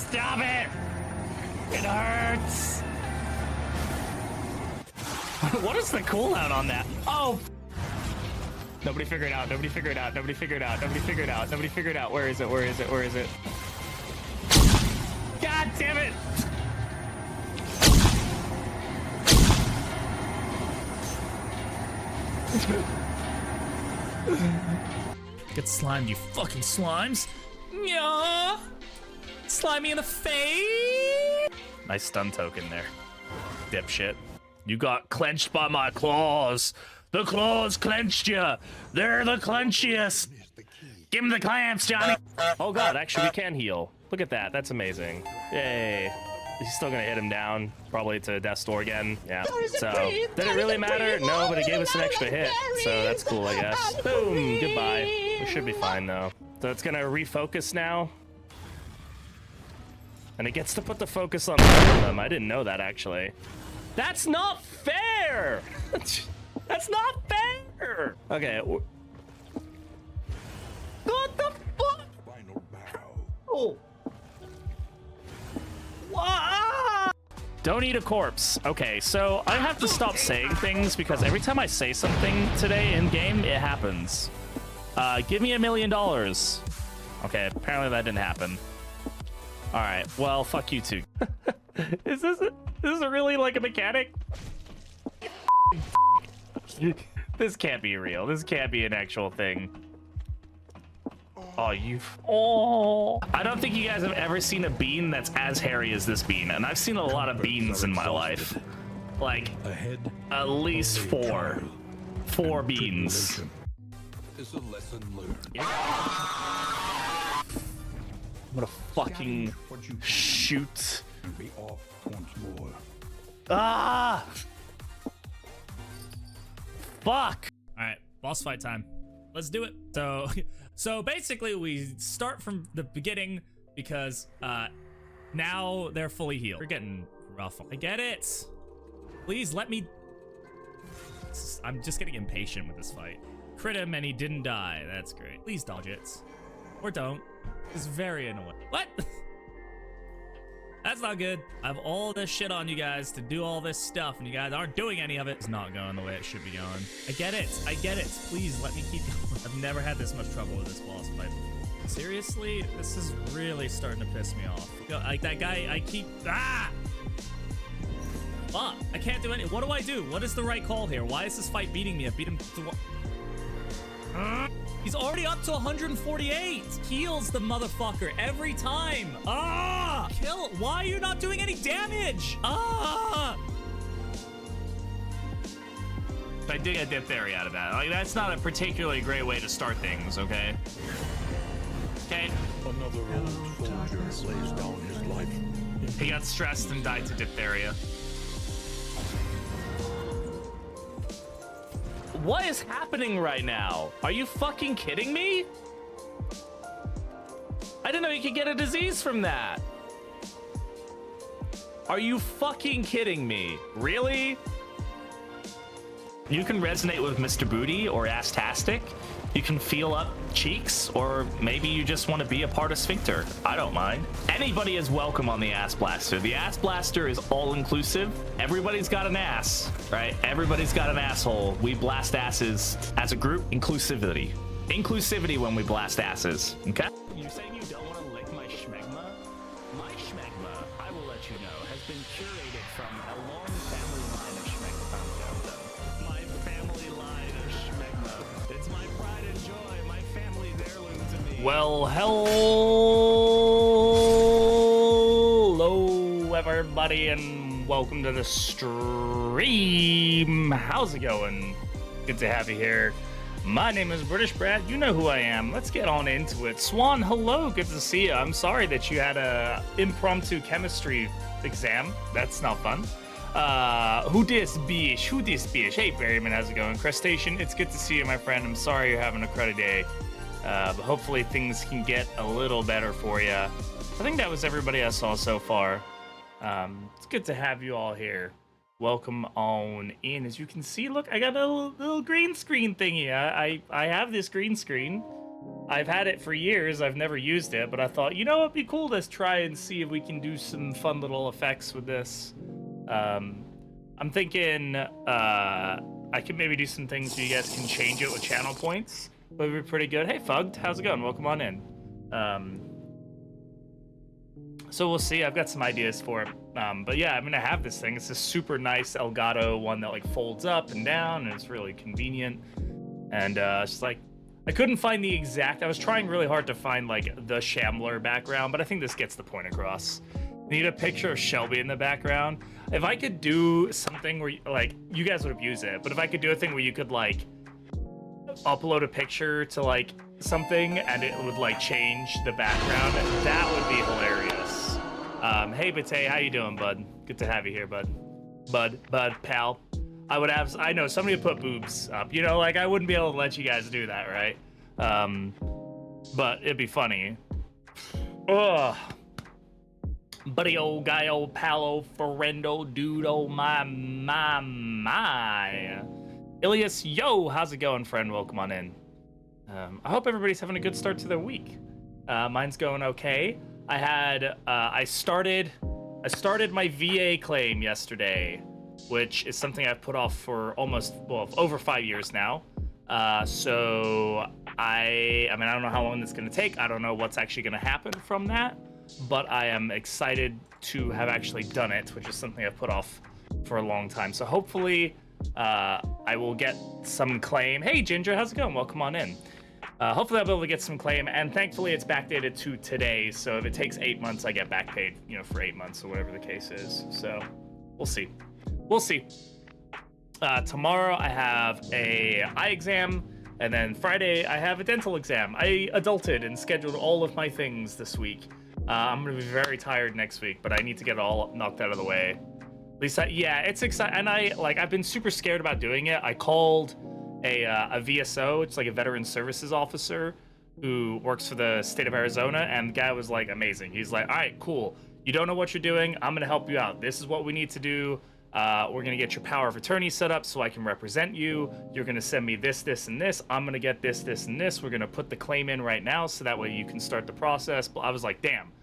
Stop it! It hurts! What is the cooldown on that? Oh! Nobody figure it out, nobody figure it out, nobody figure it out, nobody figure it out, nobody figure it out. Where is it, where is it, where is it? God damn it! Get slimed, you fucking slimes! Yeah! Slime me in the face! Nice stun token there, dipshit. You got clenched by my claws. The claws clenched you. They're the clenchiest. Give him the clamps, Johnny. Oh god, actually we can heal. Look at that, that's amazing. Yay. He's still gonna hit him down, probably to death's door again. Yeah. So, did it really matter? No, but it gave us an extra hit. So that's cool, I guess. Boom, goodbye. We should be fine though. So it's gonna refocus now. And it gets to put the focus on them. I didn't know that actually. That's not fair! That's not fair! Okay. What the fuck? Final bow. Oh. Wow. Don't eat a corpse. Okay, so I have to stop saying things because every time I say something today in game, it happens. Give me $1 million. Okay, apparently that didn't happen. All right, well, fuck you too. Is this really like a mechanic? This can't be real. This can't be an actual thing. Oh, oh. I don't think you guys have ever seen a bean that's as hairy as this bean, and I've seen a lot of beans in my life. Like, at least four. 4 beans. Is a lesson learned. Yeah. I'm gonna fucking shoot. Be off once more. Ah! Fuck! Alright, boss fight time. Let's do it. So basically we start from the beginning because now they're fully healed. We're getting rough. I get it. Please let me... I'm just getting impatient with this fight. Crit him and he didn't die. That's great. Please dodge it. Or don't. It's very annoying. What? That's not good. I have all this shit on you guys to do all this stuff, and you guys aren't doing any of it. It's not going the way it should be going. I get it. I get it. Please let me keep going. I've never had this much trouble with this boss fight. Seriously? This is really starting to piss me off. Like that guy, I keep... Ah! Fuck. I can't do any... What do I do? What is the right call here? Why is this fight beating me? I beat him to... He's already up to 148. Heals the motherfucker every time. Ah! Kill. Why are you not doing any damage? Ah! I did get diphtheria out of that. Like, that's not a particularly great way to start things, okay? Okay. Another old soldier lays down his life. He got stressed and died to diphtheria. What is happening right now? Are you fucking kidding me? I didn't know you could get a disease from that. Are you fucking kidding me? Really? You can resonate with Mr. Booty or Asstastic. You can feel up cheeks, or maybe you just want to be a part of Sphincter. I don't mind. Anybody is welcome on the Ass Blaster. The Ass Blaster is all-inclusive. Everybody's got an ass, right? Everybody's got an asshole. We blast asses as a group. Inclusivity. Inclusivity when we blast asses, okay? You're saying you don't want to lick my schmegma? My schmegma, I will let you know, has been curated from a long family line of schmegma. My family line of schmegma. It's my pride and joy, my family heirloom to me. Well, hello everybody, and welcome to the stream. How's it going? Good to have you here. My name is Britishbrat. You know who I am. Let's get on into it. Swan, hello. Good to see you. I'm sorry that you had a impromptu chemistry exam. That's not fun. Who dis bish? Who dis bish? Hey, Berryman, how's it going? Crustacean, it's good to see you, my friend. I'm sorry you're having a cruddy day. But hopefully things can get a little better for you. I think that was everybody I saw so far. It's good to have you all here. Welcome on in. As you can see, look, I got a little green screen thingy. I have this green screen. I've had it for years. I've never used it, but I thought, you know, it'd be cool to try and see if we can do some fun little effects with this. I'm thinking I can maybe do some things so you guys can change it with channel points. Would be pretty good. Hey, Fugged, how's it going? Welcome on in. So we'll see. I've got some ideas for it. But yeah, I'm gonna have this thing. It's a super nice Elgato one that like folds up and down, and it's really convenient. And it's just like, I couldn't find the exact. I was trying really hard to find like the Shambler background, but I think this gets the point across. Need a picture of Shelby in the background. If I could do something where like you guys would abuse it, but if I could do a thing where you could like upload a picture to like something and it would like change the background, that would be hilarious. Hey Bate, how you doing, bud? Good to have you here, bud, pal. I know somebody would put boobs up, you know, like I wouldn't be able to let you guys do that, right? But it'd be funny. Ugh. Buddy, old guy, old pal, old friendo, dude, oh my. Ilias, yo, how's it going, friend? Welcome on in. I hope everybody's having a good start to their week. Mine's going okay. I started my VA claim yesterday, which is something I've put off for over 5 years now. So I mean, I don't know how long it's gonna take. I don't know what's actually gonna happen from that, but I am excited to have actually done it, which is something I've put off for a long time. So hopefully I will get some claim. Hey Ginger, how's it going? Welcome on in. Hopefully I'll be able to get some claim, and thankfully it's backdated to today, so if it takes 8 months, I get back paid, you know, for 8 months or whatever the case is. So we'll see. Tomorrow I have a eye exam, and then Friday I have a dental exam. I adulted and scheduled all of my things this week. I'm gonna be very tired next week, but I need to get it all knocked out of the way. At least, yeah, it's exciting. And I've been super scared about doing it. I called a VSO, it's like a veteran services officer who works for the state of Arizona, and the guy was like amazing. He's like, all right, cool. You don't know what you're doing. I'm gonna help you out. This is what we need to do. We're gonna get your power of attorney set up so I can represent you. You're gonna send me this, this, and this. I'm gonna get this, this, and this. We're gonna put the claim in right now so that way you can start the process. But I was like, damn.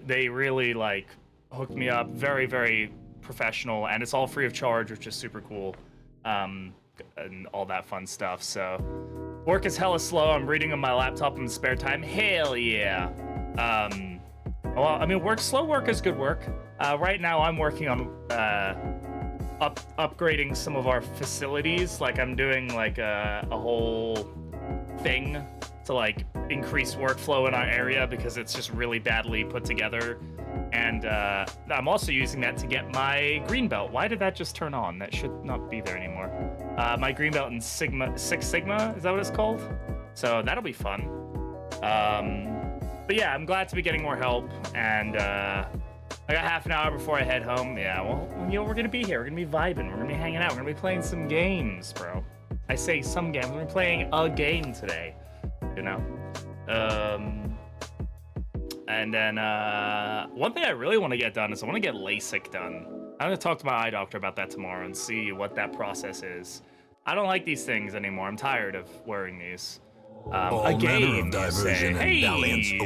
They really like hooked me up. Very, very professional, and it's all free of charge, which is super cool. And all that fun stuff. So work is hella slow. I'm reading on my laptop in the spare time. Hell yeah. Well, I mean, slow work is good work. Right now I'm working on upgrading some of our facilities. Like I'm doing like a whole thing to like increase workflow in our area because it's just really badly put together. And I'm also using that to get my green belt. Why did that just turn on? That should not be there anymore. My green belt in Six Sigma, is that what it's called? So that'll be fun. But yeah, I'm glad to be getting more help. And I got half an hour before I head home. Yeah, well, you know, we're gonna be here. We're gonna be vibing. We're gonna be hanging out. We're gonna be playing some games, bro. I say some games. We're gonna be playing a game today, you know? And then one thing I really want to get done is I want to get LASIK done. I'm going to talk to my eye doctor about that tomorrow and see what that process is. I don't like these things anymore. I'm tired of wearing these. A game, you say. Hey,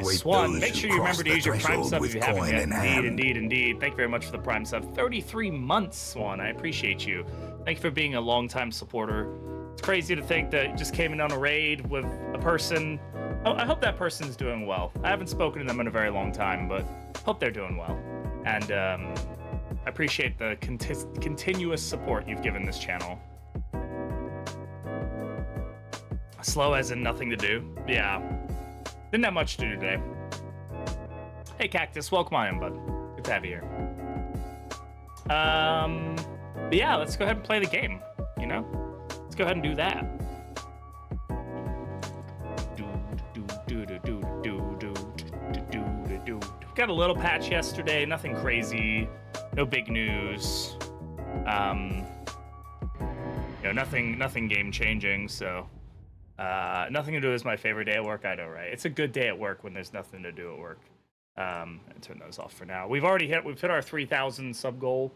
Swan, make sure you remember to use your Prime sub if you haven't yet. Indeed. Thank you very much for the Prime sub. 33 months, Swan. I appreciate you. Thank you for being a longtime supporter. It's crazy to think that you just came in on a raid with a person. Oh, I hope that person's doing well. I haven't spoken to them in a very long time, but hope they're doing well. And I appreciate the continuous support you've given this channel. Slow as in nothing to do. Yeah. Didn't have much to do today. Hey, Cactus. Welcome on in, bud. Good to have you here. But yeah, let's go ahead and play the game, you know? Let's go ahead and do that. Got a little patch yesterday, nothing crazy, no big news. You know, nothing game changing, so nothing to do is my favorite day at work. I know, right? It's a good day at work when there's nothing to do at work. And turn those off for now. We've hit our 3,000 sub goal,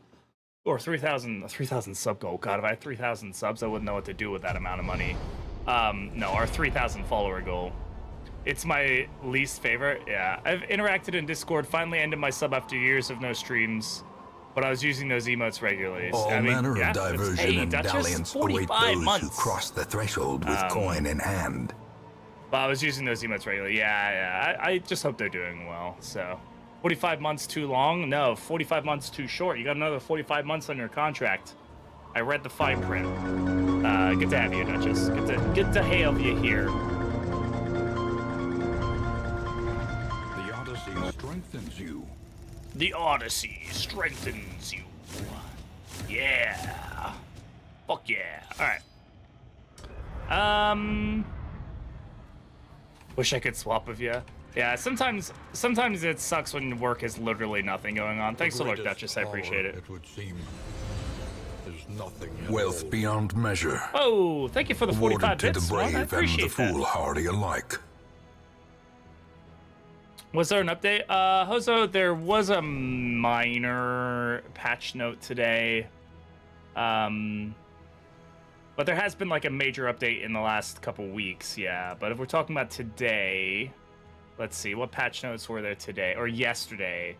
or 3,000 sub goal. God, if I had 3,000 subs, I wouldn't know what to do with that amount of money. No, our 3,000 follower goal. It's my least favorite. Yeah, I've interacted in Discord. Finally ended my sub after years of no streams, but I was using those emotes regularly. All I mean, manner yeah, of diversion hey, and Duchess, dalliance await 45 those who months. cross the threshold with coin in hand. But I was using those emotes regularly. Yeah. I just hope they're doing well. So, 45 months too long? No, 45 months too short. You got another 45 months on your contract. I read the fine print. Good to have you, Duchess. Good to have you here. The Odyssey strengthens you. The Odyssey strengthens you. Yeah. Fuck yeah. All right. Wish I could swap with you. Yeah, sometimes it sucks when work has literally nothing going on. Thanks for the look, Duchess. I appreciate it. It would seem there's nothing. Wealth beyond measure. Oh, thank you for the 45 Awarded to bits. the brave I and the appreciate that. foolhardy alike. Was there an update? Hozo, there was a minor patch note today. But there has been like a major update in the last couple weeks, yeah. But if we're talking about today, let's see, what patch notes were there today or yesterday?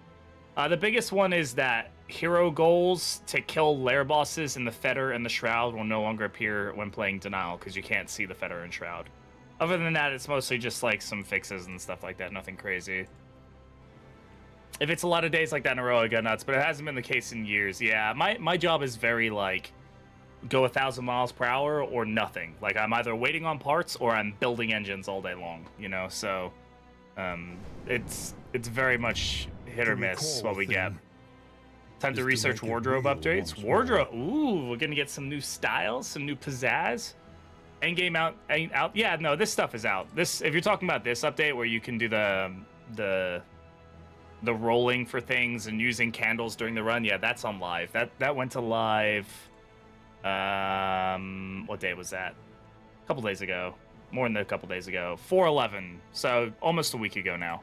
The biggest one is that hero goals to kill lair bosses in the Fetter and the Shroud will no longer appear when playing Denial because you can't see the Fetter and Shroud. Other than that, it's mostly just like some fixes and stuff like that, nothing crazy. If it's a lot of days like that in a row, I go nuts, but it hasn't been the case in years. Yeah, my job is very like, go 1,000 miles per hour or nothing. Like I'm either waiting on parts or I'm building engines all day long, you know? So it's very much hit or miss what we get. Time to research wardrobe updates. Wardrobe, ooh, we're gonna get some new styles, some new pizzazz. Endgame ain't out. Yeah, no, this stuff is out. This, if you're talking about this update where you can do the rolling for things and using candles during the run, yeah, that's on live. That went to live. What day was that? A couple days ago. More than a couple days ago. 4/11. So almost a week ago now.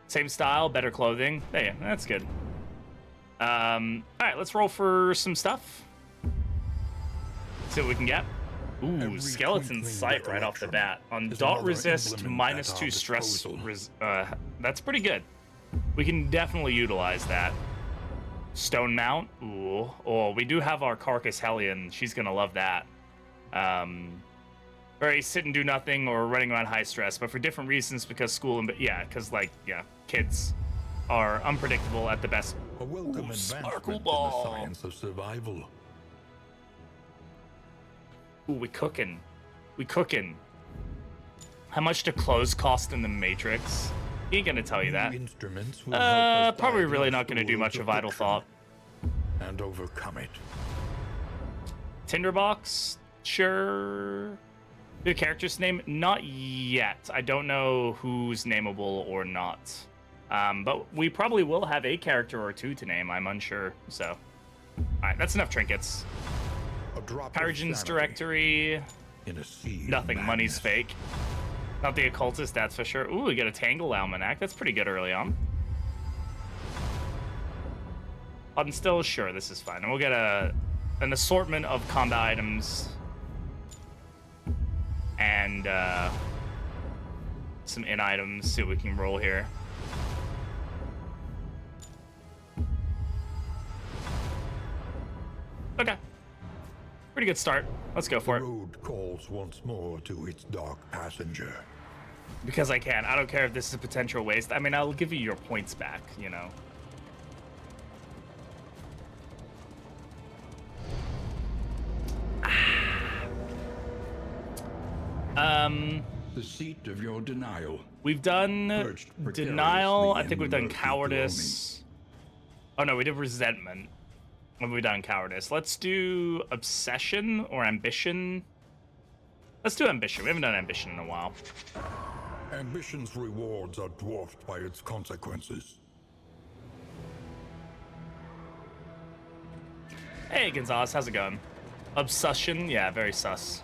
Same style, better clothing. Yeah, that's good. All right, let's roll for some stuff. See what we can get. Ooh, skeleton sight right off the bat. On dot resist, -2 stress. That's pretty good. We can definitely utilize that. Stone mount. Ooh. Oh, we do have our carcass hellion. She's gonna love that. Very sit and do nothing or running around high stress, but for different reasons because school and because kids are unpredictable at the best. A welcome advancement Sparkleball. in the science of survival. Ooh, we cooking. How much do clothes cost in the Matrix? He ain't gonna tell you that. Instruments will help us Probably really diagnose not gonna the do world much of of Idle fiction Thought. and overcome it. Tinderbox? Sure. The character's name? Not yet. I don't know who's nameable or not. But we probably will have a character or two to name. I'm unsure. So, alright, that's enough trinkets. A drop of Pyrogen's sanity directory. in a sea of Nothing. Money's madness. fake. Not the occultist, that's for sure. Ooh, we got a Tangle almanac. That's pretty good early on. I'm still sure this is fine. And we'll get an assortment of combat items and some in items. See what we can roll here. Okay. Pretty good start. Let's go for The it. road calls once more to its dark passenger. Because I can. I don't care if this is a potential waste. I mean, I'll give you your points back, you know. The seat of your denial. We've done Perched precariously denial. I think in we've done murky cowardice. Oh no, we did resentment. What have we done? Cowardice. Let's do obsession or ambition. Let's do ambition. We haven't done ambition in a while. Ambition's rewards are dwarfed by its consequences. Hey Gonzalez, how's it going? Obsession, yeah, very sus.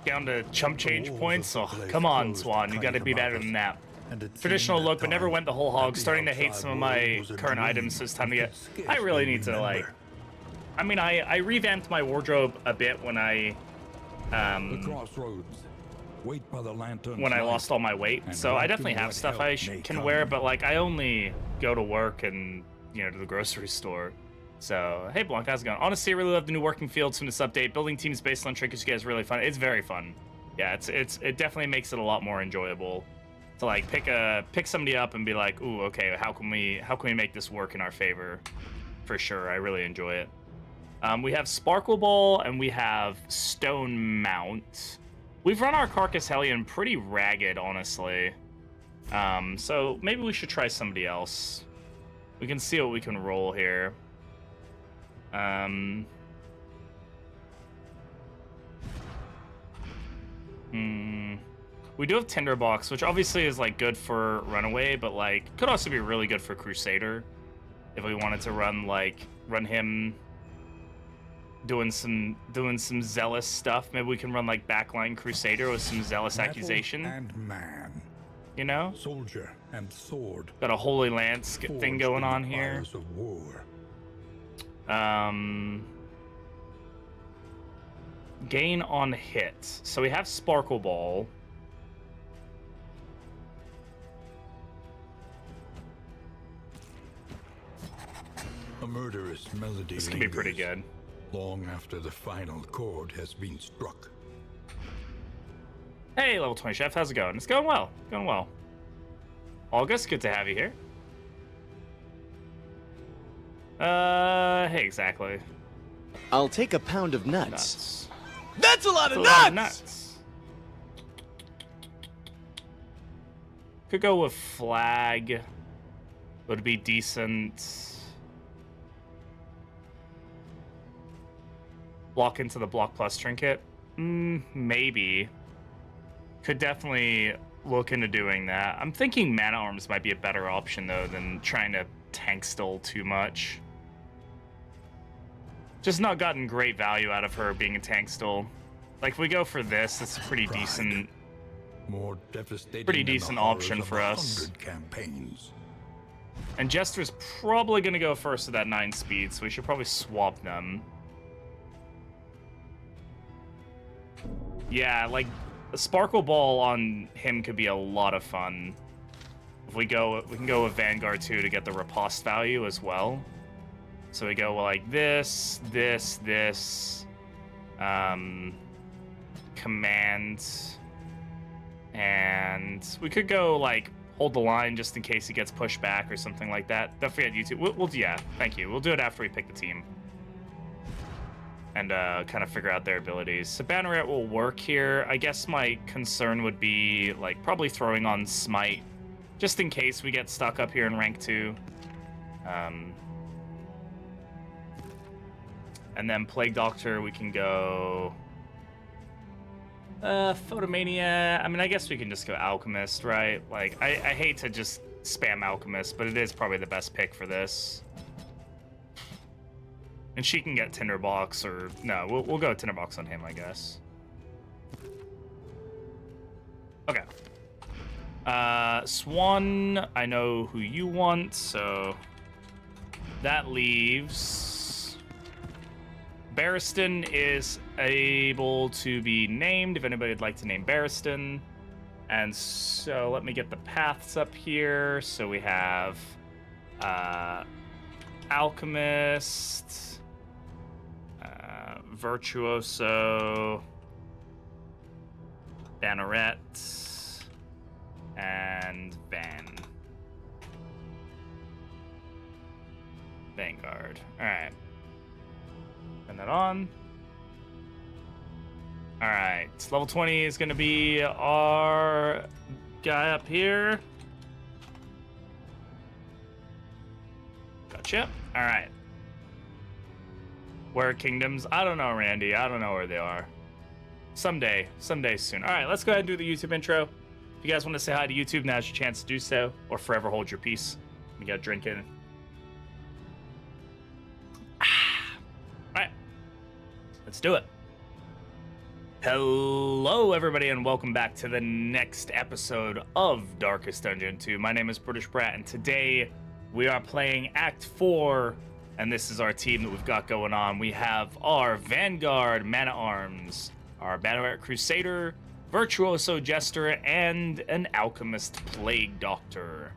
Down to chump change points. Oh, come on, Swan. You gotta be better than that. Traditional look, but never went the whole hog. Starting to hate some of my current items, so it's time to get... I really need to, like... I mean, I revamped my wardrobe a bit when I... The crossroads. Wait by the lantern when I lost all my weight. and So I right definitely to have what stuff help I may can come. wear, but like I only go to work and to the grocery store. So hey Blanc, how's it going? Honestly, I really love the new working fields from this update. Building teams based on trinkets, you guys, really fun. It's very fun. Yeah, it definitely makes it a lot more enjoyable to like pick somebody up and be like, ooh, okay, how can we make this work in our favor? For sure, I really enjoy it. We have Sparkleball and we have Stone Mount. We've run our Carcass Hellion pretty ragged, honestly. So maybe we should try somebody else. We can see what we can roll here. We do have Tinderbox, which obviously is like good for Runaway, but like could also be really good for Crusader if we wanted to run him doing some zealous stuff. Maybe we can run like backline Crusader with some zealous Metal accusation. and man, soldier and sword. Got a Holy Lance thing forged going in on the here. fires of war. Gain on hit. So we have Sparkleball. A murderous melody. This could be pretty good. Long after the final chord has been struck. Hey, level 20 chef, how's it going? It's going well. Going well. August, good to have you here. Hey, exactly. I'll take a pound of nuts. Nuts. That's a lot That's of a lot of nuts! nuts. Could go with flag. Would be decent. Block into the block plus trinket. Maybe. Could definitely look into doing that. I'm thinking mana arms might be a better option though than trying to tank still too much. Just not gotten great value out of her being a tank still. Like if we go for this, it's a pretty Pride. decent. More devastating Pretty than the decent horrors option of for us. 100 campaigns. And Jester's probably gonna go first with that 9 speed, so we should probably swap them. Yeah, like a Sparkle Ball on him could be a lot of fun. If we can go with Vanguard 2 to get the riposte value as well. So we go like this, command, and we could go like hold the line just in case he gets pushed back or something like that. Don't forget YouTube. We'll yeah, thank you. We'll do it after we pick the team. And kind of figure out their abilities. So Banneret will work here. I guess my concern would be like probably throwing on Smite, just in case we get stuck up here in rank 2. And then Plague Doctor, we can go Photomania. I mean, I guess we can just go Alchemist, right? Like, I hate to just spam Alchemist, but it is probably the best pick for this. And she can get Tinderbox, or no, we'll go Tinderbox on him, I guess. Okay. Swan, I know who you want, so that leaves Barristan is able to be named if anybody would like to name Barristan. And so let me get the paths up here. So we have Alchemist, Virtuoso, Banneret, and Vanguard. All right. Turn that on. All right. Level 20 is going to be our guy up here. Gotcha. All right. Where kingdoms? I don't know, Randy. I don't know where they are. Someday soon. All right, let's go ahead and do the YouTube intro. If you guys want to say hi to YouTube, now's your chance to do so, or forever hold your peace. You got a drink in. All right, let's do it. Hello, everybody, and welcome back to the next episode of Darkest Dungeon 2. My name is Britishbrat, and today we are playing Act 4, and this is our team that we've got going on. We have our Vanguard Mana Arms, our Banneret Crusader, Virtuoso Jester, and an Alchemist Plague Doctor.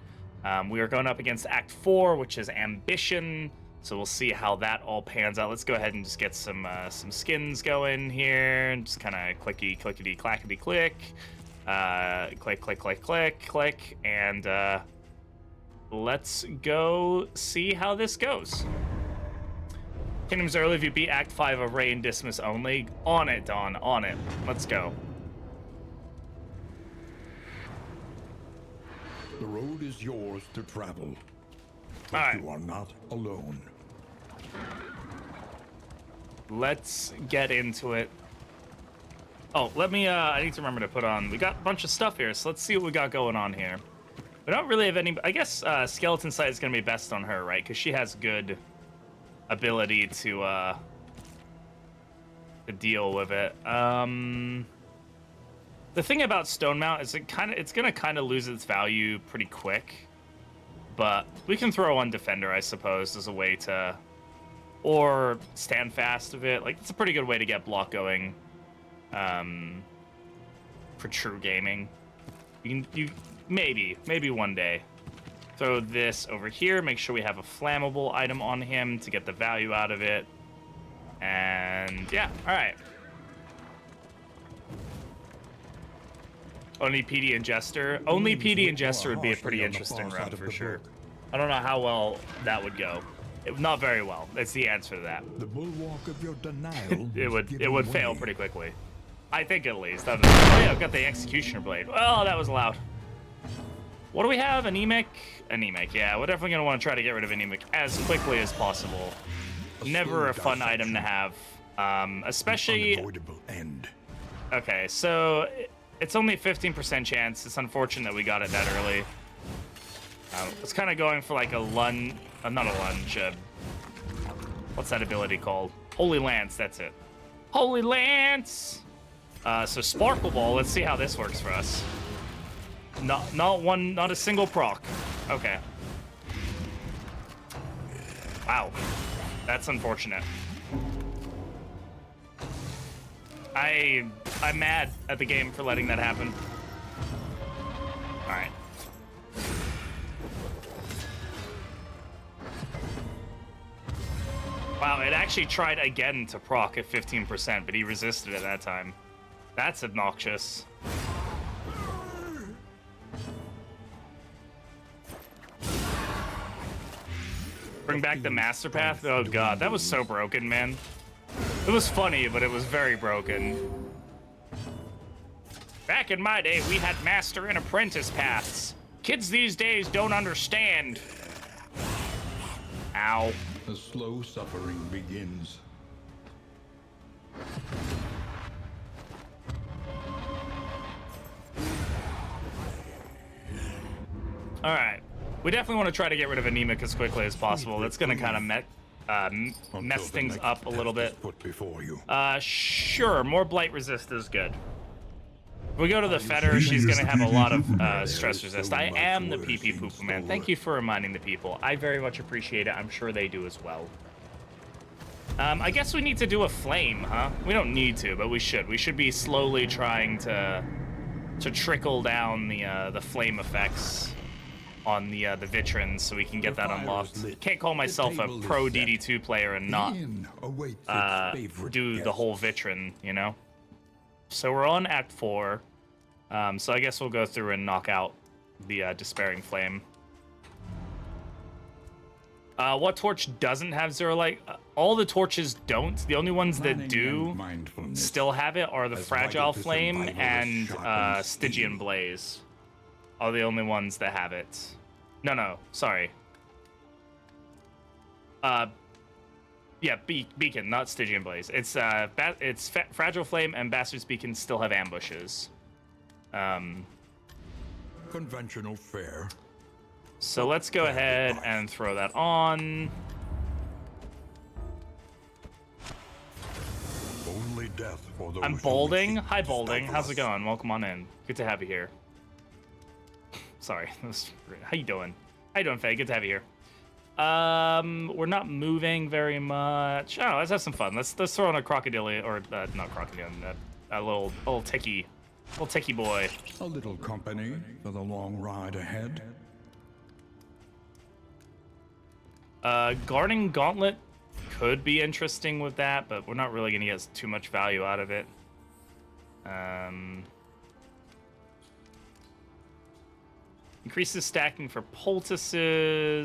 We are going up against Act 4, which is Ambition, so we'll see how that all pans out. Let's go ahead and just get some skins going here, and just kind of clickety, clackety, click. Click, and let's go see how this goes. Kingdoms early if you beat Act 5 of Ray and Dismiss only. On it, Dawn, on it. Let's go. The road is yours to travel. But All right. you are not alone. Let's get into it. Oh, I need to remember to put on, we got a bunch of stuff here, so let's see what we got going on here. We don't really have any, I guess Skeleton Sight is going to be best on her, right? Because she has good ability to deal with it. The thing about Stone Mount is it's going to kind of lose its value pretty quick. But we can throw on Defender, I suppose, as a way to, or Stand Fast of it. Like, it's a pretty good way to get block going. For true gaming, you maybe one day throw this over here. Make sure we have a flammable item on him to get the value out of it. And yeah, all right. Only PD and Jester. Only PD and Jester would be a pretty interesting run for sure. I don't know how well that would go. Not very well. That's the answer to that. The bulwark of your denial. it would fail pretty quickly. I think at least. Oh yeah, I've got the Executioner Blade. Oh, that was loud. What do we have? Anemic? Anemic, yeah. We're definitely going to want to try to get rid of Anemic as quickly as possible. Never a fun item to have. Especially... Unavoidable end. Okay, so it's only a 15% chance. It's unfortunate that we got it that early. It's kind of going for like a lunge... not a lunge. What's that ability called? Holy Lance, that's it. Holy Lance! So Sparkleball, let's see how this works for us. Not a single proc. Okay. Wow. That's unfortunate. I'm mad at the game for letting that happen. Alright. Wow, it actually tried again to proc at 15%, but he resisted at that time. That's obnoxious. Bring back the Master Path? Oh god, that was so broken, man. It was funny, but it was very broken. Back in my day, we had Master and Apprentice paths. Kids these days don't understand. Ow. The slow suffering begins. All right. We definitely want to try to get rid of Anemic as quickly as possible. That's going to kind of mess things up a little bit. Put before you. Sure. More Blight Resist is good. If we go to the Fetter, she's going to have a lot of stress resist. I am the PP Pooper Man. Thank you for reminding the people. I very much appreciate it. I'm sure they do as well. I guess we need to do a flame, huh? We don't need to, but we should. We should be slowly trying to trickle down the flame effects on the Vitrins so we can get that unlocked. Can't call myself a pro DD2 player and not do the whole Vitrin, you know? So we're on Act 4. So I guess we'll go through and knock out the Despairing Flame. What torch doesn't have Zero Light? All the torches don't. The only ones that do still have it are the Fragile Flame and Stygian Blaze. Are the only ones that have it. No, sorry. Yeah, Beacon, not Stygian Blaze. It's Fragile Flame and Bastard's Beacon still have ambushes. Conventional fare. So let's go ahead and throw that on. Only death for those I'm Bolding. Hi, Bolding. How's it going? Welcome on in. Good to have you here. Sorry. How you doing? How you doing, Faye? Good to have you here. We're not moving very much. Oh, let's have some fun. Let's throw on a crocodile, or not crocodile, a little ticky Little techie boy. A little company for the long ride ahead. Guarding Gauntlet could be interesting with that, but we're not really going to get too much value out of it. Increases stacking for poultices.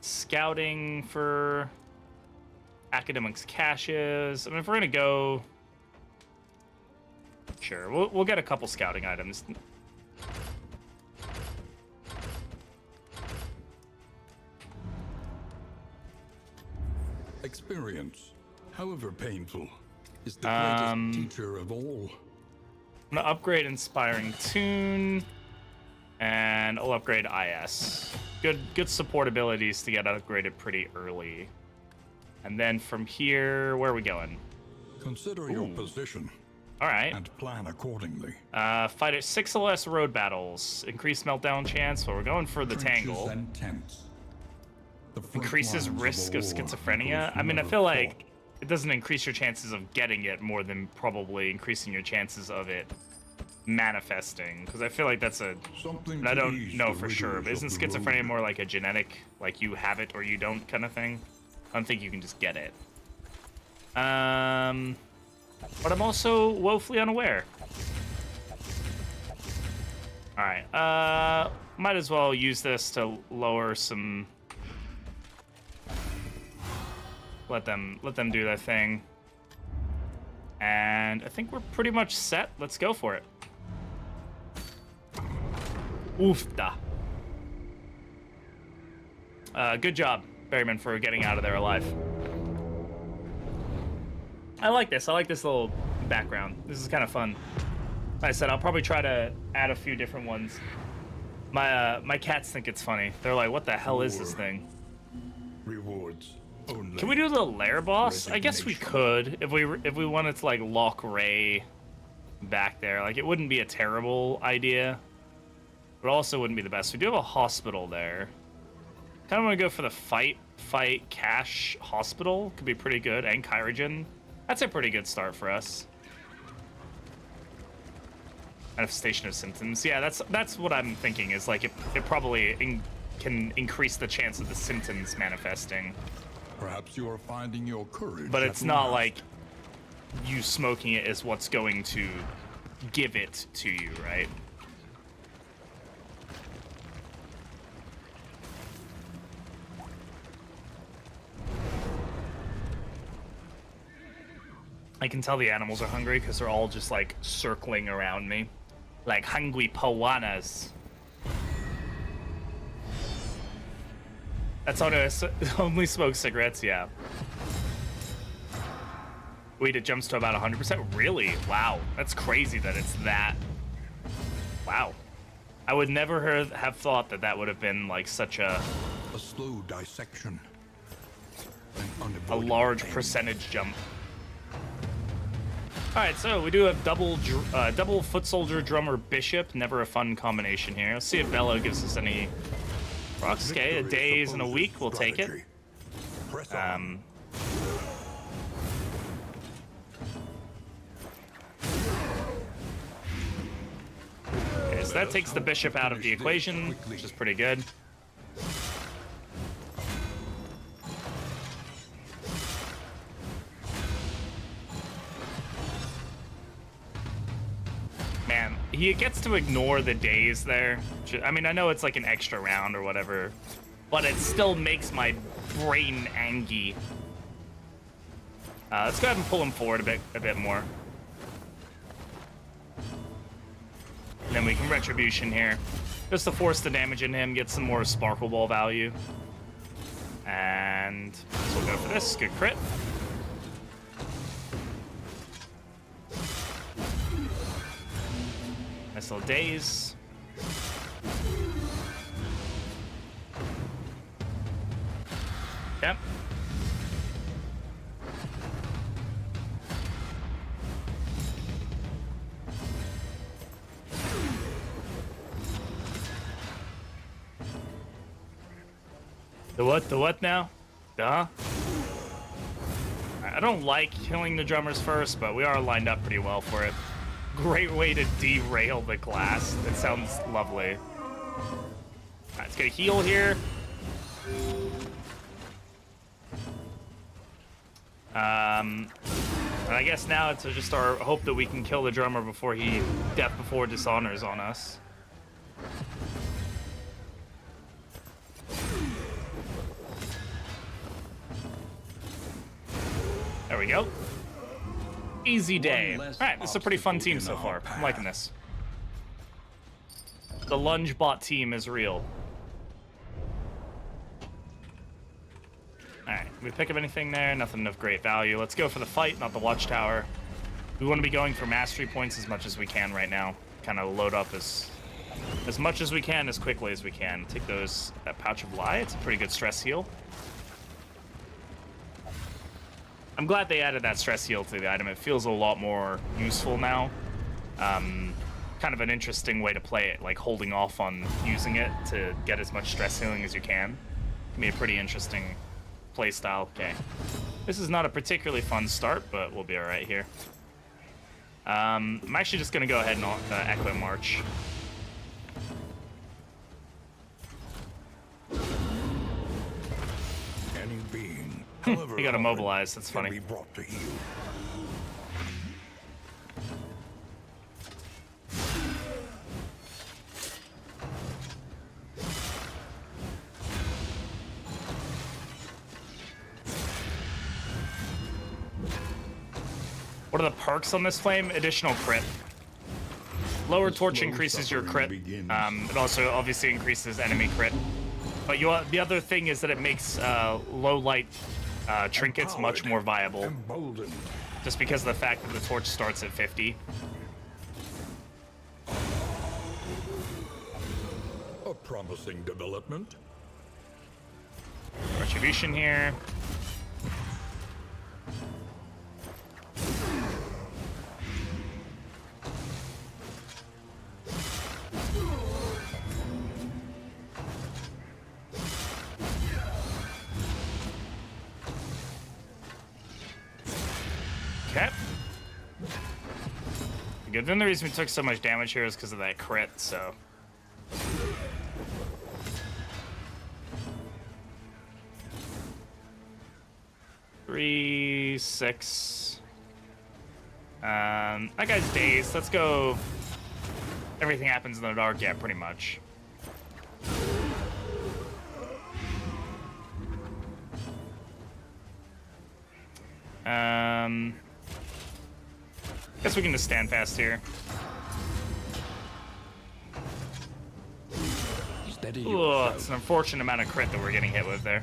Scouting for academics caches. I mean, if we're going to go... Sure, we'll get a couple scouting items. Experience, however painful, is the greatest teacher of all. I'm gonna upgrade Inspiring Tune, and I'll upgrade IS. Good support abilities to get upgraded pretty early. And then from here, where are we going? Consider your position. All right. And plan accordingly. Fight at 6 or less road battles. Increase meltdown chance. So we're going for the Tangle. And tents. The front Increases lines risk of war schizophrenia. those I mean, I never feel fought. like it doesn't increase your chances of getting it more than probably increasing your chances of it manifesting. Because I feel like that's a... Something I to don't ease know the for sure, rigors but of isn't the schizophrenia road. more like a genetic, like you have it or you don't kind of thing? I don't think you can just get it. But I'm also woefully unaware. Alright, might as well use this to lower some... Let them do their thing. And I think we're pretty much set. Let's go for it. Oofda. Good job, Berryman, for getting out of there alive. I like this. I like this little background. This is kind of fun. Like I said, I'll probably try to add a few different ones. My cats think it's funny. They're like, "What the hell is this thing?" Rewards only. Can we do the lair boss? I guess we could if we wanted to like lock Ray back there. Like it wouldn't be a terrible idea, but also wouldn't be the best. We do have a hospital there. Kind of want to go for the fight cash hospital. Could be pretty good, and Kyrogen. That's a pretty good start for us. Manifestation of symptoms. Yeah, that's what I'm thinking. Is like it probably can increase the chance of the symptoms manifesting. Perhaps you are finding your courage. But at it's not last. like you smoking it is what's going to give it to you, right? I can tell the animals are hungry because they're all just like circling around me. Like hungry piranhas. That's only smoke cigarettes, yeah. Wait, it jumps to about 100%? Really? Wow. That's crazy that it's that. Wow. I would never have thought that would have been like such a slow dissection. A large percentage jump. Alright, so we do have double foot soldier, drummer, bishop. Never a fun combination here. Let's see if Bello gives us any rocks. Okay, a days and a week, we'll take it. Press on. Okay, so that takes the bishop out of the equation, which is pretty good. Man, he gets to ignore the days there. I mean, I know it's like an extra round or whatever, but it still makes my brain angry. Let's go ahead and pull him forward a bit more. And then we can Retribution here. Just to force the damage in him, get some more Sparkleball value. And so we'll go for this. Good crit. Nice little daze. Yep. The what? The what now? Duh. Alright, I don't like killing the drummers first, but we are lined up pretty well for it. Great way to derail the glass. That sounds lovely. Alright, let's get a heal here. And I guess now it's just our hope that we can kill the drummer before he death before dishonors on us. There we go. Easy day. Alright, this is a pretty fun team so far. I'm liking this. The lunge bot team is real. Alright, we pick up anything there? Nothing of great value. Let's go for the fight, not the watchtower. We want to be going for mastery points as much as we can right now. Kind of load up as much as we can, as quickly as we can. Take that pouch of lie. It's a pretty good stress heal. I'm glad they added that stress heal to the item. It feels a lot more useful now. Kind of an interesting way to play it, like holding off on using it to get as much stress healing as you can. Can be a pretty interesting play style. Okay. This is not a particularly fun start, but we'll be alright here. I'm actually just going to go ahead and Echo March. Any being, however He got hard, immobilized. That's can funny. be brought to heel. What are the perks on this flame? Additional crit. Lower torch increases your crit. It also obviously increases enemy crit. But the other thing is that it makes low light trinkets much more viable. Emboldened. Just because of the fact that the torch starts at 50. A promising development. Retribution here. Okay. Good. Then the reason we took so much damage here is because of that crit, so. Three, 6. That guy's dazed. Let's go. Everything happens in the dark. Yeah, pretty much. Guess we can just stand fast here. Ugh, it's an unfortunate amount of crit that we're getting hit with there.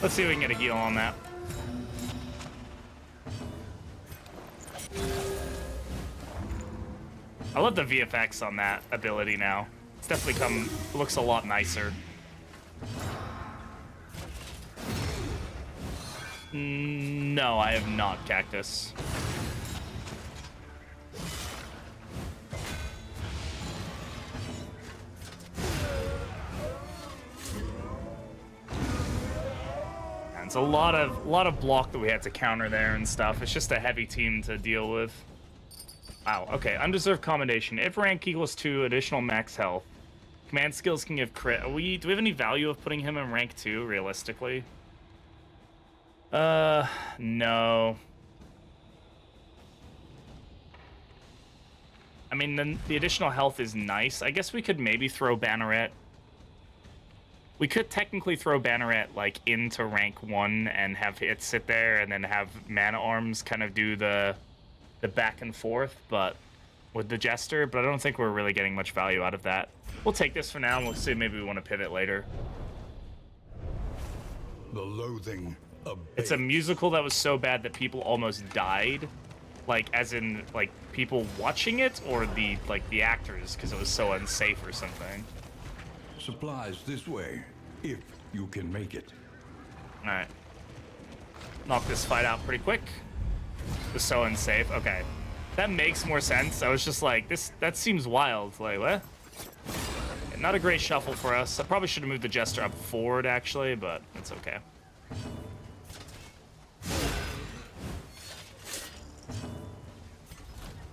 Let's see if we can get a heal on that. I love the VFX on that ability now. It's definitely looks a lot nicer. No, I have not, Cactus. And it's a lot of block that we had to counter there and stuff. It's just a heavy team to deal with. Wow, okay, undeserved commendation. If rank equals 2, additional max health. Command skills can give crit. Do we have any value of putting him in rank 2, realistically? No. I mean, the additional health is nice. I guess we could maybe throw Banneret. We could technically throw Banneret, like, into rank 1 and have it sit there and then have Mana Arms kind of do the back and forth, but with the Jester, but I don't think we're really getting much value out of that. We'll take this for now, and we'll see maybe we want to pivot later. The loathing of It's a musical that was so bad that people almost died. Like, as in, like, people watching it, or the actors, because it was so unsafe or something. Supplies this way, if you can make it. Alright. Knock this fight out pretty quick. It was so unsafe. Okay. That makes more sense. I was just like, that seems wild. Like, what? not a great shuffle for us. I probably should have moved the Jester up forward, actually, but it's okay.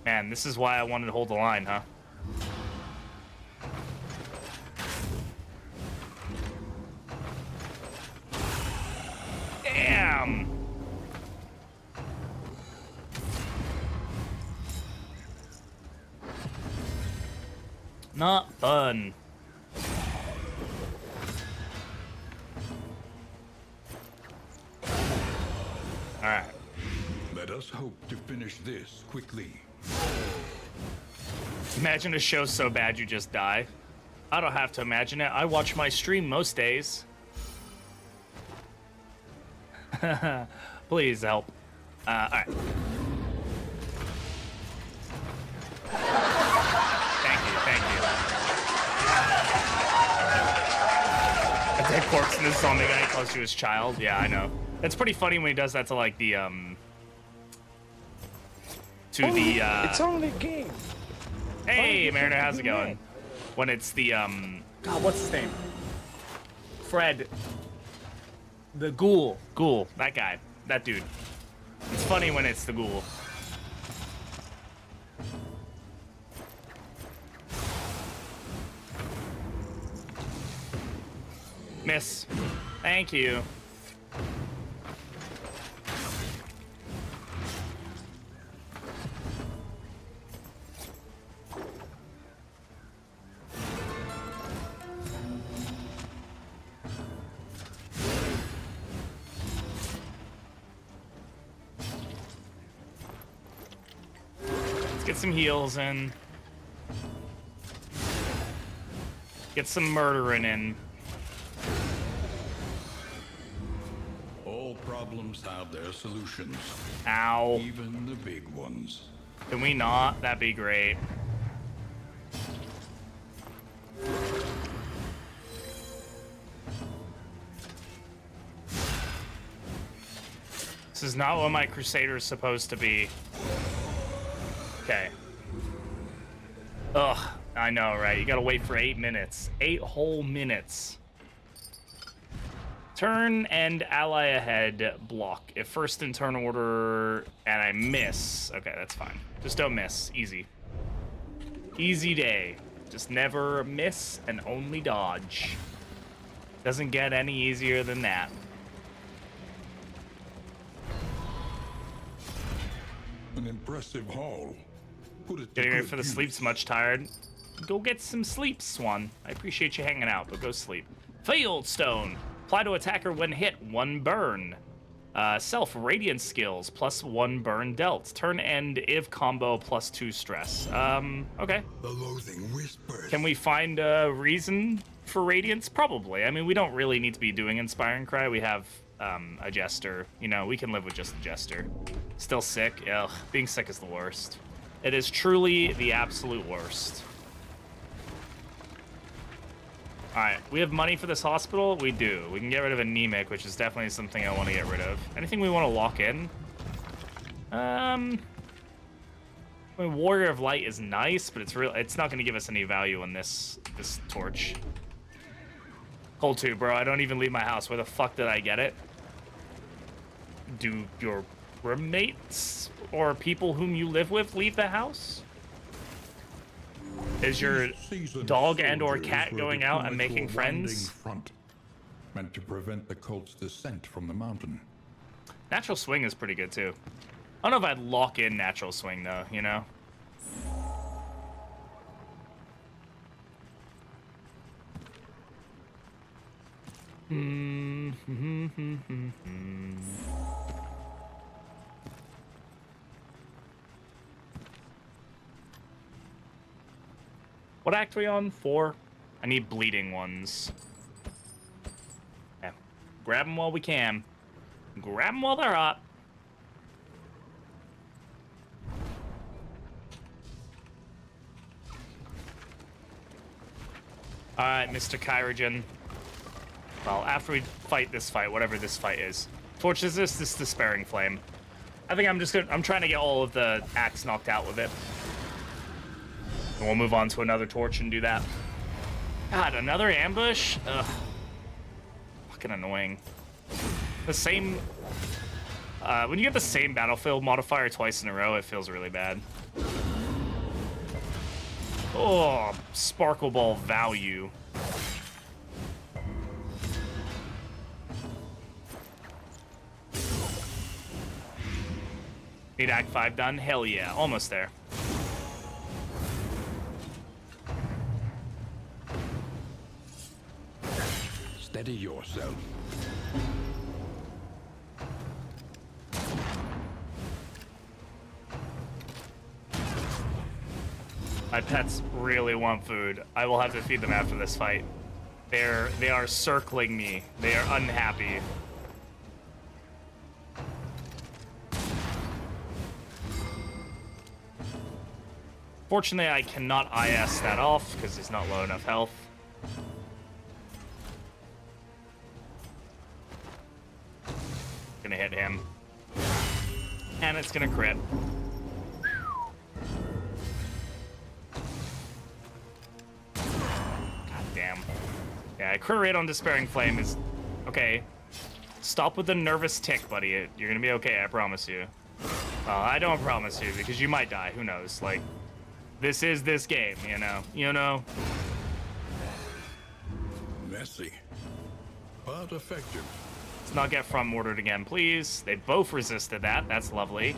Man, this is why I wanted to hold the line, huh? Damn! Not fun. Alright. Let us hope to finish this quickly. Imagine a show so bad you just die. I don't have to imagine it. I watch my stream most days. Please help. Alright. Thank you. A dead corpse in this zombie guy close to his child. Yeah, I know. It's pretty funny when he does that to like the It's only a game. Hey, Mariner, how's it going? When it's the God, what's his name? Fred. The ghoul. Ghoul. That guy. That dude. It's funny when it's the ghoul. Miss. Thank you. Let's get some heals in. Get some murdering in. All problems have their solutions, Ow. even the big ones. Can we not? That'd be great. This is not what my Crusader's supposed to be. Okay. Ugh, I know, right? You gotta wait for 8 minutes. 8 whole minutes. Turn and ally ahead block. If first in turn order and I miss. Okay, that's fine. Just don't miss. Easy. Easy day. Just never miss and only dodge. Doesn't get any easier than that. An impressive haul. Put it to Getting ready good for the use. sleep's much tired. Go get some sleep, Swan. I appreciate you hanging out, but go sleep. Fieldstone. Apply to attacker when hit, 1 burn. Self-radiant skills, +1 burn dealt. Turn end if combo, +2 stress. Okay. The loathing whispers. Can we find a reason for radiance? Probably. I mean, we don't really need to be doing Inspiring Cry. We have a Jester. You know, we can live with just the Jester. Still sick? Ugh, being sick is the worst. It is truly the absolute worst. Alright, we have money for this hospital? We do. We can get rid of anemic, which is definitely something I want to get rid of. Anything we want to lock in? I mean, Warrior of Light is nice, but it's not going to give us any value on this torch. Cold 2, bro. I don't even leave my house. Where the fuck did I get it? Do your roommates or people whom you live with leave the house? Is your Seasoned dog and or soldiers cat were going out and deployed to making a winding friends? Front, meant to prevent the cult's descent from the mountain. Natural Swing is pretty good too. I don't know if I'd lock in Natural Swing though, you know? What act are we on? 4? I need bleeding ones. Yeah. Grab them while we can. Grab them while they're hot. Alright, Mr. Kyrogen. Well, after we fight this fight, whatever this fight is. Torch is this Despairing Flame. I think I'm trying to get all of the acts knocked out with it. And we'll move on to another torch and do that. God, another ambush? Ugh. Fucking annoying. The same... when you get the same battlefield modifier twice in a row, it feels really bad. Oh, Sparkleball value. Need Act 5 done? Hell yeah, almost there. Steady yourself. My pets really want food. I will have to feed them after this fight. They are circling me. They are unhappy. Fortunately, I cannot IS that off because he's not low enough health. Gonna hit him. And it's gonna crit. God damn. Yeah, crit rate on Despairing Flame is... Okay. Stop with the nervous tick, buddy. You're gonna be okay, I promise you. Well, I don't promise you, because you might die. Who knows? Like, this is this game, you know? You know? Messy, but effective. Let's not get front mortared again, please. They both resisted that. That's lovely.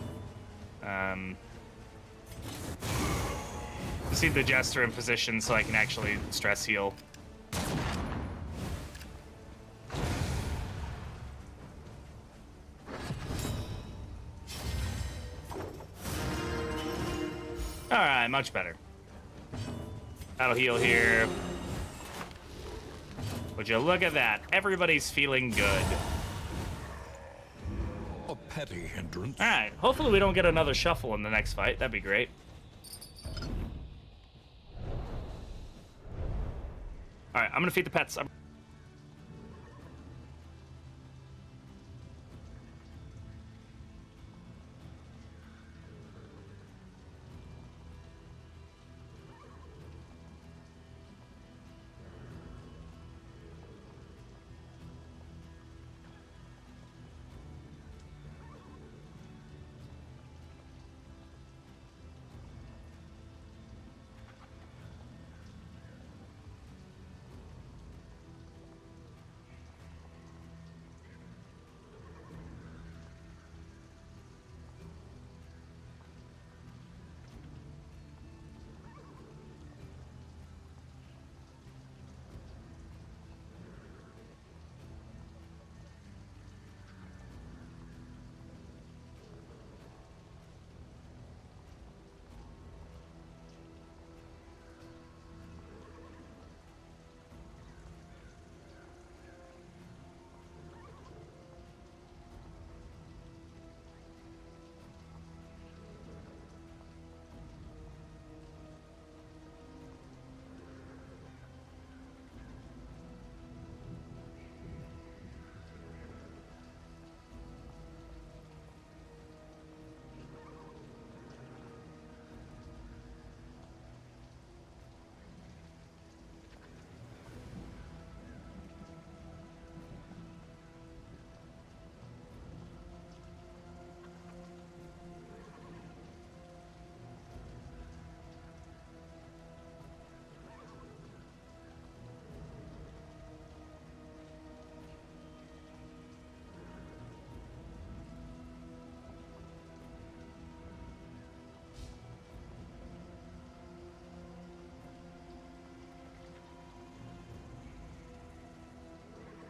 See the Jester in position so I can actually stress heal. Alright, much better. That'll heal here. Would you look at that? Everybody's feeling good. A petty hindrance. Alright, hopefully we don't get another shuffle in the next fight. That'd be great. Alright, I'm gonna feed the pets.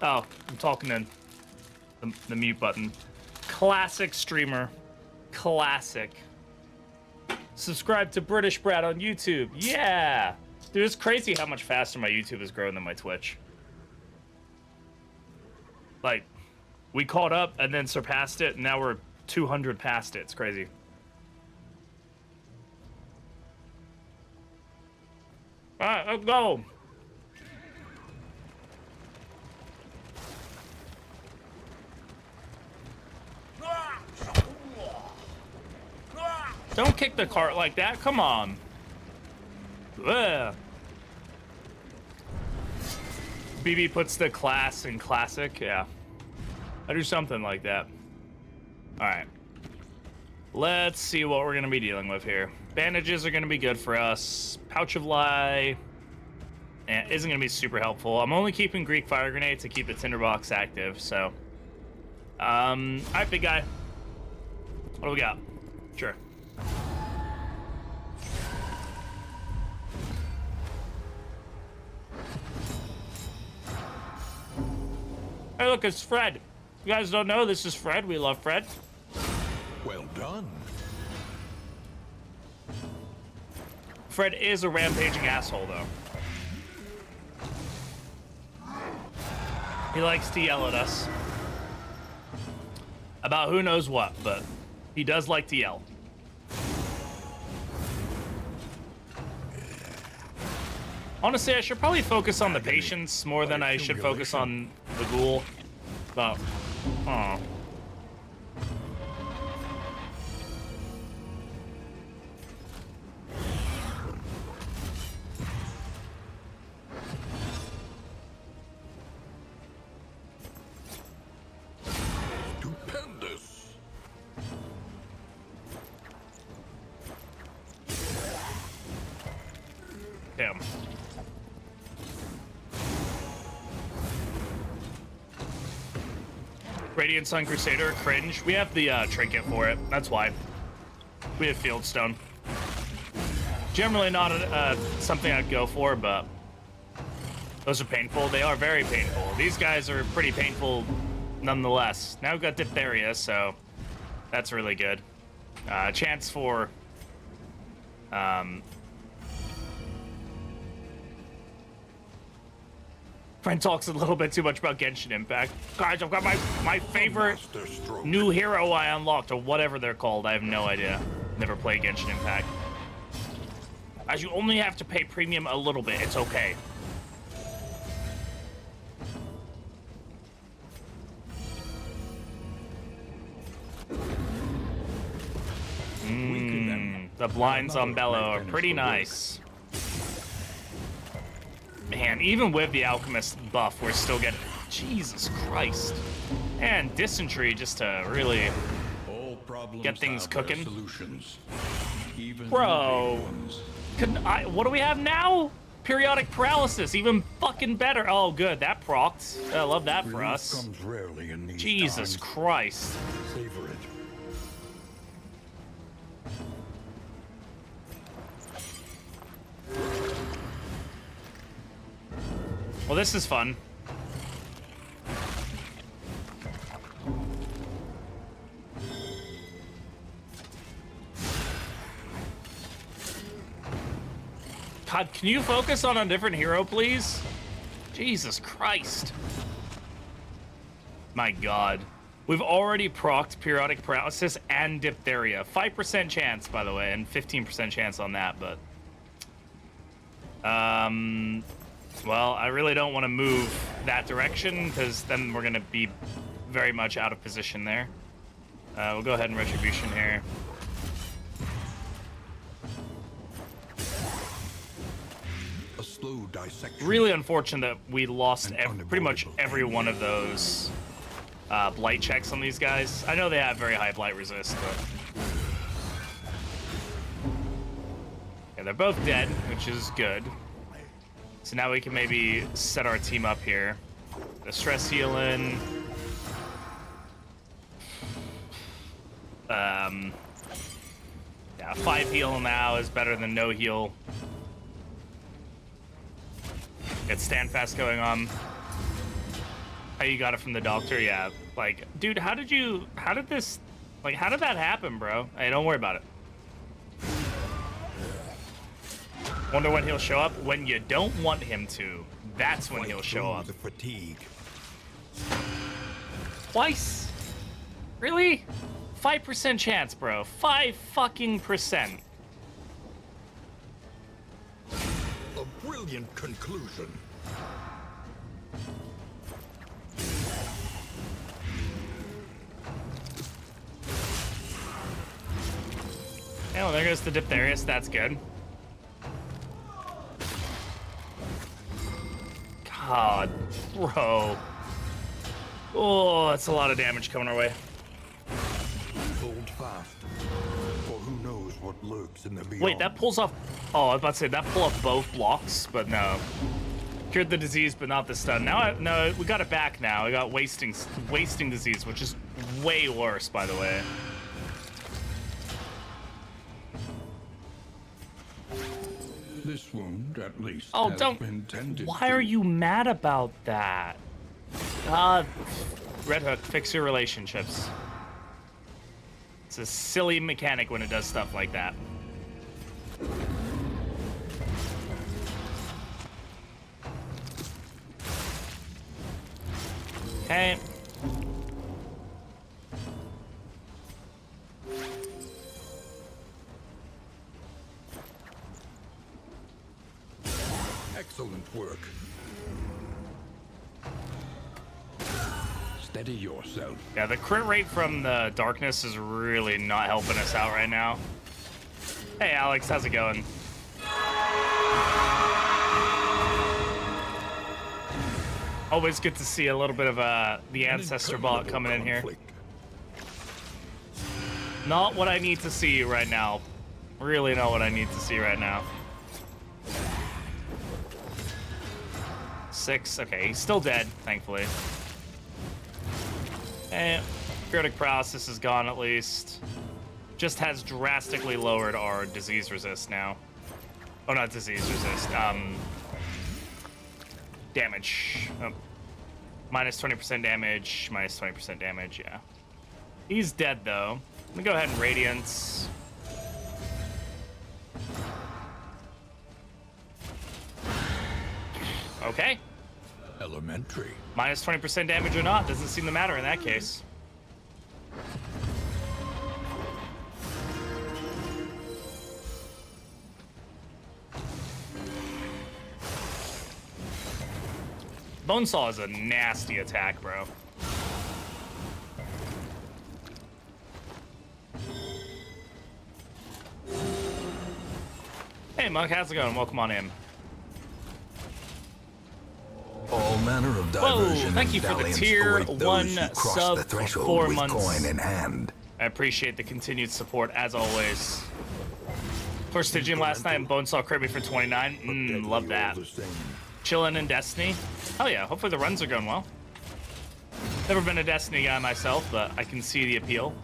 Oh, I'm talking in the mute button. Classic streamer. Classic. Subscribe to Britishbrat on YouTube. Yeah! Dude, it's crazy how much faster my YouTube has grown than my Twitch. Like, we caught up and then surpassed it, and now we're 200 past it. It's crazy. Alright, let's go! Don't kick the cart like that. Come on. Ugh. BB puts the class in classic. Yeah. I do something like that. All right. Let's see what we're going to be dealing with here. Bandages are going to be good for us. Pouch of Lie isn't going to be super helpful. I'm only keeping Greek Fire Grenade to keep the tinderbox active, so. All right, big guy. What do we got? Sure. Hey, look, it's Fred. You guys don't know, this is Fred. We love Fred. Well done. Fred is a rampaging asshole, though. He likes to yell at us about who knows what, but he does like to yell. Honestly, I should probably focus on the patients more than I should focus on the ghoul. But, oh. Stupendous. Damn. Radiant Sun Crusader, cringe. We have the Trinket for it. That's why. We have Fieldstone. Generally not something I'd go for, but those are painful. They are very painful. These guys are pretty painful nonetheless. Now we've got Diphtheria, so that's really good. Chance for... Friend talks a little bit too much about Genshin Impact. Guys, I've got my favorite new hero I unlocked, or whatever they're called. I have no idea. Never played Genshin Impact. As you only have to pay premium a little bit, it's okay. The blinds on Bello are pretty nice. Man, even with the Alchemist buff, we're still getting... Jesus Christ. And Dysentery just to really get things cooking. Bro. What do we have now? Periodic Paralysis, even fucking better. Oh, good. That procced. I love that for us. Jesus Christ. Savor it. Well, this is fun. God, can you focus on a different hero, please? Jesus Christ. My God. We've already procced Periodic Paralysis and Diphtheria. 5% chance, by the way, and 15% chance on that, but... Well, I really don't want to move that direction, because then we're going to be very much out of position there. We'll go ahead and Retribution here. A slow dissection. Really unfortunate that we lost pretty much every one of those blight checks on these guys. I know they have very high blight resist, but... Yeah, they're both dead, which is good. So now we can maybe set our team up here. The stress healing. Yeah, 5 heal now is better than no heal. Get Standfast going on. How you got it from the doctor? Yeah, like, dude, how did that happen, bro? Hey, don't worry about it. Wonder when he'll show up? When you don't want him to. That's when he'll show up. The fatigue. Twice? Really? 5% chance, bro. 5 fucking %. A brilliant conclusion. Oh, there goes the Diphtherius. That's good. God, bro. Oh, that's a lot of damage coming our way. Hold fast, for who knows what lurks in the beyond. Wait, that pulls off. Oh, I was about to say that pull off both blocks, but no. Cured the disease, but not the stun. Now, no, we got it back now. We got wasting disease, which is way worse, by the way. This wound, at least, Oh, has don't. been tended Why to. are you mad about that? Red Hook, fix your relationships. It's a silly mechanic when it does stuff like that. Okay. Excellent work. Steady yourself. Yeah, the crit rate from the darkness is really not helping us out right now. Hey, Alex, how's it going? Always good to see a little bit of the ancestor bot coming in here. Not what I need to see right now. Really not what I need to see right now. 6. Okay, he's still dead, thankfully. And periodic paralysis is gone at least. Just has drastically lowered our disease resist now. Oh, not disease resist. Damage. Oh. Minus 20% damage. Minus 20% damage. Yeah. He's dead though. Let me go ahead and Radiance. Okay. Elementary. Minus 20% damage or not, doesn't seem to matter in that case. Bonesaw is a nasty attack, bro. Hey, Monk, how's it going? Welcome on in. All manner of diversion thank you and for the dalliance tier await those 1 who cross sub the for threshold 4 with months. coin in hand. I appreciate the continued support as always. First to gym last night and Bonesaw crit me for 29. Love that. Chillin' in Destiny. Hell yeah, hopefully the runs are going well. Never been a Destiny guy myself, but I can see the appeal.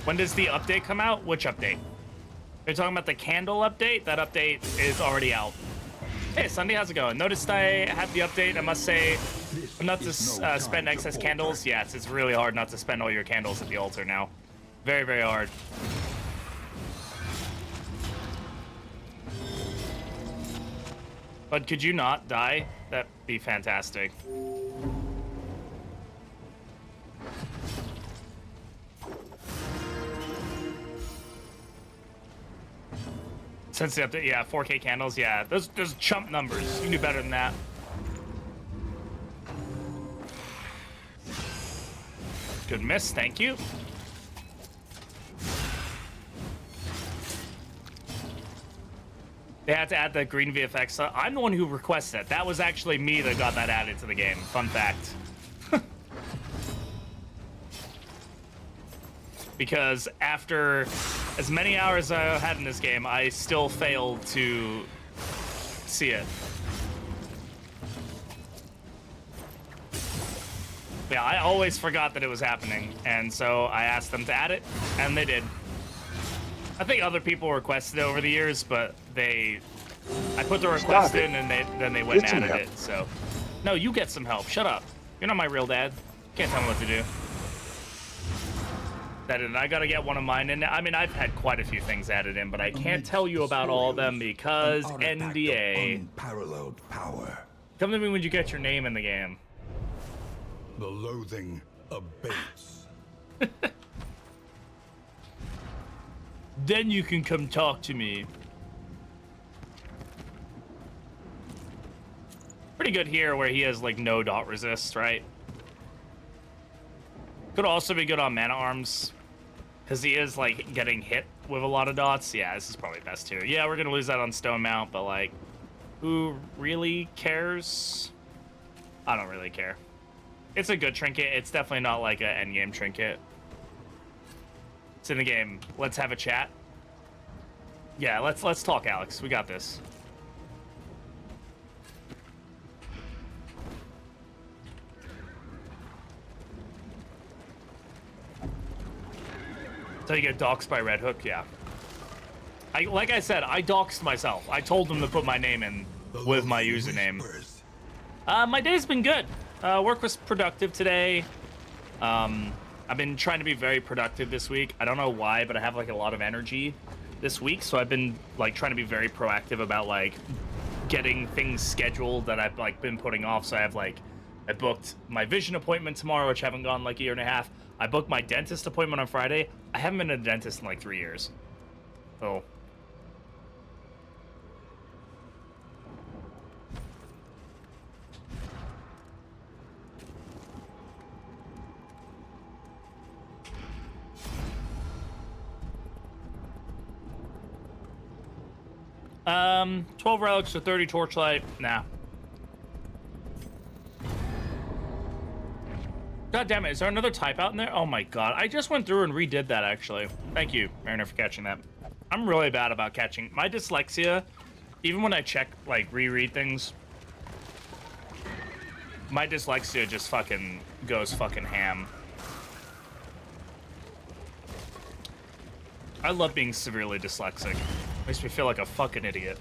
When does the update come out? Which update? You're talking about the candle update? That update is already out. Hey, Sunday, how's it going? Noticed I had the update. I must say, not to spend excess candles. Yes, it's really hard not to spend all your candles at the altar now. Very, very hard. But could you not die? That'd be fantastic. Since the update, yeah, 4K candles, yeah. Those chump numbers. You can do better than that. Good miss, thank you. They had to add the green VFX. I'm the one who requested it. That was actually me that got that added to the game. Fun fact. Because after as many hours I had in this game, I still failed to see it. Yeah, I always forgot that it was happening, and so I asked them to add it, and they did. I think other people requested it over the years, but I put the request in, and then they went and added it. So, no, you get some help. Shut up. You're not my real dad. Can't tell me what to do. And I gotta get one of mine in. I mean, I've had quite a few things added in, but I can't tell you about all of them because NDA. Unparalleled power. Come to me when you get your name in the game. The loathing abates. Then you can come talk to me. Pretty pretty good here where he has like no dot resist, right? Could also be good on mana arms because he is like getting hit with a lot of dots. Yeah, this is probably best here. Yeah, we're gonna lose that on Stone Mount, but like, who really cares? I don't really care. It's a good trinket. It's definitely not like an endgame trinket. It's in the game. Let's have a chat. Yeah, let's talk, Alex. We got this. So you get doxxed by Red Hook, yeah. Like I said, I doxxed myself. I told them to put my name in with my username. My day's been good. Work was productive today. I've been trying to be very productive this week. I don't know why, but I have like a lot of energy this week, so I've been like trying to be very proactive about like getting things scheduled that I've like been putting off. So I booked my vision appointment tomorrow, which I haven't gone like a year and a half. I booked my dentist appointment on Friday. I haven't been to the dentist in like 3 years. So. Um, 12 relics or 30 torchlight. Nah. God damn it, is there another type out in there? Oh my god, I just went through and redid that, actually. Thank you, Mariner, for catching that. I'm really bad about catching. My dyslexia, even when I check, like, reread things, my dyslexia just fucking goes fucking ham. I love being severely dyslexic. Makes me feel like a fucking idiot.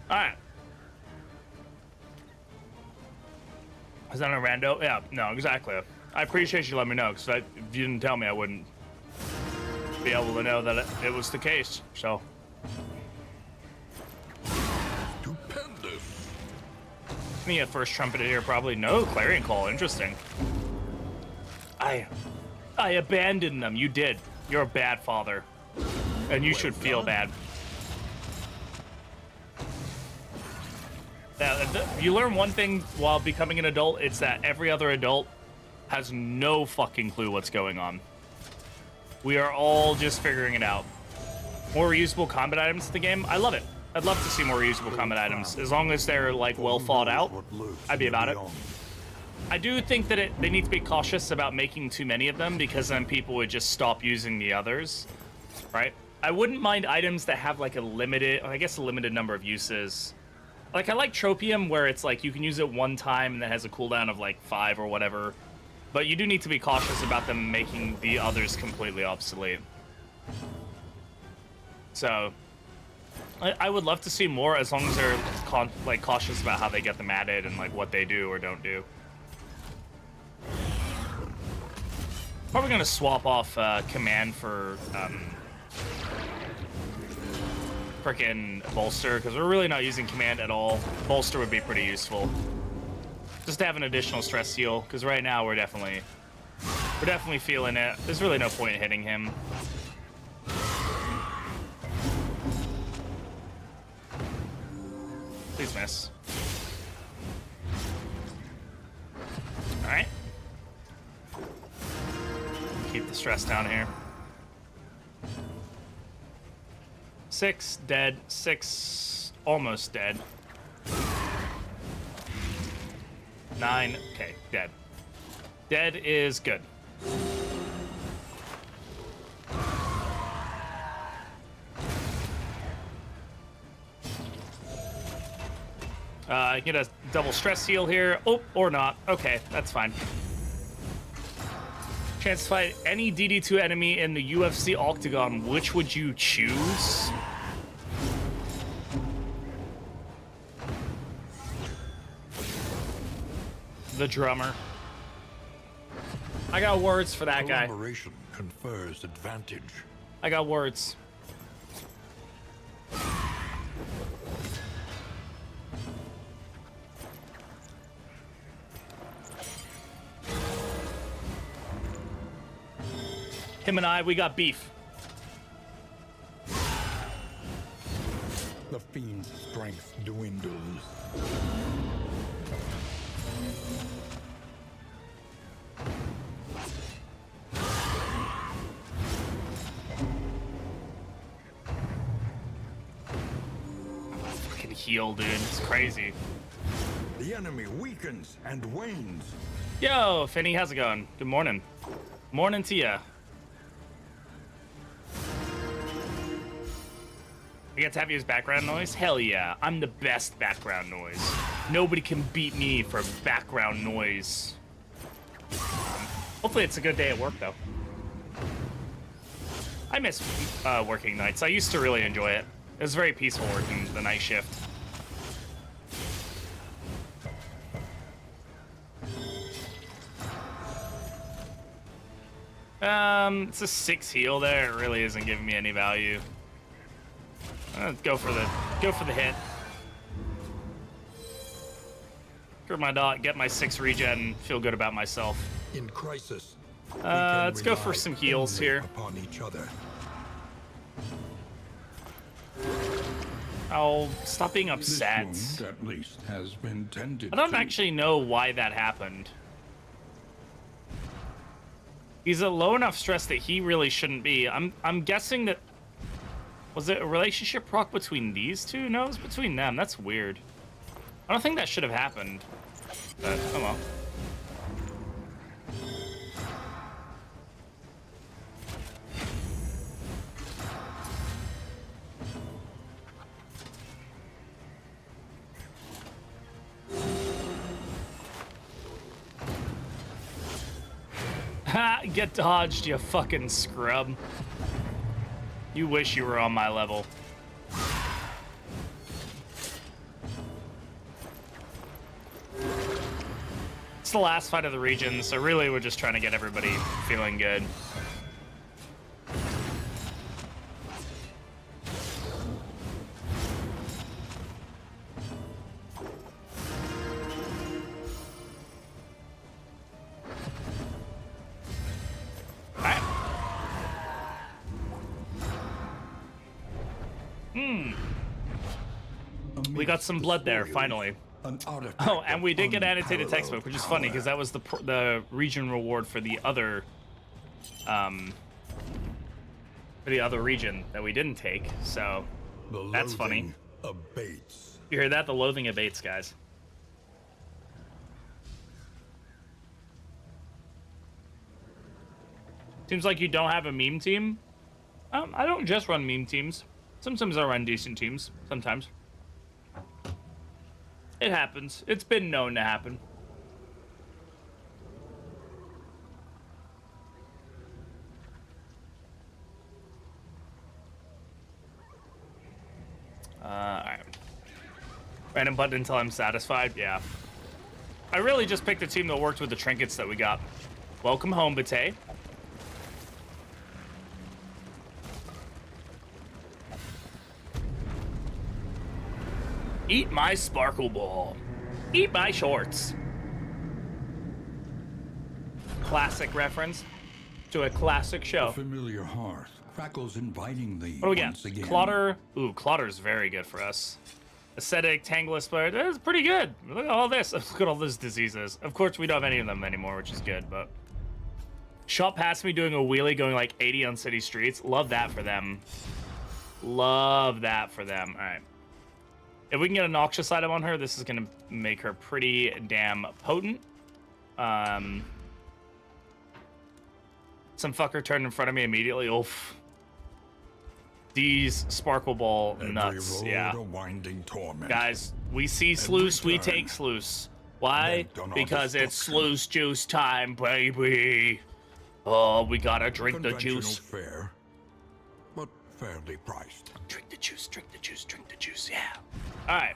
Alright. Is that a rando? Yeah, no, exactly. I appreciate you letting me know, because if you didn't tell me, I wouldn't be able to know that it was the case, so. Stupendous. Me a first trumpeted here, probably. No, Clarion Call, interesting. I abandoned them, you did. You're a bad father. And you should feel bad. You learn one thing while becoming an adult, it's that every other adult has no fucking clue what's going on. We are all just figuring it out. More reusable combat items in the game, I love it. I'd love to see more reusable combat items. As long as they're like well thought out, I'd be about it. I do think that they need to be cautious about making too many of them, because then people would just stop using the others, right? I wouldn't mind items that have like a limited number of uses. Like, I like Tropium, where it's like you can use it one time and that has a cooldown of like 5 or whatever. But you do need to be cautious about them making the others completely obsolete. So, I would love to see more, as long as they're cautious about how they get them added and like what they do or don't do. Probably gonna swap off command for frickin' bolster, because we're really not using command at all. Bolster would be pretty useful. Just to have an additional stress seal, because right now we're definitely feeling it. There's really no point in hitting him. Please miss. Alright. Keep the stress down here. 6 dead, 6 almost dead. 9, okay, dead. Dead is good. Get a double stress seal here. Oh, or not. Okay, that's fine. Chance to fight any DD2 enemy in the UFC Octagon. Which would you choose? The drummer. I got words for that guy. Collaboration confers advantage. I got words. Him and I, we got beef. The fiend's strength dwindles. Fucking heal, dude. It's crazy. The enemy weakens and wanes. Yo, Finny, how's it going? Good morning. Morning to ya. You get to have you as background noise? Hell yeah. I'm the best background noise. Nobody can beat me for background noise. Hopefully it's a good day at work, though. I miss working nights. I used to really enjoy it. It was very peaceful working the night shift. It's a 6 heal there. It really isn't giving me any value. Go for the hit. Cure my dot, get my 6 regen, feel good about myself. In crisis, Let's go for some heals here. upon each other. Oh, stop being This upset. wound, at least, has been tended I don't to. actually know why that happened. He's at low enough stress that he really shouldn't be. I'm guessing that... Was it a relationship proc between these two? No, it was between them. That's weird. I don't think that should have happened. But, oh well. Ha! Get dodged, you fucking scrub. You wish you were on my level. It's the last fight of the region, so really we're just trying to get everybody feeling good. We got some blood there, finally. An artifact Oh, and we did get of annotated textbook, unparalleled which is funny because power. that was the region reward for the other region that we didn't take. So The that's funny. loathing abates. You hear that? The loathing abates, guys. Seems like you don't have a meme team. I don't just run meme teams. Sometimes I run decent teams. Sometimes. It happens. It's been known to happen. Alright. Random button until I'm satisfied? Yeah. I really just picked a team that worked with the trinkets that we got. Welcome home, Bate. Eat my Sparkleball. Eat my shorts. Classic reference to a classic show. Familiar hearth crackles invitingly What do we got? once again. Clotter. Ooh, Clotter's very good for us. Aesthetic, Tangle, Aspire. That's pretty good. Look at all this. Look at all those diseases. Of course, we don't have any of them anymore, which is good, but... Shot past me doing a wheelie going like 80 on city streets. Love that for them. Love that for them. All right. If we can get a noxious item on her, this is going to make her pretty damn potent. Some fucker turned in front of me immediately. Oof. These Sparkleball nuts. Every road Yeah. a winding torment. Guys, we see Sluice, we take Sluice. Why? Bent on our Because it's destruction. Sluice juice time, baby. Oh, we gotta drink the Conventional juice. fare, but fairly priced. Drink the juice, drink the juice, drink the juice, yeah. Alright.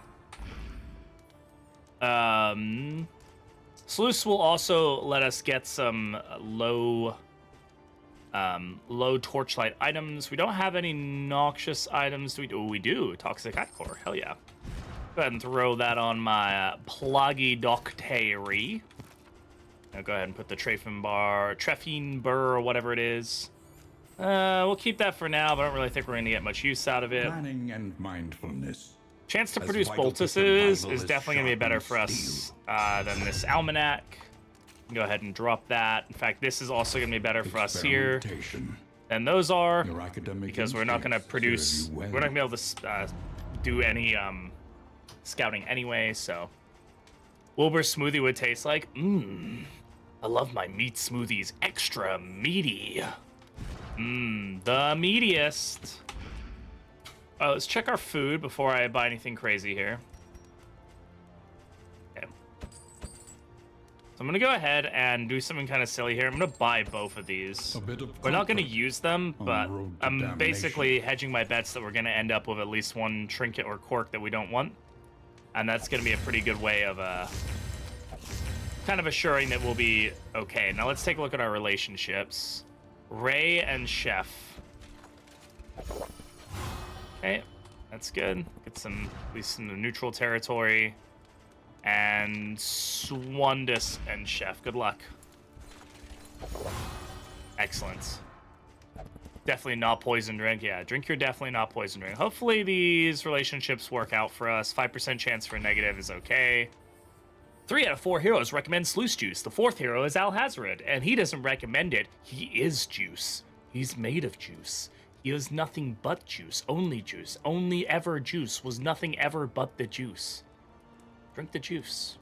Sluice will also let us get some low torchlight items. We don't have any noxious items. Do we? Oh, we do. Toxic Ichor. Hell yeah. Go ahead and throw that on my Pluggy Doctary. Now go ahead and put the Treffin Burr, or whatever it is. We'll keep that for now, but I don't really think we're gonna get much use out of it. Planning and mindfulness. Chance to As produce vital to boltuses survival is as definitely gonna be better for sharpened us than this almanac. Go ahead and drop that. In fact, this is also gonna be better for us here Experimentation. than those are, Your academic because we're not gonna instincts produce. serve you well. We're not gonna be able to do any scouting anyway. So, Wilbur smoothie would taste like. I love my meat smoothies extra meaty. The meatiest. Let's check our food before I buy anything crazy here. Okay. So I'm gonna go ahead and do something kind of silly here. I'm gonna buy both of these. A bit of We're not gonna comfort use them, on but the road to I'm damnation. basically hedging my bets that we're gonna end up with at least one trinket or cork that we don't want. And that's gonna be a pretty good way of kind of assuring that we'll be okay. Now let's take a look at our relationships. Ray and Chef. Okay, that's good. Get some, at least in the neutral territory. And Swandus and Chef. Good luck. Excellent. Definitely not poison drink. Yeah, drink your definitely not poison drink. Hopefully these relationships work out for us. 5% chance for a negative is okay. 3 out of 4 heroes recommend Sluice Juice. The 4th hero is Alhazred, and he doesn't recommend it. He is juice. He's made of juice. He is nothing but juice. Only juice. Only ever juice. Was nothing ever but the juice. Drink the juice.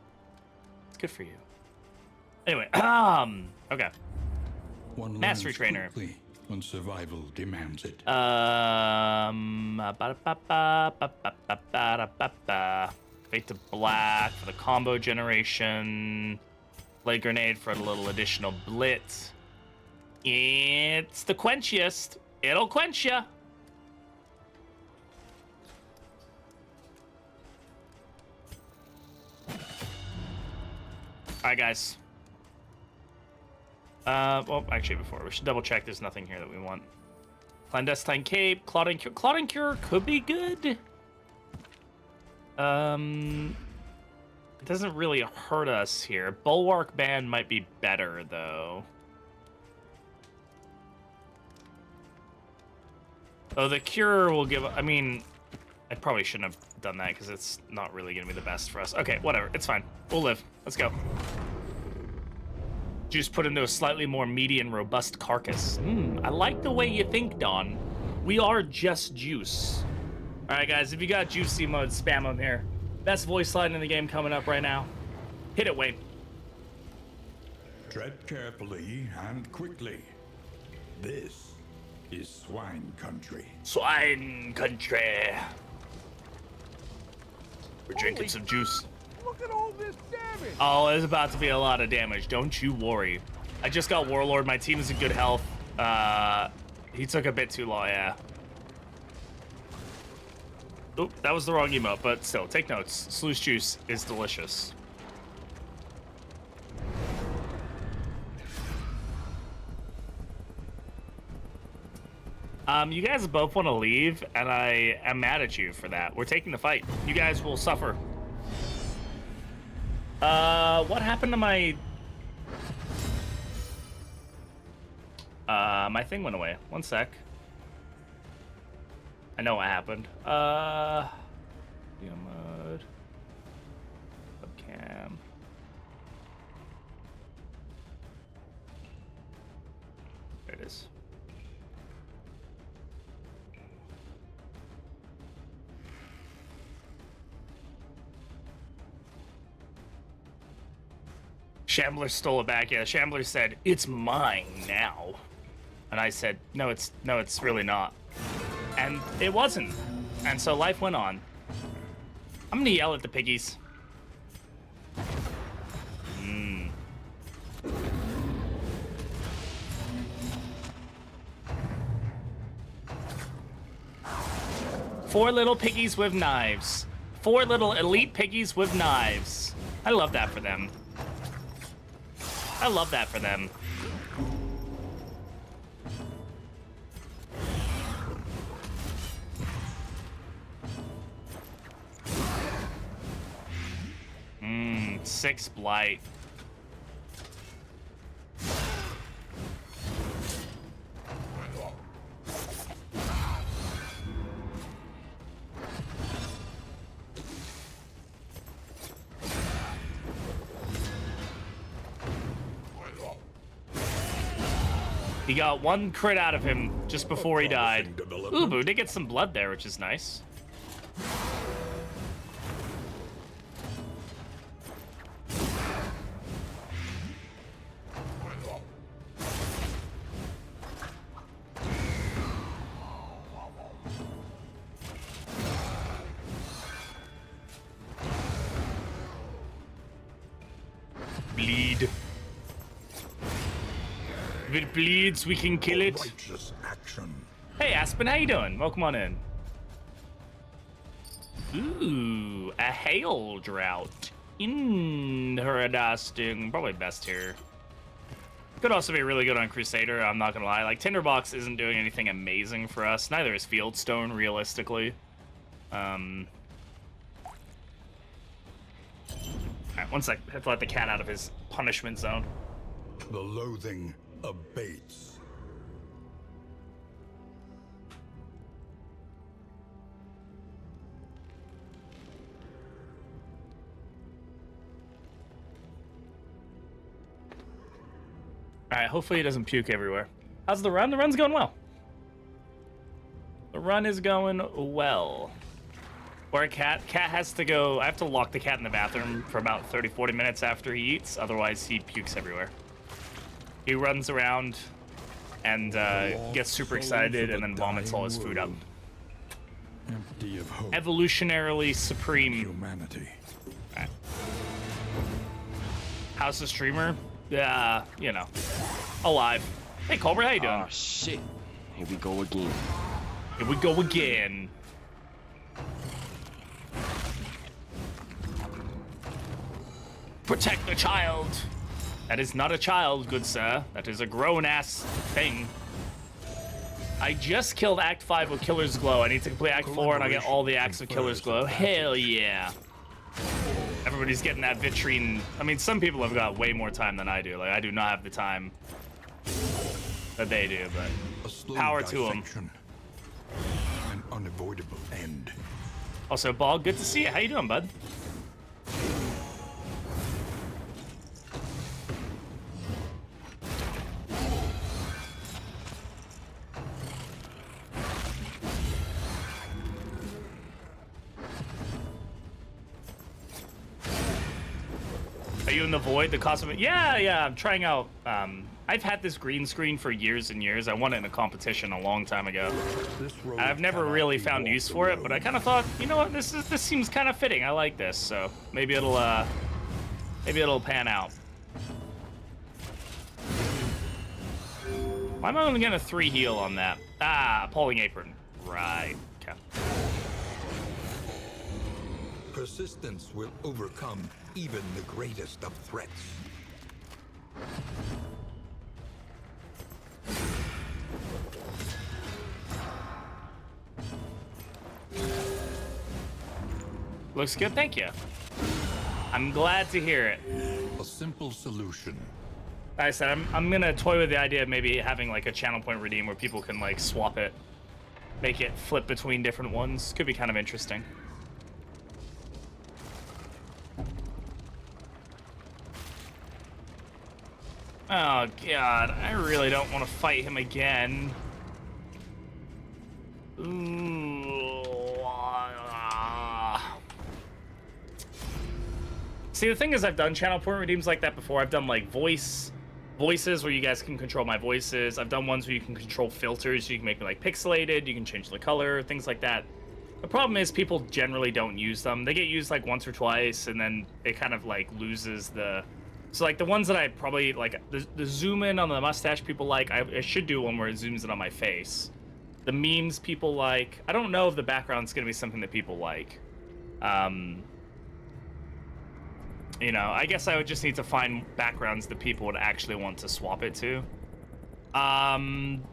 It's good for you. Anyway, okay. One Mastery learns trainer. quickly when survival demands it. Fade to black for the combo generation. Blade grenade for a little additional blitz. It's the quenchiest. It'll quench ya. Alright, guys. Well, actually, before we should double check. There's nothing here that we want. Clandestine Cape, Clotting Cure. Clotting Cure could be good. It doesn't really hurt us here. Bulwark Band might be better, though. Oh, the Cure will give... I mean, I probably shouldn't have done that, because it's not really going to be the best for us. Okay, whatever. It's fine. We'll live. Let's go. Juice put into a slightly more meaty and robust carcass. I like the way you think, Don. We are just juice. All right, guys, if you got juicy mode, spam them here. Best voice line in the game coming up right now. Hit it, Wayne. Tread carefully and quickly. This is swine country. Swine country. We're drinking some juice. Look at all this damage! Oh, there's about to be a lot of damage. Don't you worry. I just got Warlord. My team is in good health. He took a bit too long, yeah. Oop, that was the wrong emote, but still, take notes. Sluice Juice is delicious. You guys both want to leave, and I am mad at you for that. We're taking the fight. You guys will suffer. What happened to my... my thing went away. One sec. I know what happened. Yeah, mode. Webcam. There it is. Shambler stole it back. Yeah, Shambler said, "It's mine now." And I said, no, it's really not. And it wasn't. And so life went on. I'm gonna yell at the piggies. Four little piggies with knives. 4 little elite piggies with knives. I love that for them. I love that for them. Six blight. He got one crit out of him just before he died. Ooh, but we did get some blood there, which is nice. Bleed. If it bleeds, we can kill it. Righteous action. Hey, Aspen, how you doing? Welcome on in. Ooh, a hail drought. Interesting. Probably best here. Could also be really good on Crusader, I'm not gonna lie. Like, Tinderbox isn't doing anything amazing for us. Neither is Fieldstone, realistically. Alright, one sec. I have to let the cat out of his punishment zone. The loathing abates. Alright, hopefully he doesn't puke everywhere. How's the run? The run's going well. The run is going well. Or a cat has to go. I have to lock the cat in the bathroom for about 30-40 minutes after he eats, otherwise he pukes everywhere. He runs around and gets super excited and then vomits all his food up. Empty of hope. Evolutionarily supreme. Humanity. Right. How's the streamer? Yeah, you know, alive. Hey Cobra, how you doing? Oh shit. Here we go again. Here we go again. Protect the child. That is not a child, good sir. That is a grown-ass thing. I just killed Act 5 with Killer's Glow. I need to complete Act 4 and I get all the acts of Killer's Glow. Hell yeah. Everybody's getting that vitrine. I mean, some people have got way more time than I do. Like, I do not have the time that they do, but power to them. An unavoidable end. Also, Ball, good to see you. How you doing, bud? Are you in the void? The cost of it? Yeah. I'm trying out. I've had this green screen for years and years. I won it in a competition a long time ago. I've never really found use for it, but I kind of thought, you know what, this seems kind of fitting. I like this, so maybe it'll pan out. Why am I only getting a 3 heal on that? Ah, Appalling Apron. Right. Okay. Persistence will overcome even the greatest of threats. Looks good, thank you. I'm glad to hear it. A simple solution. Like I said, I'm gonna toy with the idea of maybe having like a channel point redeem where people can like swap it, make it flip between different ones. Could be kind of interesting. Oh god, I really don't want to fight him again. Ooh. See, the thing is, I've done channel point redeems like that before. I've done like voices where you guys can control my voices. I've done ones where you can control filters. You can make me like pixelated. You can change the color, things like that. The problem is people generally don't use them. They get used like once or twice, and then it kind of like loses the. So like the ones that I probably like, the zoom in on the mustache people like, I should do one where it zooms in on my face. The memes people like, I don't know if the background's gonna be something that people like. You know, I guess I would just need to find backgrounds that people would actually want to swap it to.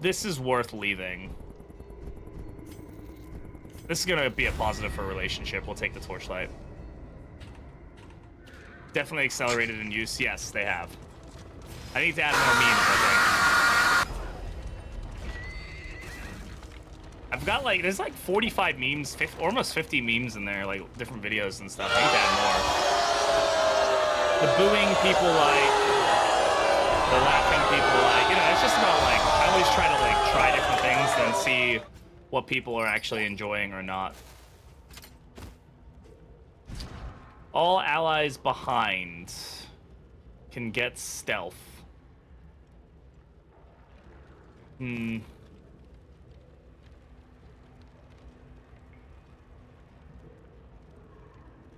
This is worth leaving. This is gonna be a positive for a relationship. We'll take the torchlight. Definitely accelerated in use. Yes, they have. I need to add more memes, I think. I've got like, there's like 45 memes, almost 50 memes in there, like different videos and stuff. I need to add more. The booing people like. the laughing people, like, you know, it's just about, like, I always try to, like, try different things and see what people are actually enjoying or not. All allies behind can get stealth.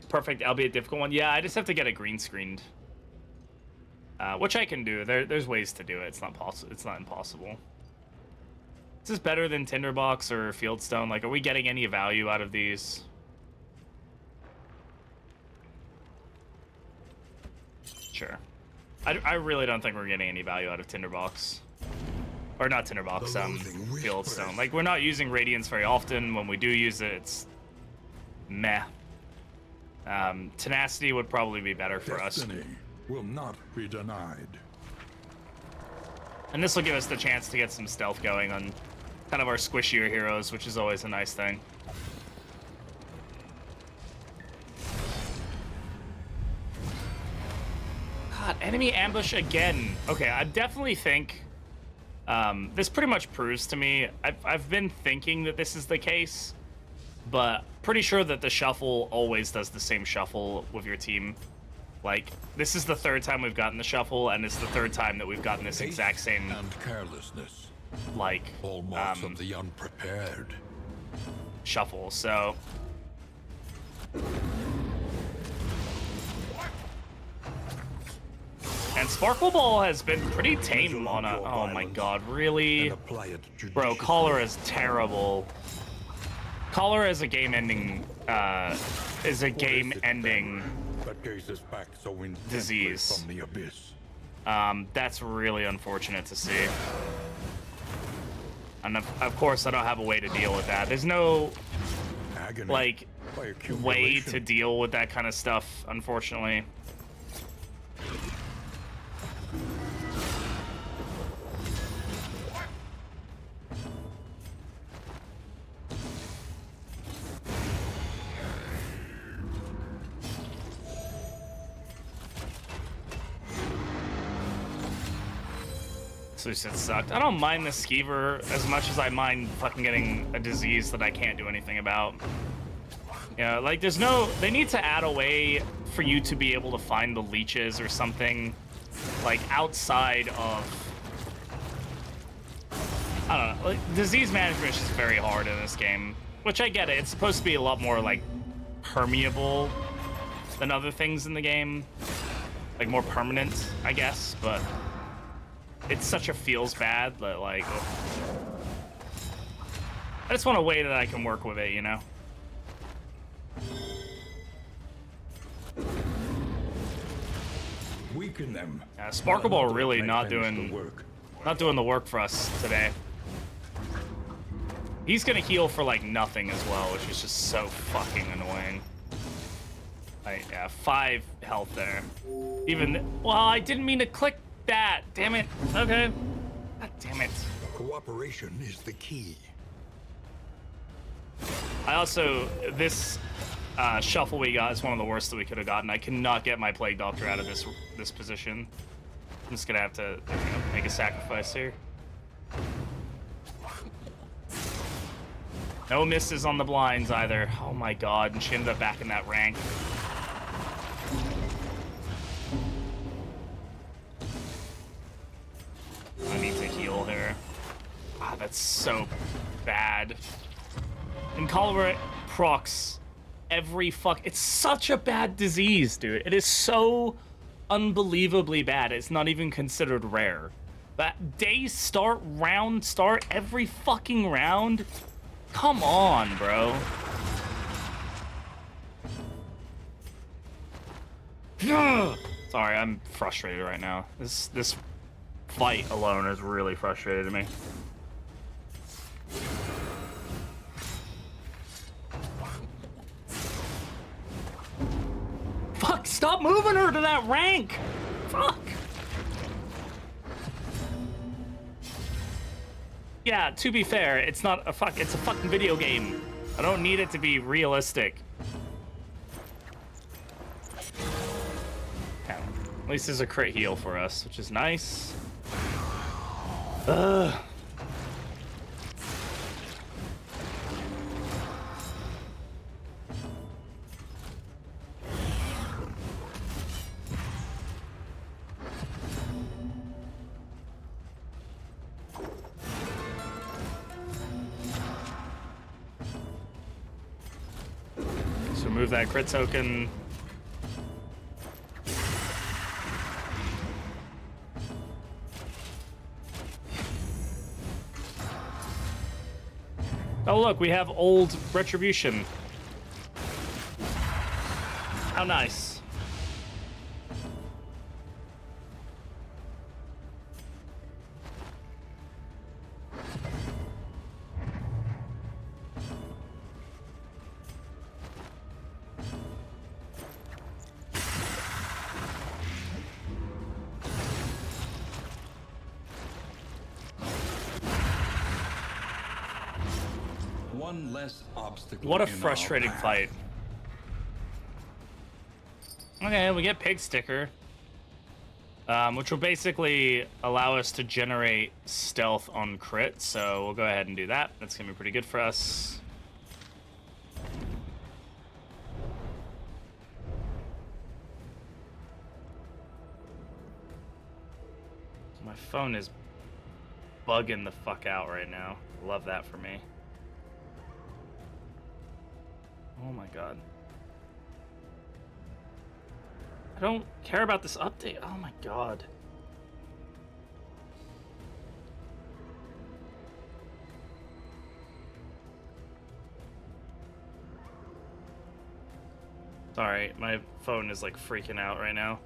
Perfect, albeit difficult one. Yeah, I just have to get it green screened. Which I can do. There's ways to do it. It's not possible. It's not impossible. Is this better than Tinderbox or Fieldstone? Like, are we getting any value out of these? Sure. I really don't think we're getting any value out of Tinderbox. Or not Tinderbox, Fieldstone. Like, we're not using Radiance very often. When we do use it, it's meh. Tenacity would probably be better for us. Will not be denied. And this will give us the chance to get some stealth going on kind of our squishier heroes, which is always a nice thing. God, enemy ambush again. Okay, I definitely think this pretty much proves to me. I've been thinking that this is the case, but pretty sure that the shuffle always does the same shuffle with your team. Like, this is the third time we've gotten the shuffle, and it's the third time that we've gotten this exact same, and carelessness, like, all marks of the unprepared. Shuffle, so... And Sparkleball has been pretty tame on a... Oh my god, really? Bro, Cholera is terrible. Cholera is a game-ending... disease. From the abyss. That's really unfortunate to see. And of course, I don't have a way to deal with that. There's no, like, way to deal with that kind of stuff, unfortunately. It sucked. I don't mind the skeever as much as I mind fucking getting a disease that I can't do anything about. Yeah, like there's no... They need to add a way for you to be able to find the leeches or something, like outside of... I don't know. Like, disease management is just very hard in this game, which I get it. It's supposed to be a lot more like permeable than other things in the game, like more permanent, I guess, but... It's such a feels bad that, like, I just want a way that I can work with it, you know? Weaken them. Sparkleball really not doing the work for us today. He's gonna heal for, like, nothing as well, which is just so fucking annoying. Yeah, 5 health there. Well, I didn't mean to click that, damn it. Okay. God damn it. Cooperation is the key. I also, this shuffle we got is one of the worst that we could have gotten. I cannot get my Plague Doctor out of this position. I'm just gonna have to make a sacrifice here. No misses on the blinds either. Oh my god, and she ended up back in that rank. I need to heal here. Ah, that's so bad. And cholera procs every it's such a bad disease, dude. It is so unbelievably bad. It's not even considered rare. But day start, round start, every fucking round? Come on, bro. Sorry, I'm frustrated right now. This fight alone has really frustrated me. Fuck, stop moving her to that rank! Fuck! Yeah, to be fair, it's not a it's a fucking video game. I don't need it to be realistic. Okay. At least there's a crit heal for us, which is nice. So remove that crit token. Oh look, we have old retribution. How nice. One less obstacle. What a in our frustrating path. fight. Okay, we get Pig Sticker, which will basically allow us to generate stealth on crit, so we'll go ahead and do that. That's gonna be pretty good for us. My phone is bugging the fuck out right now. Love that for me. Oh my god. I don't care about this update. Oh my god. Sorry, my phone is like freaking out right now.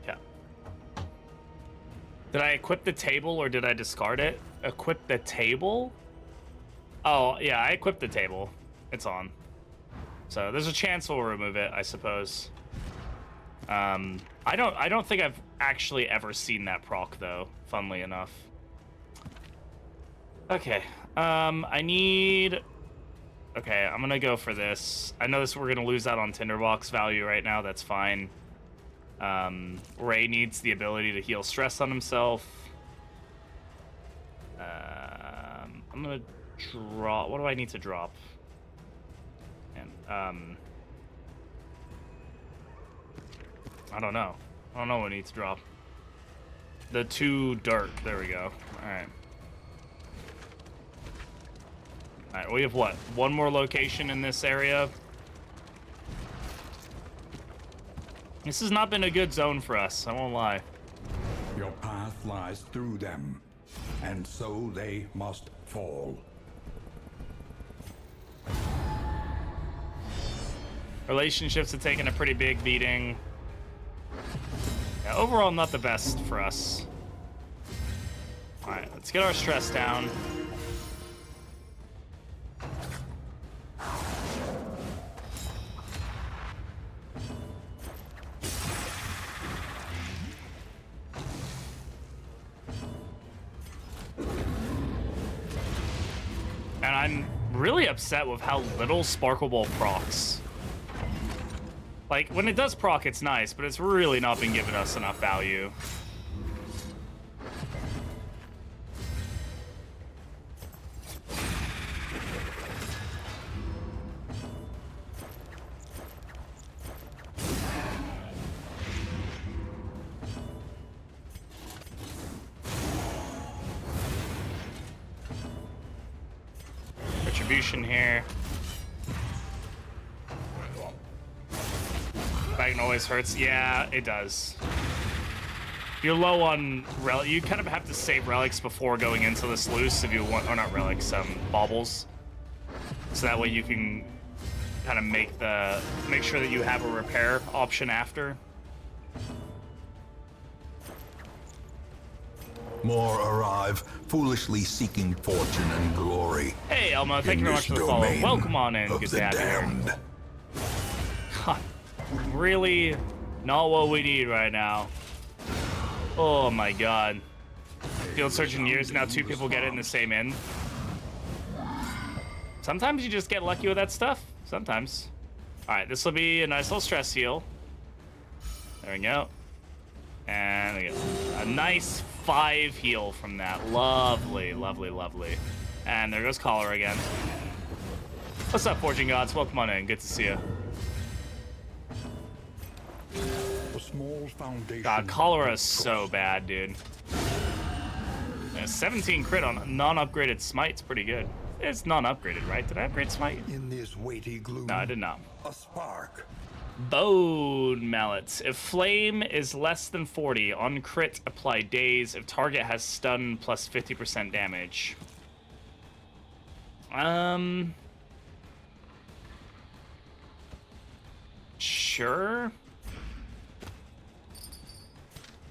Yeah. Did I equip the table or did I discard it? Equip the table? Oh, yeah, I equipped the table. It's on. So there's a chance we'll remove it, I suppose. I don't think I've actually ever seen that proc though, funnily enough. Okay. I need... Okay, I'm gonna go for this. I know we're gonna lose out on Tinderbox value right now, that's fine. Ray needs the ability to heal stress on himself. I'm gonna draw... What do I need to drop? And, I don't know. I don't know what I need to drop. The 2 dirt. There we go. Alright. Alright, we have what? One more location in this area. This has not been a good zone for us, I won't lie. Your path lies through them, and so they must fall. Relationships have taken a pretty big beating. Yeah, overall, not the best for us. Alright, let's get our stress down. And I'm really upset with how little Sparkleball procs. Like, when it does proc, it's nice, but it's really not been giving us enough value. Retribution here. Bag always hurts. Yeah, it does. You're low on relic. You kind of have to save relics before going into this loose if you want, or not relics, baubles. So that way you can kind of make sure that you have a repair option after. More arrive, foolishly seeking fortune and glory. Hey, Elmo, thank you very much for the follow. Welcome on in. Good to have you here. God, really not what we need right now. Oh my god. Field searching years, now 2 people get it in the same inn. Sometimes you just get lucky with that stuff. Sometimes. All right, this will be a nice little stress heal. There we go. And there we go. A nice 5 heal from that. Lovely, lovely, lovely. And there goes Cholera again. What's up, Forging Gods? Welcome on in. Good to see you. A small foundation. God, Cholera is so bad, dude. Yeah, 17 crit on non-upgraded Smite's pretty good. It's non-upgraded, right? Did I upgrade Smite? In this weighty gloom. No, I did not. A spark. Bone Mallets. If flame is less than 40, on crit, apply daze. If target has stun plus 50% damage. Sure.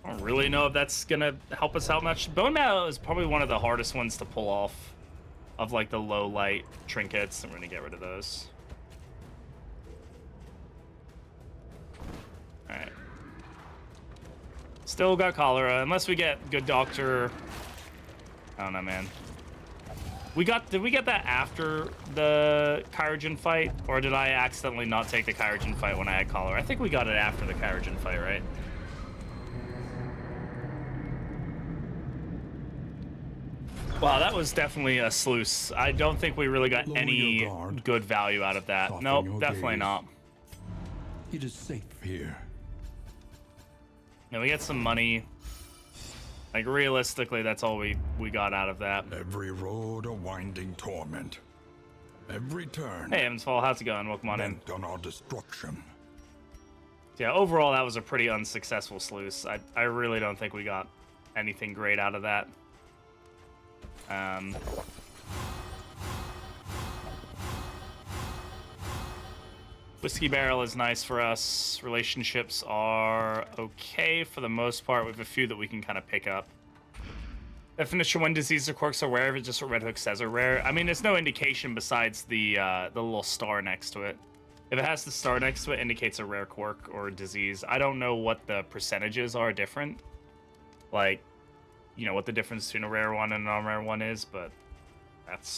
I don't really know if that's gonna help us out much. Bone Mallet is probably one of the hardest ones to pull off of like the low light trinkets. I'm gonna get rid of those. Alright. Still got Cholera, unless we get Good Doctor. I don't know, man. Did we get that after the Kyrogen fight? Or did I accidentally not take the Kyrogen fight when I had Cholera? I think we got it after the Kyrogen fight, right? Wow, that was definitely a sluice. I don't think we really got any good value out of that. Nope, definitely not. It is safe here. Yeah, we get some money. Like, realistically, that's all we got out of that. Every road a winding torment. Every turn Hey, Evansfall, how's it going? Welcome on in. bent on our destruction. Yeah, overall, that was a pretty unsuccessful sluice. I really don't think we got anything great out of that. Whiskey Barrel is nice for us. Relationships are okay for the most part. We have a few that we can kind of pick up. Definition when diseases or quirks are rare, if it's just what Red Hook says are rare. I mean, there's no indication besides the little star next to it. If it has the star next to it, it indicates a rare quirk or disease. I don't know what the percentages are different. Like, you know, what the difference between a rare one and a non-rare one is, but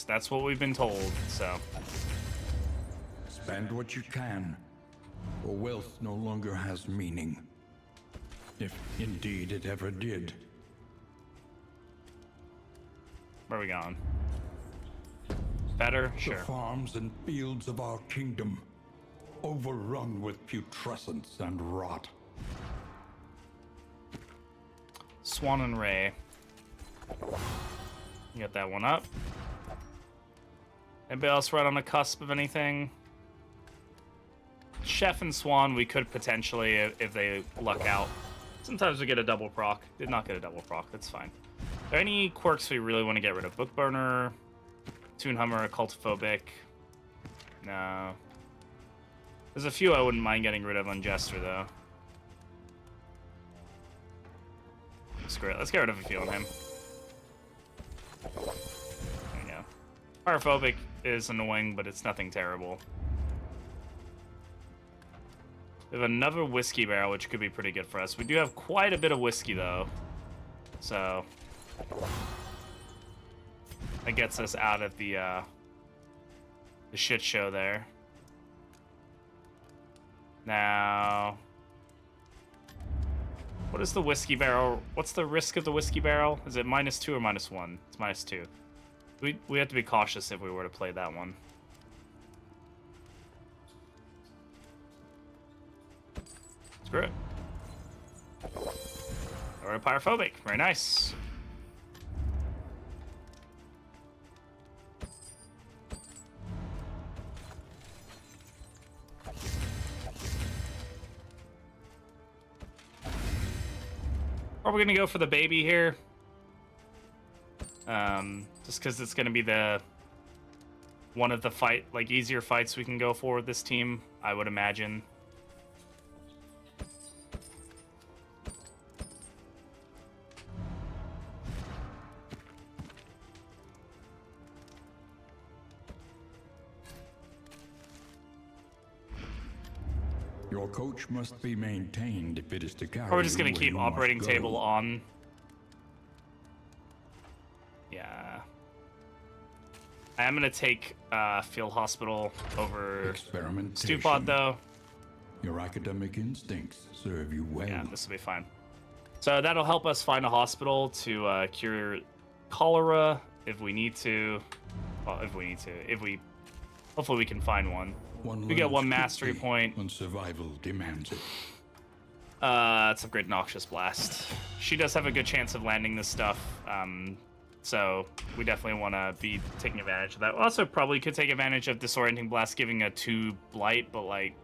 that's what we've been told, so. Spend what you can, for wealth no longer has meaning. If indeed it ever did. Where are we going? Better? The Sure. farms and fields of our kingdom, overrun with putrescence and rot. Swan and Ray. Get that one up. Anybody else right on the cusp of anything? Chef and Swan, we could potentially, if they luck out. Sometimes we get a double proc. Did not get a double proc, that's fine. Are there any quirks we really want to get rid of? Bookburner, Toon Hummer, Cultophobic. No. There's a few I wouldn't mind getting rid of on Jester, though. Screw it, let's get rid of a few on him. There we go. Pyrophobic is annoying, but it's nothing terrible. We have another Whiskey Barrel, which could be pretty good for us. We do have quite a bit of whiskey, though. So that gets us out of the shit show there. Now, what is the Whiskey Barrel? What's the risk of the Whiskey Barrel? Is it -2 or -1? It's -2. We have to be cautious if we were to play that one. Screw it. Or Pyrophobic. Very nice. Are we gonna go for the baby here? Just because it's gonna be one of the easier fights we can go for with this team, I would imagine. Your coach must be maintained if it is to carry. Or we're just gonna you where keep you operating must go. table on. Yeah. I am gonna take Field Hospital over Experimentation. Stewpot though. Your academic instincts serve you well. Yeah, this will be fine. So that'll help us find a hospital to cure cholera if we need to. Well, hopefully we can find one. We get one mastery point. When survival demands it. Let's upgrade Noxious Blast. She does have a good chance of landing this stuff. So we definitely want to be taking advantage of that. Also, probably could take advantage of Disorienting Blast giving a 2 blight, but like,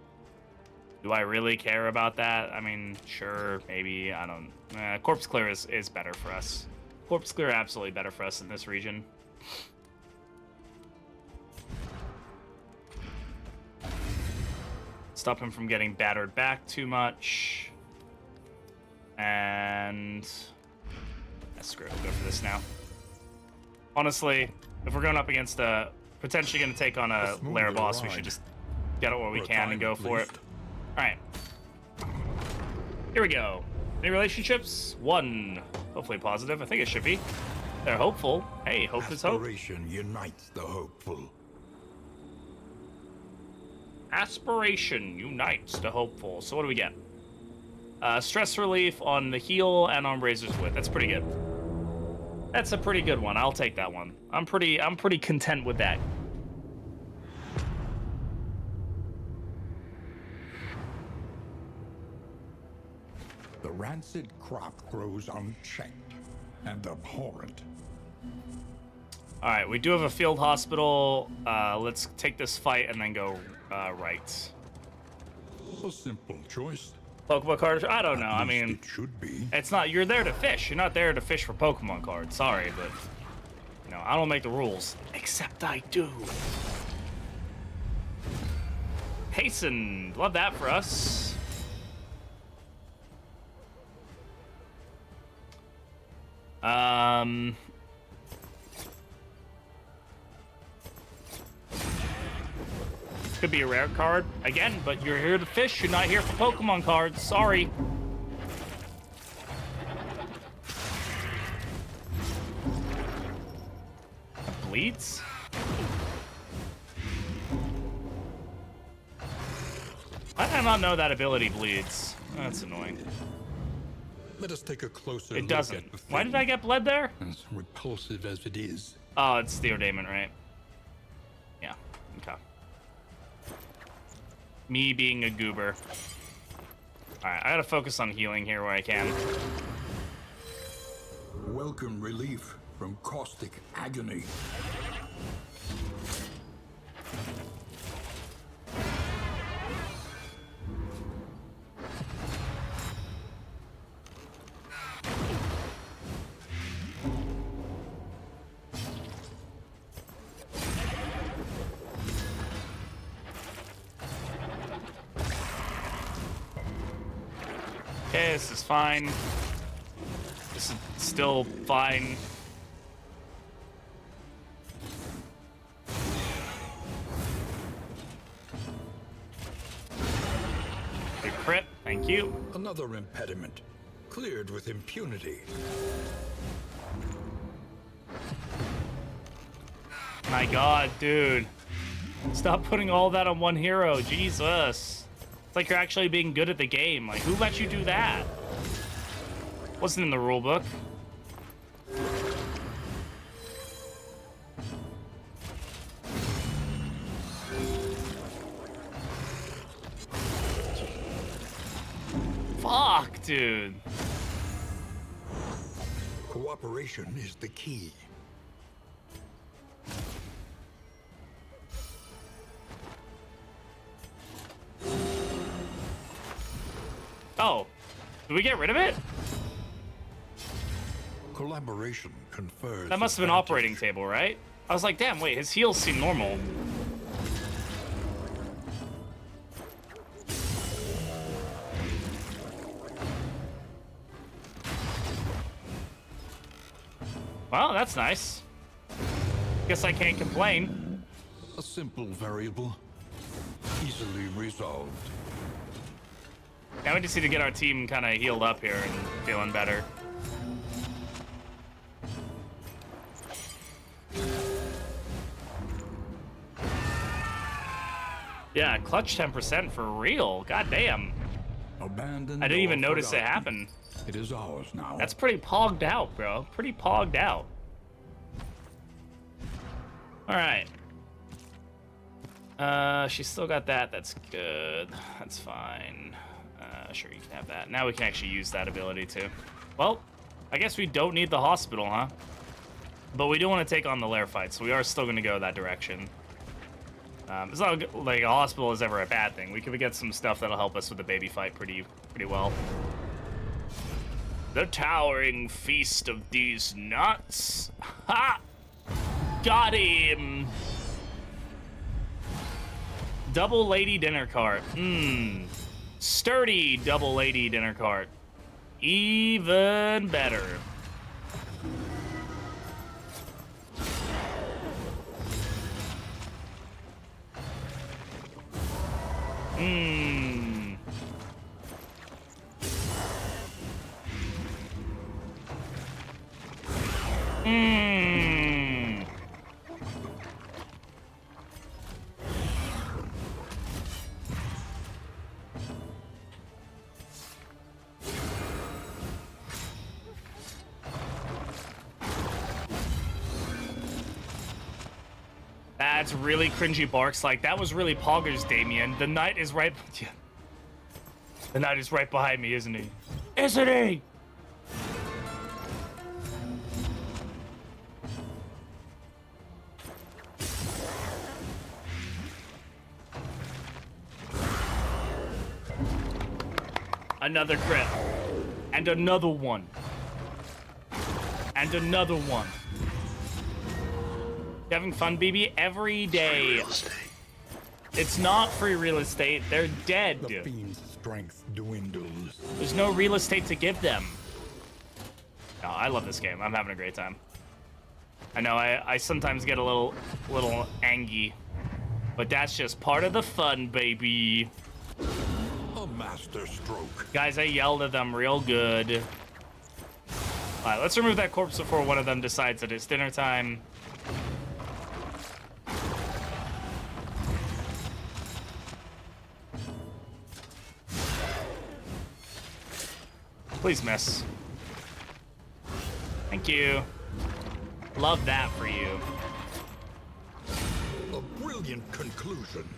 do I really care about that? I mean, sure, maybe. I don't. Corpse Clear is better for us. Corpse Clear absolutely better for us in this region. Stop him from getting battered back too much. And screw it, we'll go for this now. Honestly, if we're going up against potentially going to take on a lair boss, we should just get it where we can and go for it. All right. Here we go. Any relationships? 1. Hopefully positive. I think it should be. They're hopeful. Hey, hope is hope. Aspiration unites the hopeful. Aspiration unites the hopeful. So what do we get? Stress relief on the heal and on Razor's Wit. That's pretty good. That's a pretty good one. I'll take that one. I'm pretty content with that. The rancid crop grows unchecked and abhorrent. All right, we do have a field hospital. Let's take this fight and then go right. A simple choice. Pokemon cards? I don't know. At I least mean, it should be. it's not. You're there to fish. You're not there to fish for Pokemon cards. Sorry, but you know, I don't make the rules. Except I do. Hasten, love that for us. Could be a rare card again, but you're here to fish. You're not here for Pokemon cards. Sorry. Bleeds? Why did I not know that ability bleeds? That's annoying. Let us take a closer It look doesn't. at the Why did I get bled there? As repulsive as it is. Oh, it's the ordainment, right? Yeah, okay. Me being a goober. Alright, I gotta focus on healing here where I can. Welcome relief from caustic agony. Okay, this is fine. This is still fine. Big crit, thank you. Another impediment, cleared with impunity. My god, dude. Stop putting all that on one hero, Jesus. It's like you're actually being good at the game. Like, who let you do that? Wasn't in the rulebook. Fuck, dude. Cooperation is the key. Oh, did we get rid of it? Collaboration confers. That must have been advantage. operating table, right? I was like, damn, wait, his heals seem normal. Well, that's nice. Guess I can't complain. A simple variable, easily resolved. Now we just need to get our team kind of healed up here and feeling better. Yeah, clutch 10% for real. God damn. Abandoned I didn't even or notice it forgotten. happen. It is ours now. That's pretty pogged out, bro. Pretty pogged out. All right. She's still got that. That's good. That's fine. Sure, you can have that. Now we can actually use that ability too. Well, I guess we don't need the hospital, huh? But we do want to take on the lair fight, so we are still going to go that direction. It's not like a hospital is ever a bad thing. We could get some stuff that'll help us with the baby fight pretty well. The towering feast of these nuts. Ha! Got him! Double lady dinner cart. Sturdy double lady dinner cart. Even better. That's really cringy barks. Like, that was really poggers, Damien. The knight is right... Yeah. The knight is right behind me, isn't he? Isn't he? Another crit. And another one. And another one. You having fun, BB? Every day. It's not free real estate. They're dead. The fiend's strength dwindles. There's no real estate to give them. No, I love this game. I'm having a great time. I know I sometimes get a little angy, but that's just part of the fun, baby. A master stroke. Guys, I yelled at them real good. All right, let's remove that corpse before one of them decides that it's dinner time. Please miss. Thank you. Love that for you. A brilliant conclusion.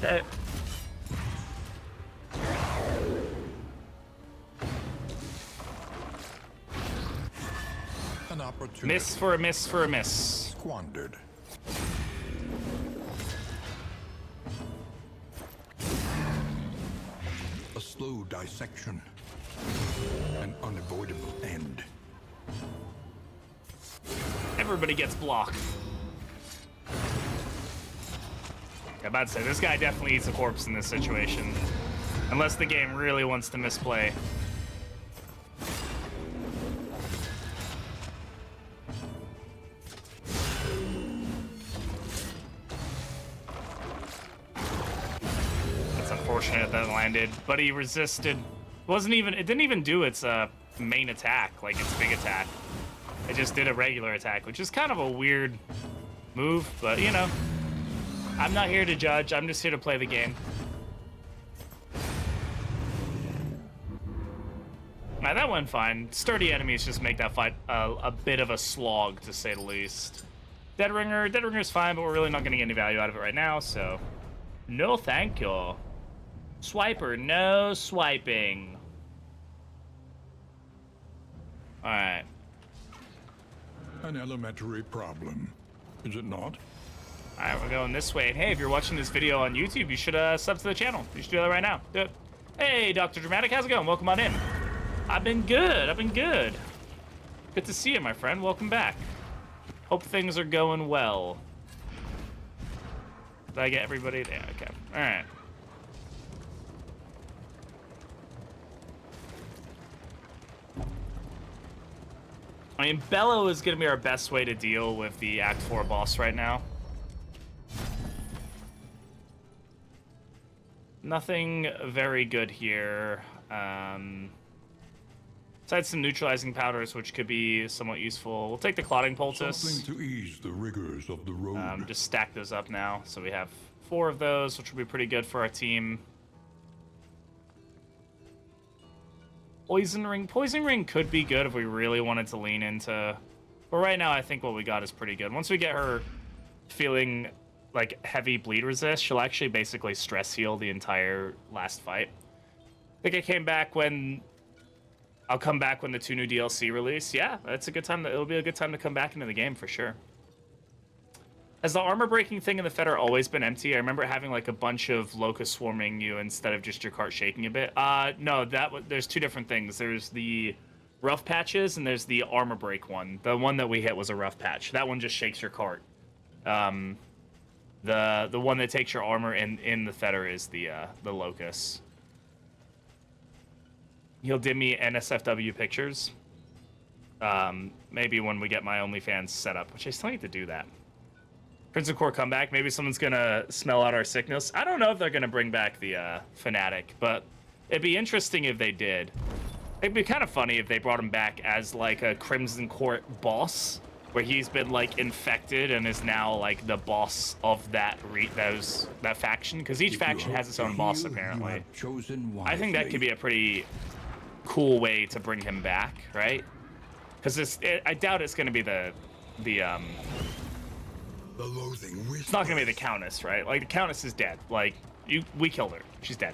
Okay. An opportunity Miss for a miss for a miss. squandered. A slow dissection. An unavoidable end. Everybody gets blocked. I'm about to say, this guy definitely eats a corpse in this situation. Unless the game really wants to misplay. It's unfortunate that landed, but he resisted. It didn't even do its main attack, like its big attack. It just did a regular attack, which is kind of a weird move, but you know. I'm not here to judge, I'm just here to play the game. Now that went fine. Sturdy enemies just make that fight a bit of a slog, to say the least. Deadringer's fine, but we're really not getting any value out of it right now, so... No thank you. Swiper, no swiping. Alright. An elementary problem, is it not? Alright, we're going this way. And hey, if you're watching this video on YouTube, you should sub to the channel. You should do that right now. Do it. Hey, Dr. Dramatic, how's it going? Welcome on in. I've been good. Good to see you, my friend. Welcome back. Hope things are going well. Did I get everybody there? Okay. Alright. I mean, Bellow is going to be our best way to deal with the Act 4 boss right now. Nothing very good here. Besides some neutralizing powders, which could be somewhat useful. We'll take the Clotting Poultice. Something to ease the rigors of the road. Just stack those up now. So we have 4 of those, which will be pretty good for our team. Poison Ring. Poison Ring could be good if we really wanted to lean into... But right now, I think what we got is pretty good. Once we get her feeling like heavy bleed resist, she'll actually basically stress heal the entire last fight. I think I came back when... I'll come back when the 2 new DLC release. Yeah, that's a good time. It'll be a good time to come back into the game for sure. Has the armor breaking thing in the Feder always been empty? I remember having like a bunch of locusts swarming you instead of just your cart shaking a bit. No, there's 2 different things. There's the rough patches and there's the armor break one. The one that we hit was a rough patch. That one just shakes your cart. The one that takes your armor in the Feder is the locust. He'll dim me NSFW pictures. Maybe when we get my OnlyFans set up, which I still need to do that. Crimson Core comeback. Maybe someone's gonna smell out our sickness. I don't know if they're gonna bring back the Fanatic, but it'd be interesting if they did. It'd be kind of funny if they brought him back as like a Crimson Court boss, where he's been like infected and is now like the boss of that faction. Because each faction has its own boss apparently. I think that could be a pretty cool way to bring him back, right? Because I doubt it's gonna be the loathing it's not gonna be the Countess, right? Like the Countess is dead. Like we killed her. She's dead.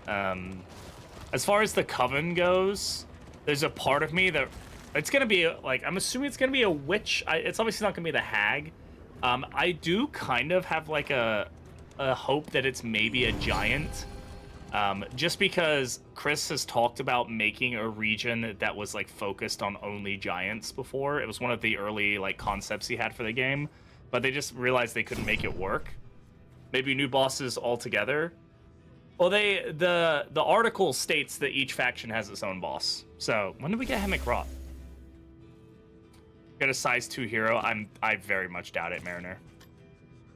As far as the Coven goes, there's a part of me that it's gonna be like, I'm assuming it's gonna be a witch. It's obviously not gonna be the hag. I do kind of have like a hope that it's maybe a giant. Just because Chris has talked about making a region that was like focused on only giants before. It was one of the early like concepts he had for the game, but they just realized they couldn't make it work. Maybe new bosses altogether. Well, the article states that each faction has its own boss. So when did we get Hemic Rot? Got a size 2 hero. I very much doubt it, Mariner.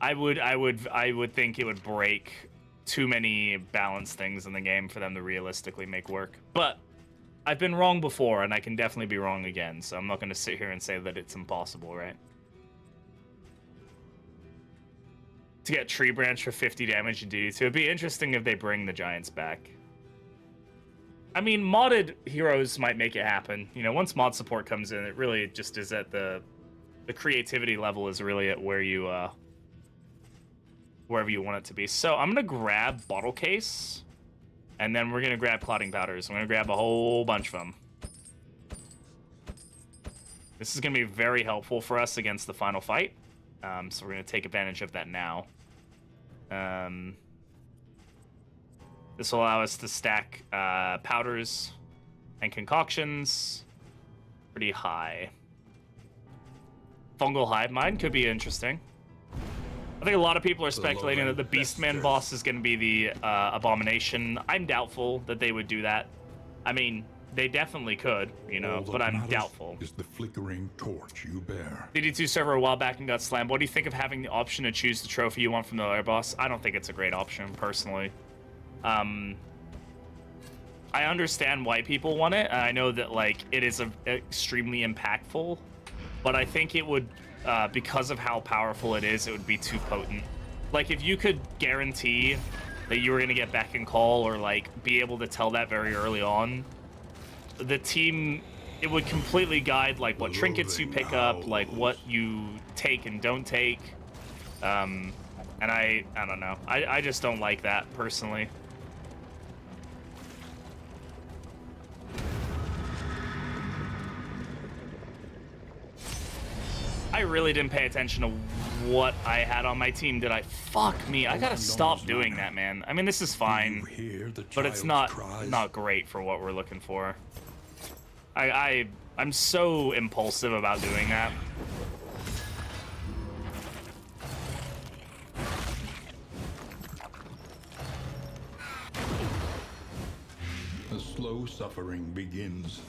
I would think it would break too many balanced things in the game for them to realistically make work. But I've been wrong before, and I can definitely be wrong again, so I'm not going to sit here and say that it's impossible, right? To get Tree Branch for 50 damage in DD2. It'd be interesting if they bring the Giants back. I mean, modded heroes might make it happen. You know, once mod support comes in, it really just is at the creativity level is really at where you, wherever you want it to be. So I'm going to grab Bottle Case, and then we're going to grab Clotting Powders. I'm going to grab a whole bunch of them. This is going to be very helpful for us against the final fight. So we're going to take advantage of that now. This will allow us to stack powders and concoctions pretty high. Fungal Hive Mind could be interesting. I think a lot of people are speculating that the Beastman boss is going to be the Abomination. I'm doubtful that they would do that. I mean, they definitely could, you know, but I'm doubtful. Is the flickering torch you bear. DD2 server a while back and got slammed. What do you think of having the option to choose the trophy you want from the lair boss? I don't think it's a great option, personally. I understand why people want it, and I know that, like, it is extremely impactful, but I think it would, because of how powerful it is, it would be too potent. Like, if you could guarantee that you were going to get back and call, or, like, be able to tell that very early on, the team, it would completely guide like what trinkets you pick up, like what you take and don't take. And I don't know. I just don't like that personally. I really didn't pay attention to what I had on my team, did I? Fuck me. I gotta stop doing that, man. I mean, this is fine, but it's not great for what we're looking for. I'm so impulsive about doing that. The slow suffering begins.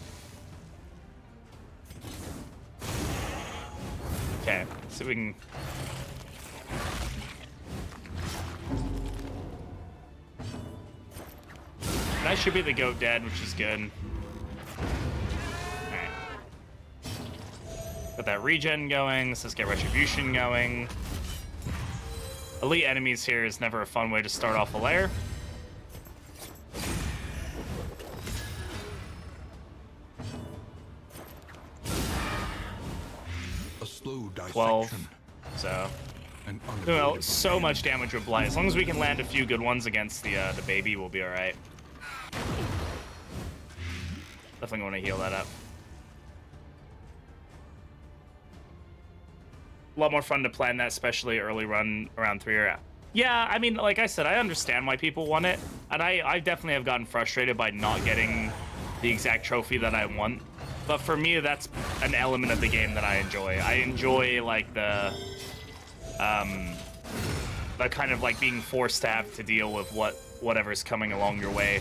See if we can. That should be the goat dead, which is good. Alright. Got that regen going. Let's just get retribution going. Elite enemies here is never a fun way to start off a lair. A slow dissection. 12. So, An well, unavoidable so much damage with blight. As long as we can land a few good ones against the baby, we'll be all right. Definitely want to heal that up. A lot more fun to plan that, especially early run around 3 or. Yeah, I mean, like I said, I understand why people want it, and I definitely have gotten frustrated by not getting the exact trophy that I want. But for me, that's an element of the game that I enjoy. I enjoy like the kind of like being forced to have to deal with whatever's coming along your way.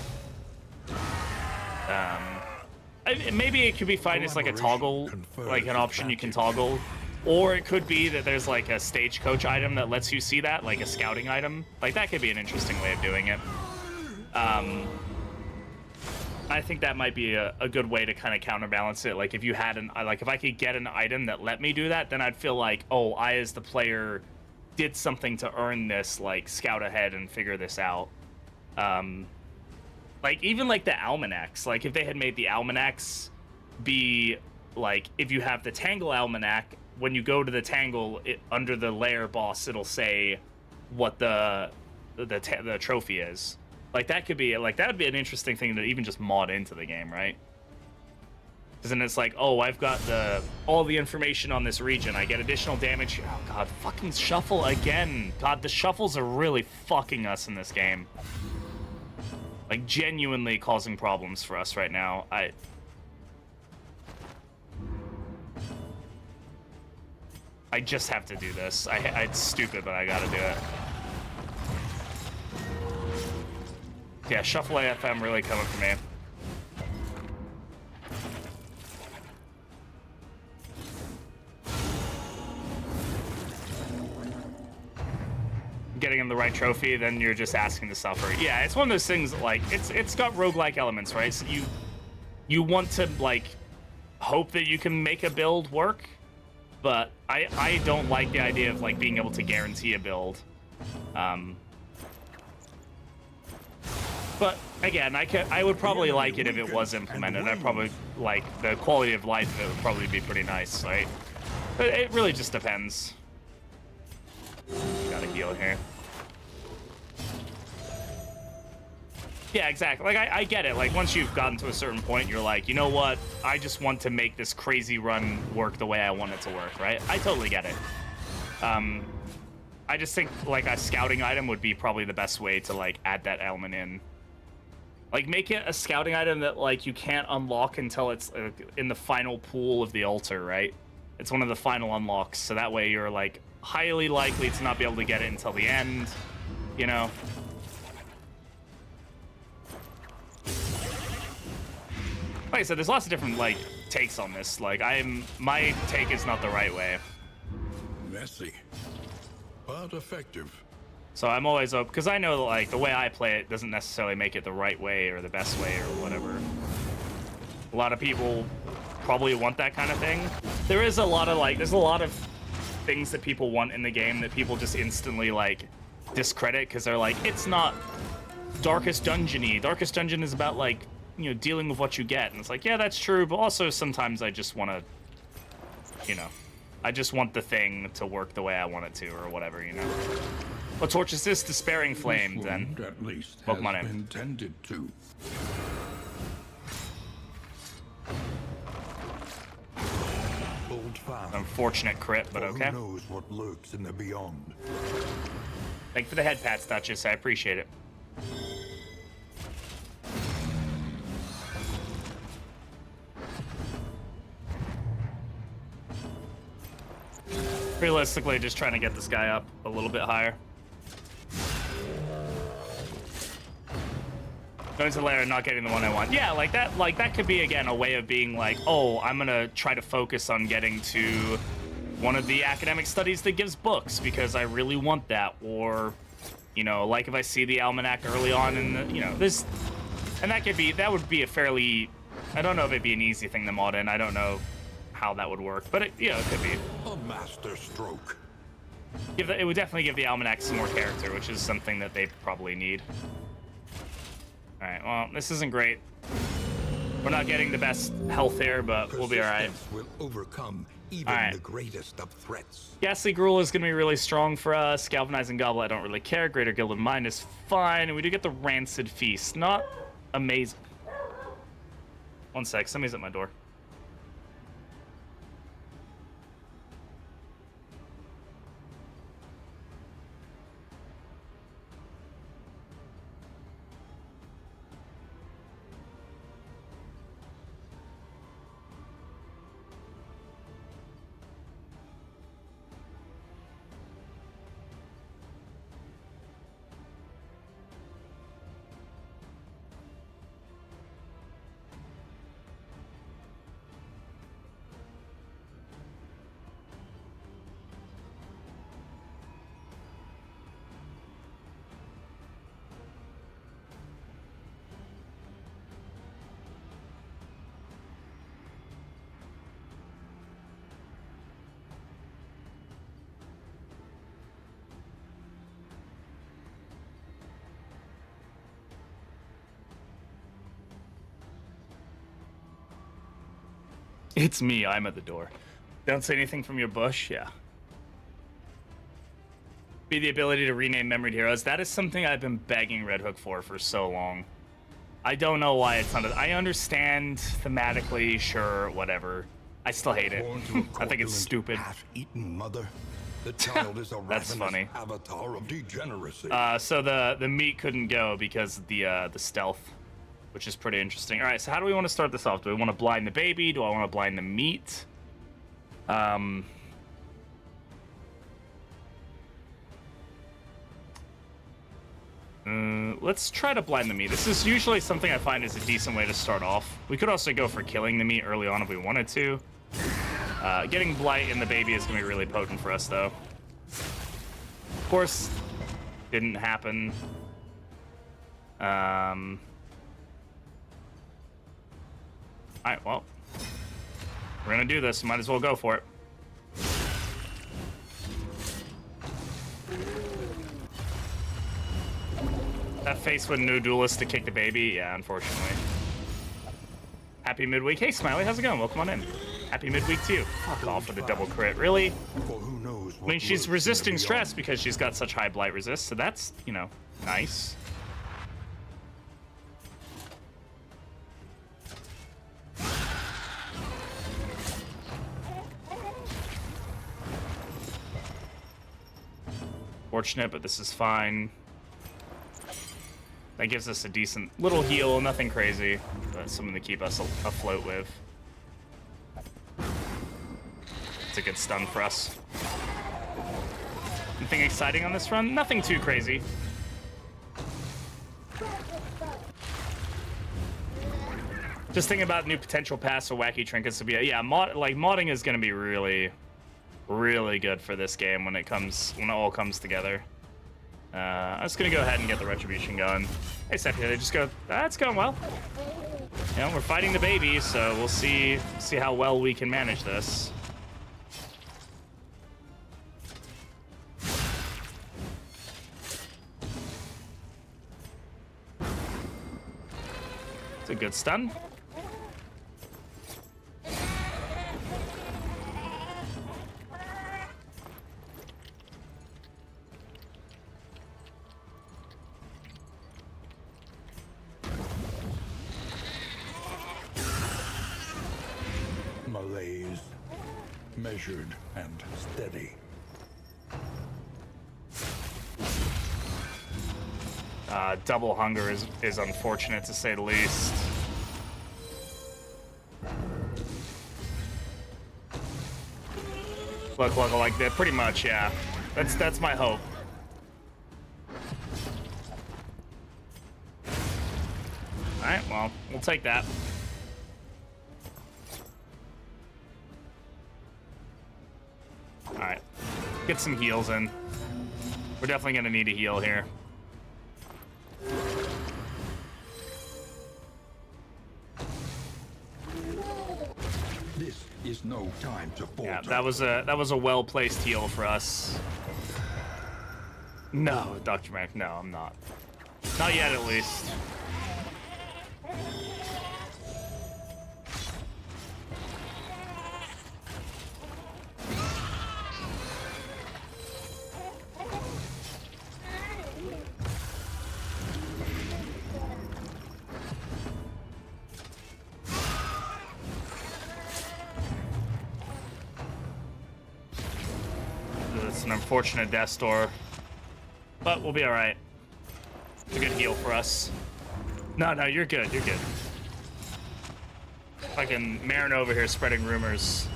Maybe it could be fine as like a toggle, like an option you can toggle. Or it could be that there's like a stagecoach item that lets you see that, like a scouting item. Like that could be an interesting way of doing it. I think that might be a good way to kind of counterbalance it. Like if you had if I could get an item that let me do that, then I'd feel like, oh, I as the player did something to earn this, like scout ahead and figure this out. Like even like the almanacs, like if they had made the almanacs be like, if you have the Tangle almanac, when you go to the Tangle, under the lair boss, it'll say what the trophy is. Like that could be like, that would be an interesting thing to even just mod into the game, right? Because then it's like, oh, I've got all the information on this region. I get additional damage. Oh god, fucking shuffle again. God, the shuffles are really fucking us in this game. Like genuinely causing problems for us right now. I just have to do this. It's stupid, but I gotta do it. Yeah, Shuffle AFM really coming for me. Getting him the right trophy, then you're just asking to suffer. Yeah, it's one of those things, like, it's got roguelike elements, right? So you want to, like, hope that you can make a build work, but I don't like the idea of, like, being able to guarantee a build. But again, I would probably like it if it was implemented. I probably like the quality of life of it would probably be pretty nice, right? But it really just depends. Gotta heal here. Yeah, exactly. Like I get it. Like once you've gotten to a certain point, you're like, you know what? I just want to make this crazy run work the way I want it to work, right? I totally get it. I just think like a scouting item would be probably the best way to like add that element in. Like make it a scouting item that like you can't unlock until it's in the final pool of the altar, right? It's one of the final unlocks, so that way you're like highly likely to not be able to get it until the end, you know? Like I said, there's lots of different like takes on this. Like my take is not the right way. Messy, but effective. So I'm always up, because I know like the way I play it doesn't necessarily make it the right way or the best way or whatever. A lot of people probably want that kind of thing. There is a lot of like, there's a lot of things that people want in the game that people just instantly like discredit because they're like, it's not Darkest Dungeon-y. Darkest Dungeon is about like, you know, dealing with what you get. And it's like, yeah, that's true, but also sometimes I just want to, you know, I just want the thing to work the way I want it to or whatever, you know. What torch is this? Despairing Flame, then. At least Pokemon has name. been tended to. Hold fast. Unfortunate crit, but For okay. Who knows what lurks in the beyond? Thank you for the head pats, Duchess. I appreciate it. Realistically, just trying to get this guy up a little bit higher. Going to the lair and not getting the one I want. Yeah, like that could be, again, a way of being like, oh, I'm gonna try to focus on getting to one of the academic studies that gives books because I really want that, or, you know, like if I see the almanac early on in the, you know, this, and that would be a fairly, I don't know if it'd be an easy thing to mod in. I don't know how that would work, but it could be. A master stroke. It would definitely give the almanac some more character, which is something that they probably need. All right, well, this isn't great. We're not getting the best health here, but we'll be all right. Persistence will overcome even All right. the greatest of threats. Ghastly Gruel is going to be really strong for us. Galvanizing Goblet, I don't really care. Greater Gilded Mind is fine. And we do get the Rancid Feast. Not amazing. One sec, somebody's at my door. It's me, I'm at the door. Don't say anything from your bush, yeah. Be the ability to rename memoried heroes. That is something I've been begging Red Hook for so long. I don't know why it's not. I understand thematically, sure, whatever. I still hate it. Born to a I think it's corpulent, stupid. half-eaten mother. The child is a That's ravenous funny. avatar of degeneracy. So the meat couldn't go because of the stealth, which is pretty interesting. All right, so how do we want to start this off? Do we want to blind the baby? Do I want to blind the meat? Let's try to blind the meat. This is usually something I find is a decent way to start off. We could also go for killing the meat early on if we wanted to. Getting blight in the baby is going to be really potent for us, though. Of course, didn't happen. Alright, well. We're gonna do this, might as well go for it. That face with no duelist to kick the baby? Yeah, unfortunately. Happy midweek. Hey, Smiley, how's it going? Welcome on in. Happy midweek to you. Fuck off with the double crit. Really? For who knows I mean, she's resisting stress because she's got such high blight resist, so that's, you know, nice. Fortunate, but this is fine. That gives us a decent little heal, nothing crazy, but something to keep us afloat with. It's a good stun for us. Anything exciting on this run? Nothing too crazy. Just thinking about new potential paths or wacky trinkets to be, yeah, modding is going to be really, really good for this game when it all comes together. I'm just gonna go ahead and get the retribution going. Hey, Sepia, they just go. That's going well. You know, we're fighting the baby, so we'll see how well we can manage this. It's a good stun. malaise, measured and steady. Double hunger is unfortunate to say the least. Look like that, pretty much, yeah. That's my hope. All right, well, we'll take that. Get some heals in. We're definitely gonna need a heal here. This is no time to falter. Yeah, that was a well-placed heal for us. No, Dr. Mac, no, I'm not. Not yet, at least. It's an unfortunate death store, but we'll be all right. It's a good heal for us. No, you're good. You're good. Fucking Marin over here spreading rumors.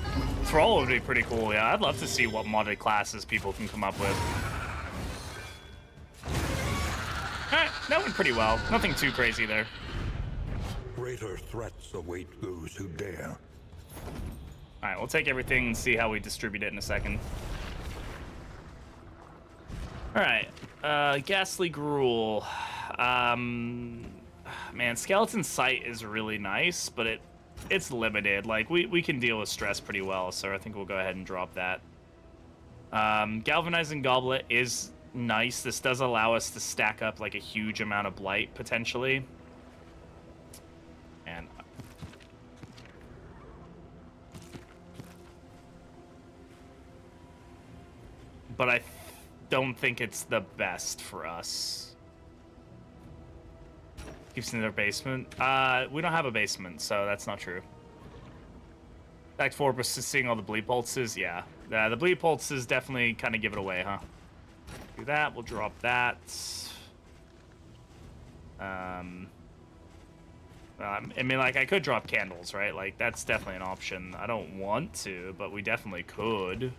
Thrall would be pretty cool. Yeah, I'd love to see what modded classes people can come up with. Alright, that went pretty well. Nothing too crazy there. Greater threats await those who dare. Alright, we'll take everything and see how we distribute it in a second. Alright, Ghastly Gruel. Man, Skeleton Sight is really nice, but it's limited. Like, we can deal with stress pretty well, so I think we'll go ahead and drop that. Galvanizing Goblet is nice. This does allow us to stack up, like, a huge amount of Blight, potentially. And... but I don't think it's the best for us. Keeps in their basement. We don't have a basement, so that's not true. Back 4 persisting all the bleed pulses, yeah. The bleed pulses definitely kind of give it away, huh? Do that, we'll drop that. I mean, like, I could drop candles, right? Like, that's definitely an option. I don't want to, but we definitely could.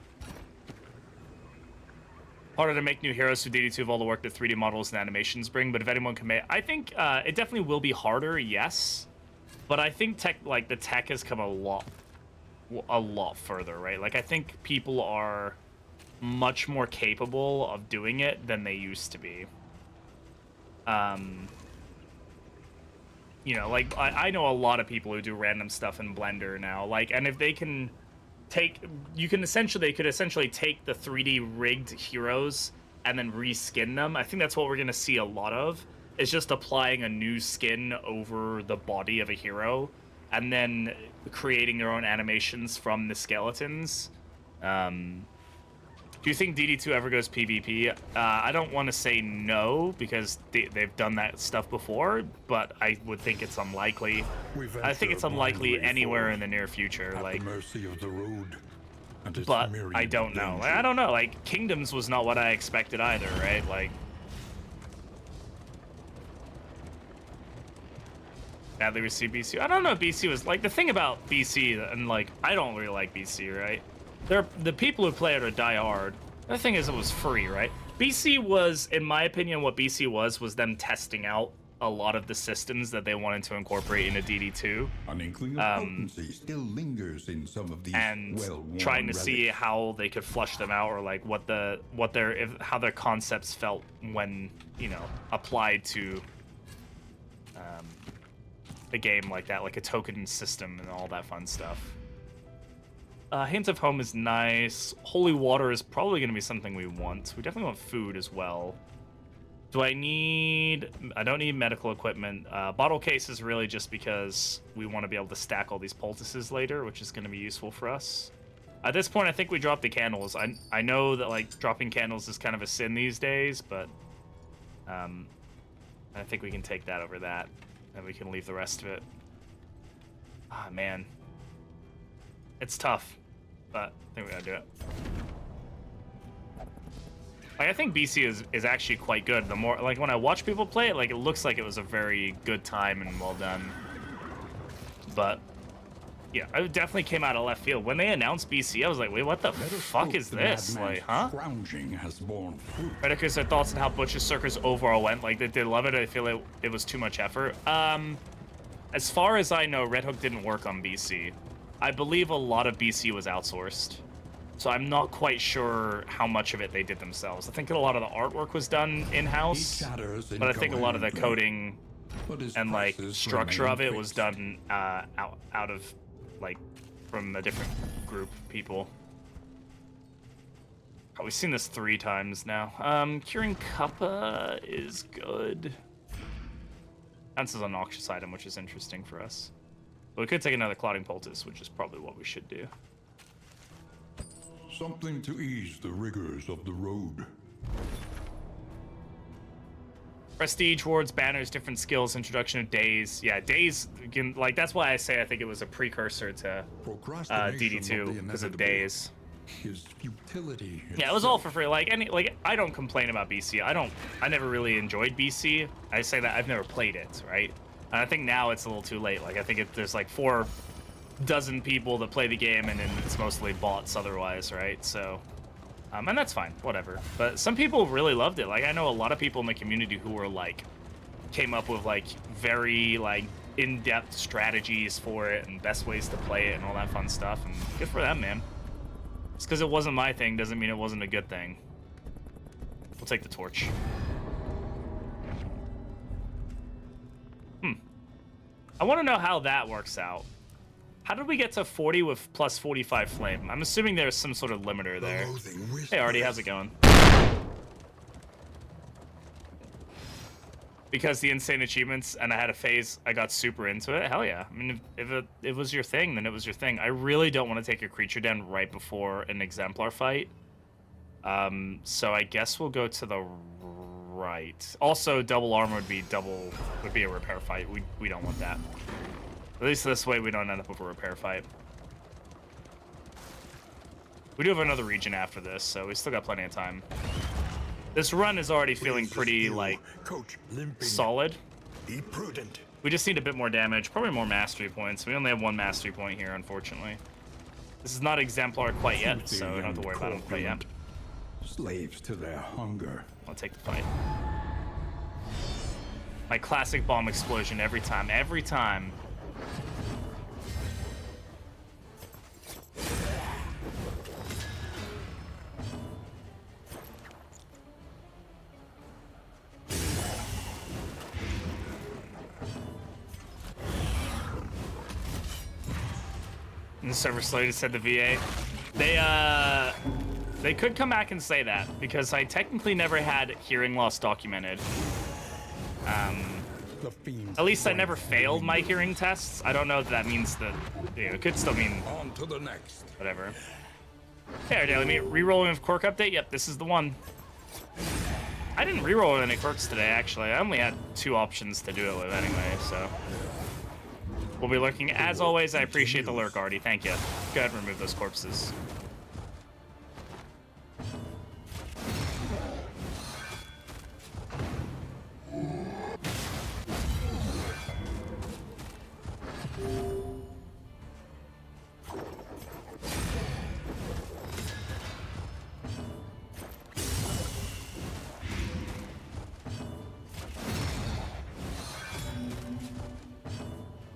Harder to make new heroes through DD2 of all the work that 3D models and animations bring, but if anyone can make... I think it definitely will be harder, yes. But I think the tech has come a lot further, right? Like, I think people are much more capable of doing it than they used to be. You know, like, I know a lot of people who do random stuff in Blender now, like, and if they can... they could essentially take the 3D rigged heroes and then reskin them. I think that's what we're gonna see a lot of, is just applying a new skin over the body of a hero and then creating their own animations from the skeletons. Do you think DD2 ever goes PvP? I don't want to say no, because they've done that stuff before, but I would think it's unlikely. I think it's unlikely anywhere in the near future. Like, mercy of the road. but I don't know. Like, I don't know. Like, Kingdoms was not what I expected either, right? Like, badly received BC. I don't know if BC was like, the thing about BC, and like, I don't really like BC, right? The people who play it are die hard. The thing is, it was free, right? BC was, in my opinion, what BC was them testing out a lot of the systems that they wanted to incorporate into DD2. An inkling of potency still lingers in some of these and well-worn trying to relics. see how they could flush them out, or like how their concepts felt when, you know, applied to the game like that, like a token system and all that fun stuff. Hint of Home is nice. Holy Water is probably going to be something we want. We definitely want food as well. Do I need... I don't need medical equipment. Bottle case is really just because we want to be able to stack all these poultices later, which is going to be useful for us. At this point, I think we drop the candles. I know that, like, dropping candles is kind of a sin these days, but I think we can take that over that, and we can leave the rest of it. Ah, man. It's tough, but I think we gotta do it. Like, I think BC is actually quite good. The more, like, when I watch people play it, like, it looks like it was a very good time and well done. But yeah, it definitely came out of left field. When they announced BC, I was like, wait, what the fuck is this? Like, huh? Scrounging has borne fruit. Redicus, their thoughts on how Butcher's Circus overall went. Like, they love it. I feel like it was too much effort. As far as I know, Red Hook didn't work on BC. I believe a lot of BC was outsourced. So I'm not quite sure how much of it they did themselves. I think a lot of the artwork was done in-house, but I think a lot of the coding and like structure of it was done out of like from a different group of people. Oh, we've seen this 3 times now. Curing Kappa is good. This is a noxious item, which is interesting for us. But we could take another Clotting Poultice, which is probably what we should do. Something to ease the rigors of the road. Prestige, wards, banners, different skills, introduction of days. Yeah, days, like, that's why I say I think it was a precursor to DD2, because of days. His futility. Yeah, it was all for free. Like, I don't complain about BC. I never really enjoyed BC. I say that I've never played it, right? And I think now it's a little too late. Like, I think there's like 4 dozen people that play the game, and then it's mostly bots otherwise, right? So, and that's fine, whatever. But some people really loved it. Like, I know a lot of people in the community who were like, came up with like very like in-depth strategies for it and best ways to play it and all that fun stuff. And good for them, man. Just because it wasn't my thing doesn't mean it wasn't a good thing. We'll take the torch. I want to know how that works out. How did we get to 40 with plus 45 flame? I'm assuming there's some sort of limiter there. Hey, Artie, how's it going? Because the insane achievements and I had a phase, I got super into it. Hell yeah. I mean, if it was your thing, then it was your thing. I really don't want to take a creature down right before an exemplar fight. So I guess we'll go to the right. Also, double armor would be a repair fight. We don't want that. At least this way we don't end up with a repair fight. We do have another region after this, so we still got plenty of time. This run is already feeling pretty, like, solid. Be prudent. We just need a bit more damage, probably more mastery points. We only have 1 mastery point here, unfortunately. This is not exemplar quite yet, so we don't have to worry about him quite yet. Slaves to their hunger. I'll take the fight. My classic bomb explosion every time, every time. And the server slated said the VA. They could come back and say that, because I technically never had hearing loss documented. At least I never failed my hearing tests. I don't know if that means that, you know, it could still mean On to the next. whatever. Hey, Daily, re-rolling with quirk update? Yep, this is the one. I didn't re-roll any quirks today, actually. I only had 2 options to do it with anyway, so. We'll be lurking. As always, I appreciate the lurk, Artie. Thank you. Go ahead and remove those corpses.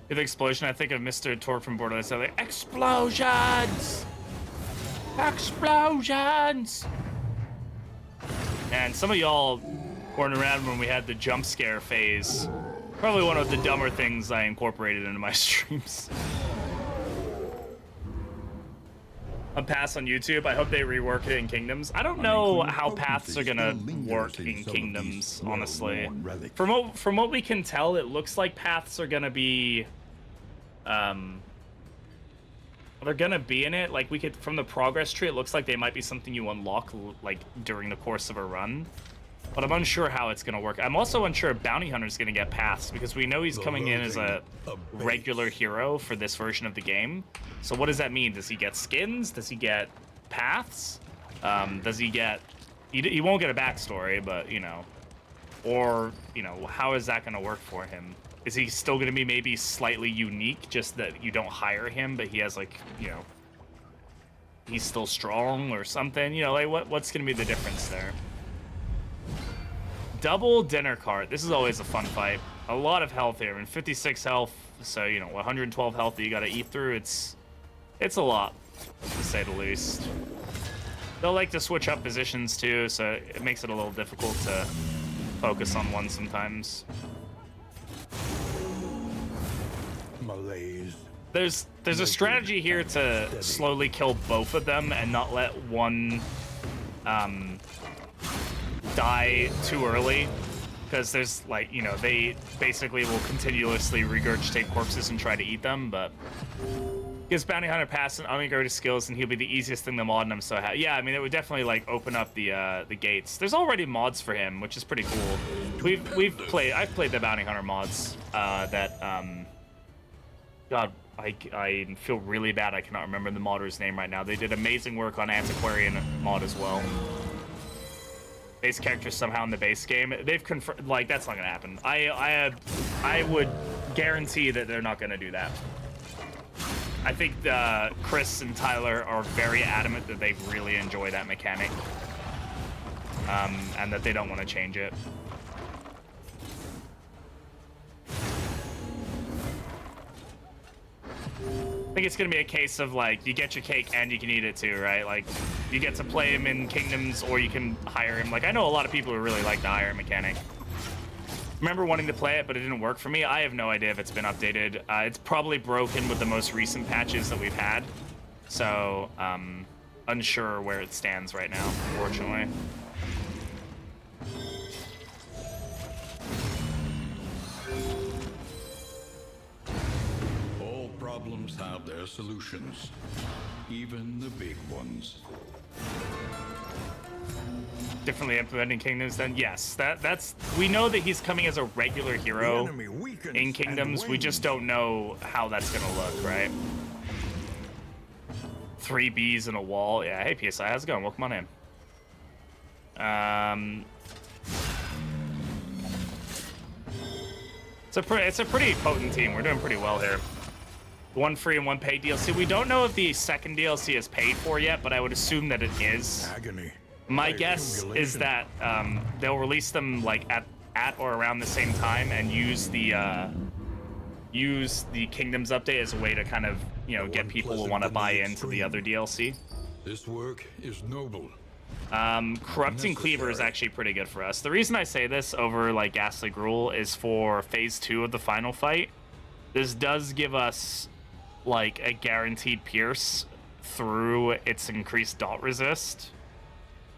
The explosion, I think of Mr. Torque from Borderlands. They're like, explosions! Explosions! And some of y'all weren't around when we had the jump scare phase. Probably one of the dumber things I incorporated into my streams. A pass on YouTube. I hope they rework it in Kingdoms. I don't know how paths are gonna work in Kingdoms, honestly. From what we can tell, it looks like paths are gonna be, they're gonna be in it. Like, we could, from the progress tree, it looks like they might be something you unlock like during the course of a run. But I'm unsure how it's gonna work. I'm also unsure if Bounty Hunter's gonna get paths, because we know he's coming in as a regular hero for this version of the game. So what does that mean? Does he get skins? Does he get paths? Does he get... He won't get a backstory, but, you know... Or, you know, how is that gonna work for him? Is he still gonna be maybe slightly unique, just that you don't hire him, but he has, like, you know... He's still strong or something? You know, like, what's gonna be the difference there? Double dinner cart. This is always a fun fight. A lot of health here. I mean, 56 health, so, you know, 112 health that you gotta eat through. It's a lot, to say the least. They'll like to switch up positions too, so it makes it a little difficult to focus on one sometimes. Malaise. There's a strategy here to slowly kill both of them and not let one die too early, because there's like, you know, they basically will continuously regurgitate corpses and try to eat them. But gives Bounty Hunter pass and unintegrated skills, and he'll be the easiest thing to mod him. So yeah, I mean, it would definitely like open up the gates. There's already mods for him, which is pretty cool. I've played the Bounty Hunter mods God, I feel really bad I cannot remember the modder's name right now. They did amazing work on Antiquarian mod as well. Base characters somehow in the base game. They've confirmed, like, that's not gonna happen. I would guarantee that they're not gonna do that. I think Chris and Tyler are very adamant that they really enjoy that mechanic, and that they don't want to change it. I think it's gonna be a case of like, you get your cake and you can eat it too, right? Like, you get to play him in Kingdoms, or you can hire him. Like, I know a lot of people who really like the hire mechanic. Remember wanting to play it, but it didn't work for me. I have no idea if it's been updated. It's probably broken with the most recent patches that we've had. So, unsure where it stands right now, unfortunately. All problems have their solutions, even the big ones. Differently implementing Kingdoms, then yes, that's we know that he's coming as a regular hero in Kingdoms. We just don't know how that's gonna look, right? 3 Bs and a wall. Yeah. Hey PSI, how's it going? Welcome on in. It's a pretty potent team. We're doing pretty well here. 1 free and 1 paid DLC. We don't know if the second DLC is paid for yet, but I would assume that it is. Agony. My guess is that they'll release them like at or around the same time, and use the Kingdoms update as a way to kind of, you know, get people to want to buy into the other DLC. This work is noble. Corrupting Cleaver is actually pretty good for us. The reason I say this over like Ghastly Gruel is for phase 2 of the final fight. This does give us like a guaranteed pierce through its increased dot resist,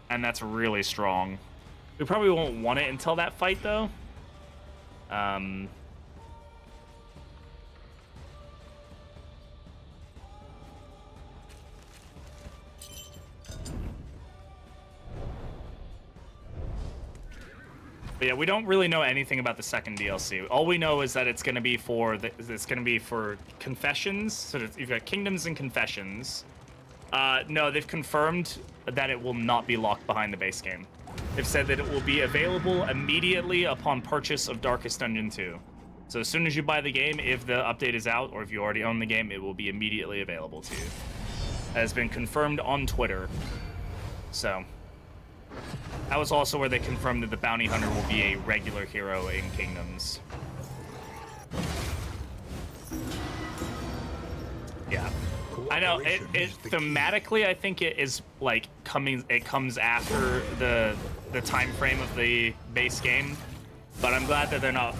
and that's really strong. We probably won't want it until that fight though. But yeah, we don't really know anything about the second DLC. All we know is that it's going to be for Confessions. So you've got Kingdoms and Confessions. No, they've confirmed that it will not be locked behind the base game. They've said that it will be available immediately upon purchase of Darkest Dungeon 2. So as soon as you buy the game, if the update is out, or if you already own the game, it will be immediately available to you. That has been confirmed on Twitter. So that was also where they confirmed that the Bounty Hunter will be a regular hero in Kingdoms. Yeah. I know it thematically, I think it is like it comes after the time frame of the base game, but I'm glad that they're not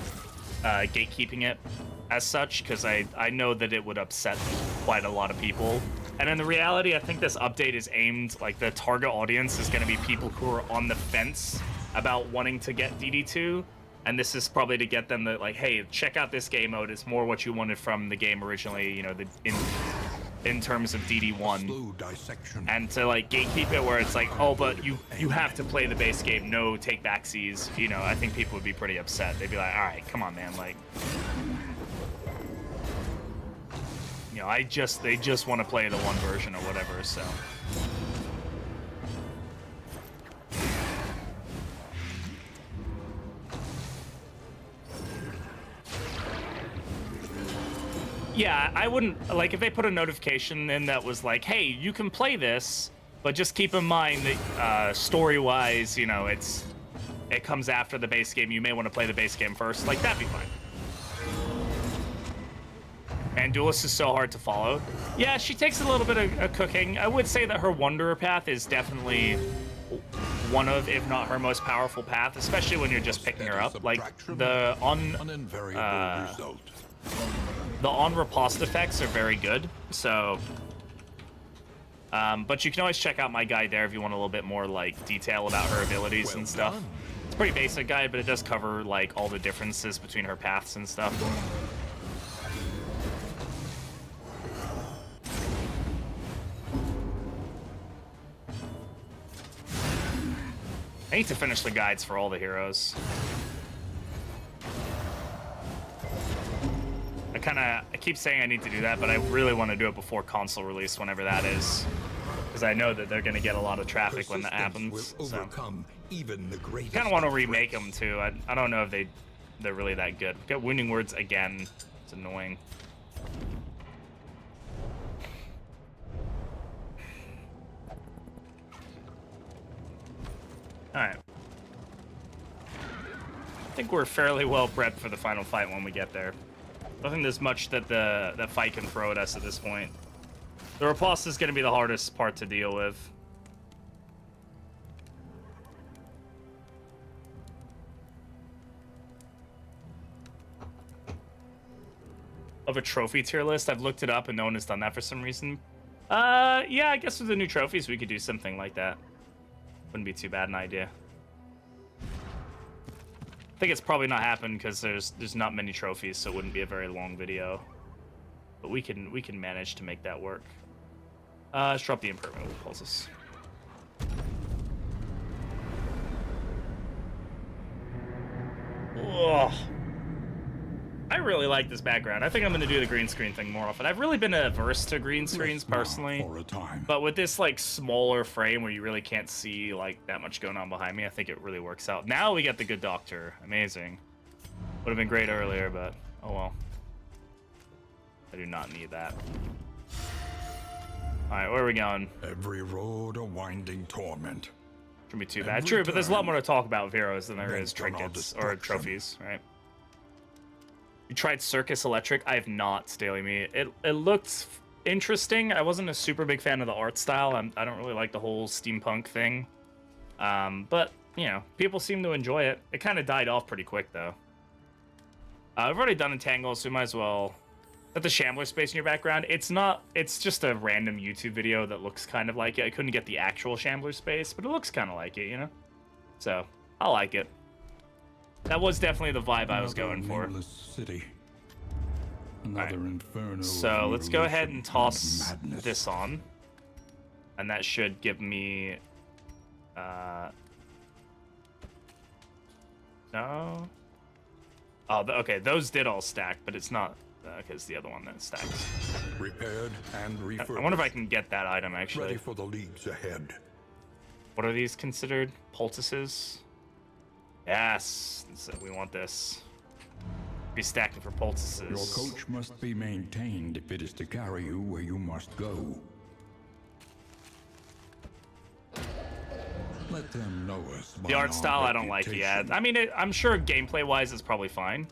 gatekeeping it as such, because I know that it would upset quite a lot of people. And in the reality, I think this update is aimed, like, the target audience is going to be people who are on the fence about wanting to get DD2, and this is probably to get them to, like, hey, check out this game mode. It's more what you wanted from the game originally, you know, in terms of DD1. And to, like, gatekeep it where it's like, oh, but you have to play the base game, no take-backsies, you know, I think people would be pretty upset. They'd be like, all right, come on, man, like, you know, they just want to play the one version or whatever, so. Yeah, I wouldn't, like, if they put a notification in that was like, hey, you can play this, but just keep in mind that story-wise, you know, it comes after the base game. You may want to play the base game first. Like, that'd be fine. And Duelist is so hard to follow. Yeah, she takes a little bit of cooking. I would say that her Wanderer path is definitely one of, if not her most powerful path, especially when you're just picking her up. Like, the An invariable result. the on riposte effects are very good, so... but you can always check out my guide there if you want a little bit more, like, detail about her abilities and stuff. It's a pretty basic guide, but it does cover, like, all the differences between her paths and stuff. I need to finish the guides for all the heroes. I keep saying I need to do that, but I really want to do it before console release, whenever that is. Because I know that they're going to get a lot of traffic when that happens. So. Even the greatest Kind of want to remake them, too. I don't know if they're really that good. Get Wounding Words again. It's annoying. Alright. I think we're fairly well prepped for the final fight when we get there. I don't think there's much that the fight can throw at us at this point. The riposte is going to be the hardest part to deal with. Of a trophy tier list, I've looked it up and no one has done that for some reason. Yeah, I guess with the new trophies we could do something like that. Wouldn't be too bad an idea. I think it's probably not happened because there's not many trophies, so it wouldn't be a very long video. But we can manage to make that work. Let's drop the impermanent pulses. Ugh. I really like this background. I think I'm gonna do the green screen thing more often. I've really been averse to green screens personally, For a time. but with this like smaller frame where you really can't see like that much going on behind me, I think it really works out. Now we get the good doctor. Amazing. Would have been great earlier, but oh well. I do not need that. All right, where are we going? Every road a winding torment. Shouldn't be too bad. Every True, but there's a lot turn more to talk about with heroes than there bent is on our trinkets or destruction. trophies, right? You tried Circus Electric? I have not, Staley Me. It looked interesting. I wasn't a super big fan of the art style. I don't really like the whole steampunk thing. But, you know, people seem to enjoy it. It kind of died off pretty quick, though. I've already done a Tangle, so we might as well... Got the Shambler space in your background. It's not... It's just a random YouTube video that looks kind of like it. I couldn't get the actual Shambler space, but it looks kind of like it, you know? So, I like it. That was definitely the vibe I was going for. City. Another inferno. So let's go ahead and toss madness. this on. And that should give me... No? Oh, okay, those did all stack, but it's not... Okay, it's the other one that stacks. Repaired and refurbished. I wonder if I can get that item, actually. Ready for the leagues ahead. What are these considered? Poultices? Yes, we want this. Be stacking for poultices. Your coach must be maintained if it is to carry you where you must go. Let them know us. The art style, I don't like yet. I mean, I'm sure gameplay-wise it's probably fine.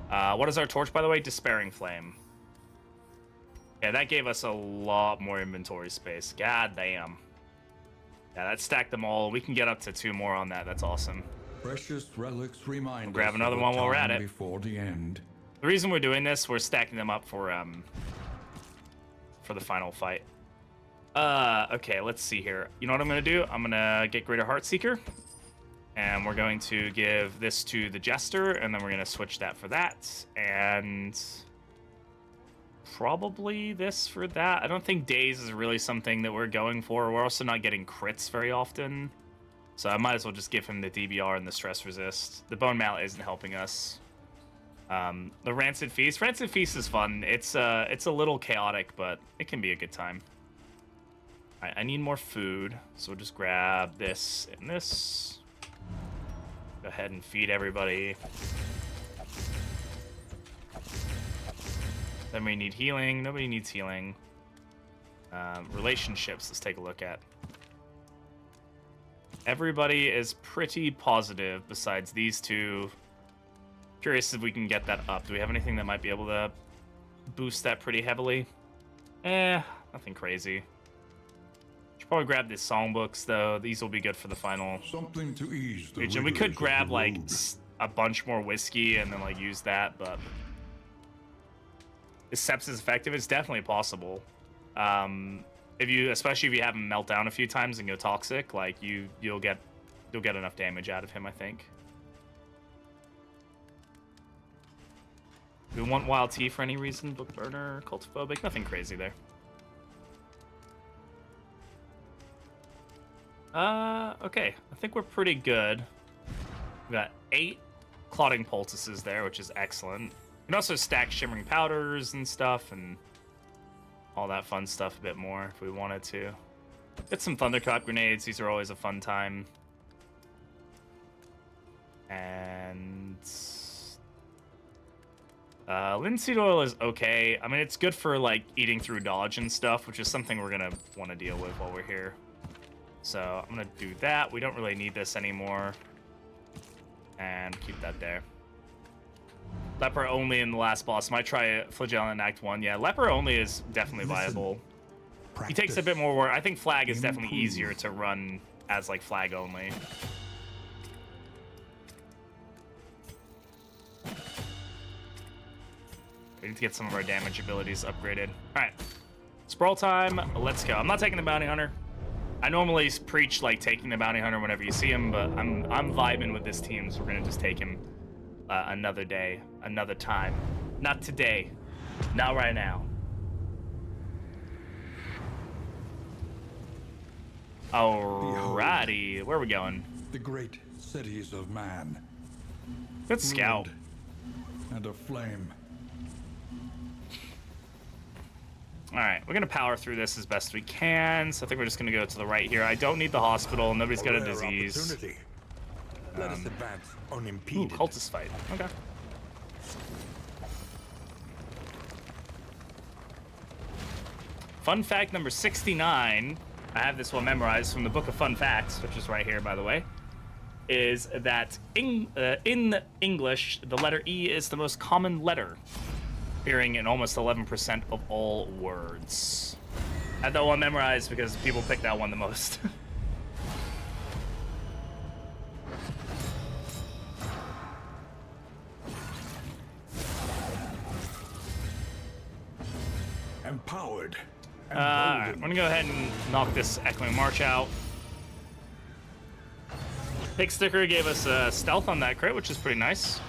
What is our torch, by the way? Despairing Flame. Yeah, that gave us a lot more inventory space. God damn. Yeah, that stacked them all. We can get up to 2 more on that. That's awesome. Precious relics remind Grab us another of a one while we're at time it. Before the end. The reason we're doing this, we're stacking them up for the final fight. Okay, let's see here. You know what I'm gonna do? I'm gonna get Greater Heartseeker, and we're going to give this to the Jester, and then we're gonna switch that for that, and probably this for that. I don't think Daze is really something that we're going for. We're also not getting crits very often, so I might as well just give him the DBR and the Stress Resist. The Bone Mallet isn't helping us. The Rancid Feast. Rancid Feast is fun. It's a little chaotic, but it can be a good time. All right, I need more food, so we'll just grab this and this. Go ahead and feed everybody. Then we need healing. Nobody needs healing. Relationships, let's take a look at. Everybody is pretty positive besides these two. Curious if we can get that up. Do we have anything that might be able to boost that pretty heavily. Nothing crazy. Should probably grab these songbooks though. These will be good for the final Something to ease the region. We could rigors of grab the like road. a bunch more whiskey and then like use that, but is sepsis effective? It's definitely possible. Especially if you have him melt down a few times and go toxic, like you'll get enough damage out of him, I think. Do we want wild tea for any reason? Book burner, cultophobic, nothing crazy there. Okay, I think we're pretty good. We got 8 clotting poultices there, which is excellent. You can also stack shimmering powders and stuff and all that fun stuff a bit more if we wanted to. Get some thunderclap grenades. These are always a fun time. And linseed oil is okay. I mean, it's good for like eating through dodge and stuff, which is something we're gonna want to deal with while we're here. So I'm gonna do that. We don't really need this anymore, and keep that there. Leper only in the last boss. Might try Flagellum in Act 1. Yeah, Leper only is definitely viable. He takes a bit more work. I think Flag is definitely easier to run as like Flag only. We need to get some of our damage abilities upgraded. All right, sprawl time. Let's go. I'm not taking the bounty hunter. I normally preach like taking the bounty hunter whenever you see him, but I'm vibing with this team, so we're gonna just take him another day, another time. Not today. Not right now. Alrighty, where are we going? The great cities of man. Good scout. And aflame. Alright, we're gonna power through this as best we can, so I think we're just gonna go to the right here. I don't need the hospital, nobody's got a Rare disease. opportunity. Let us advance Ooh, unimpeded. cultist fight. Okay. Fun fact number 69, I have this one memorized from the Book of Fun Facts, which is right here, by the way, is that in English, the letter E is the most common letter, appearing in almost 11% of all words. I had that one memorized because people pick that one the most. Empowered. Alright, I'm gonna go ahead and knock this Echoing March out. Pig Sticker gave us a stealth on that crit, which is pretty nice.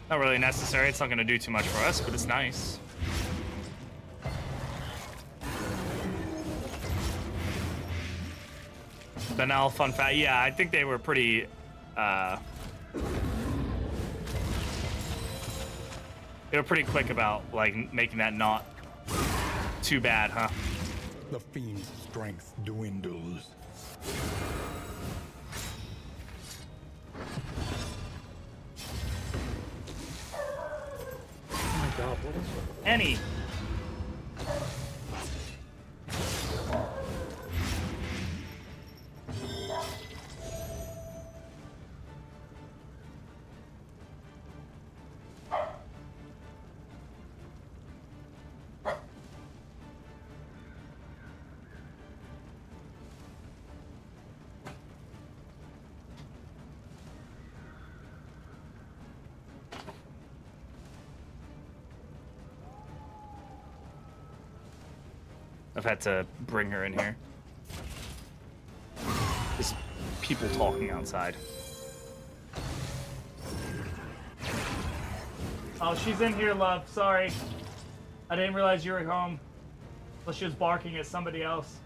Not really necessary, it's not gonna do too much for us, but it's nice. Banal fun fact, yeah, I think they were pretty, they were pretty quick about, like, making that not too bad, huh? The fiend's strength dwindles. Oh my god, what is it? Annie! I've had to bring her in here. There's people talking outside. Oh, she's in here, love. Sorry. I didn't realize you were home. Well, she was barking at somebody else.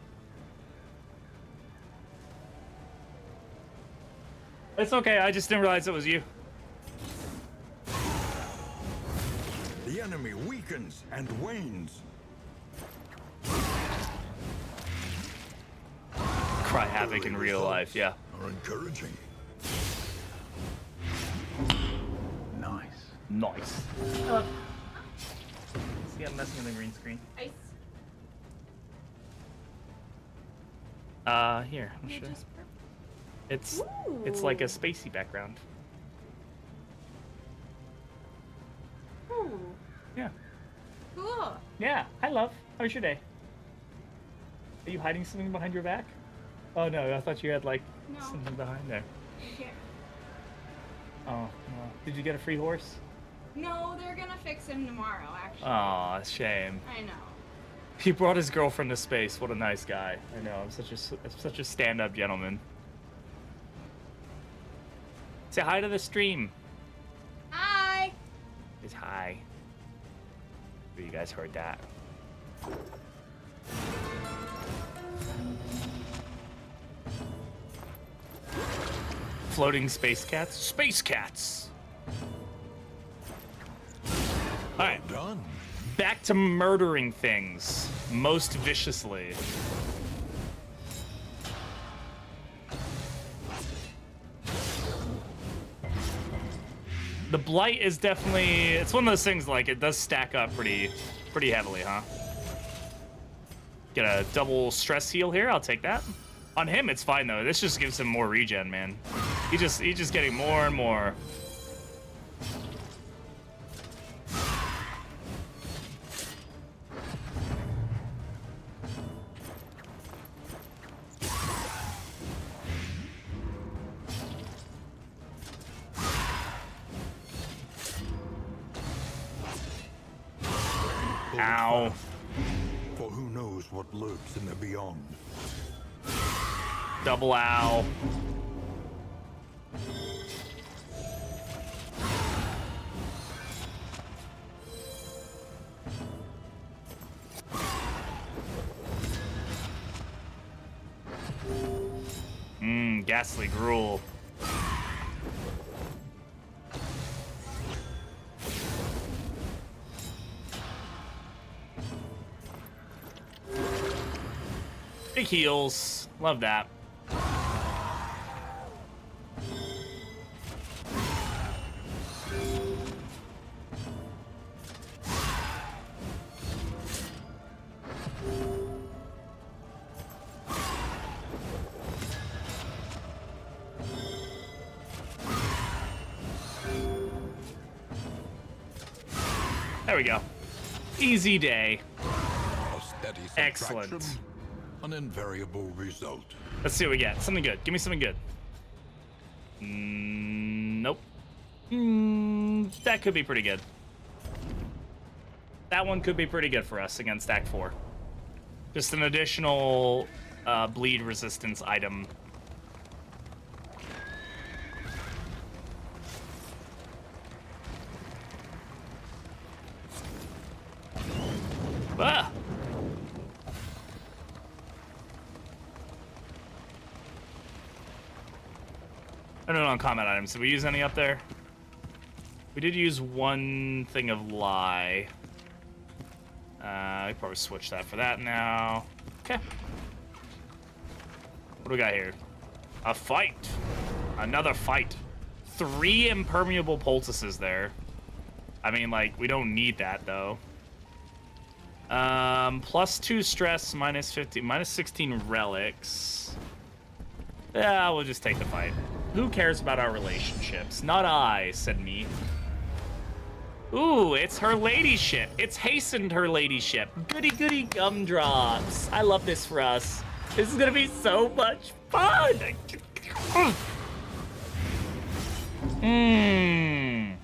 It's okay, I just didn't realize it was you. The enemy weakens and wanes. Cry havoc in real life, yeah. Are encouraging. Nice. Nice. Hello. See, I'm messing with the green screen. Ice. Here, I'm sure. It's like a spacey background. Ooh, Yeah. cool. Yeah. Hi, love. How was your day? Are you hiding something behind your back? Oh no, I thought you had like something behind there. Here. Oh no. Did you get a free horse? No, they're gonna fix him tomorrow, actually. Aw, shame. I know. He brought his girlfriend to space. What a nice guy. I know. I'm such a stand-up gentleman. Say hi to the stream. Hi. It's hi. You guys heard that. Floating space cats? Space cats! Alright. Done. Back to murdering things. Most viciously. The blight is definitely... It's one of those things, like, it does stack up pretty heavily, huh? Get a double stress heal here. I'll take that. On him, it's fine, though. This just gives him more regen, man. He's just getting more and more. Ow. For who knows what lurks in the beyond. Double ow. Ghastly gruel. Big heals. Love that. There we go. Easy day. A steady Excellent. subtraction, an invariable result. Let's see what we get. Something good. Give me something good. Nope. That could be pretty good. That one could be pretty good for us against Act 4. Just an additional bleed resistance item. Ah! I don't know on combat items. Did we use any up there? We did use one thing of lie. We probably switch that for that now. Okay. What do we got here? A fight. Another fight. 3 impermeable poultices there. I mean, like, we don't need that, though. +2 stress, -15, -16 relics. Yeah, we'll just take the fight. Who cares about our relationships? Not I, said me. Ooh, it's her ladyship. It's hastened her ladyship. Goody goody gumdrops. I love this for us. This is gonna be so much fun. Mmm.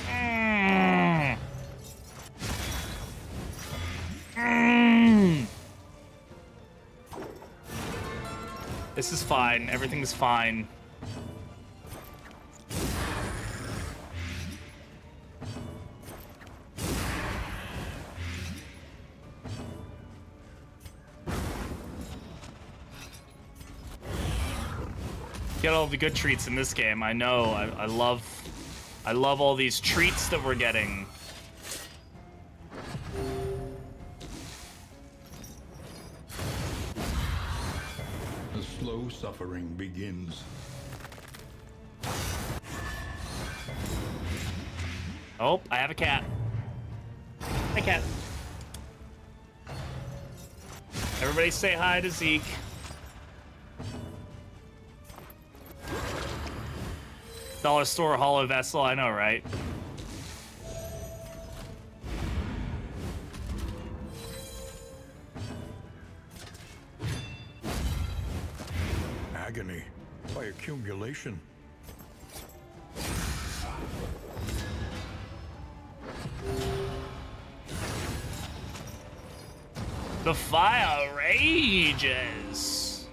Mmm. Mmm. This is fine. Everything's fine. Get all the good treats in this game. I know. I love all these treats that we're getting. The slow suffering begins. Oh, I have a cat. Hi, cat. Everybody say hi to Zeke. Dollar store hollow vessel, I know, right? agony by accumulation. The fire rages.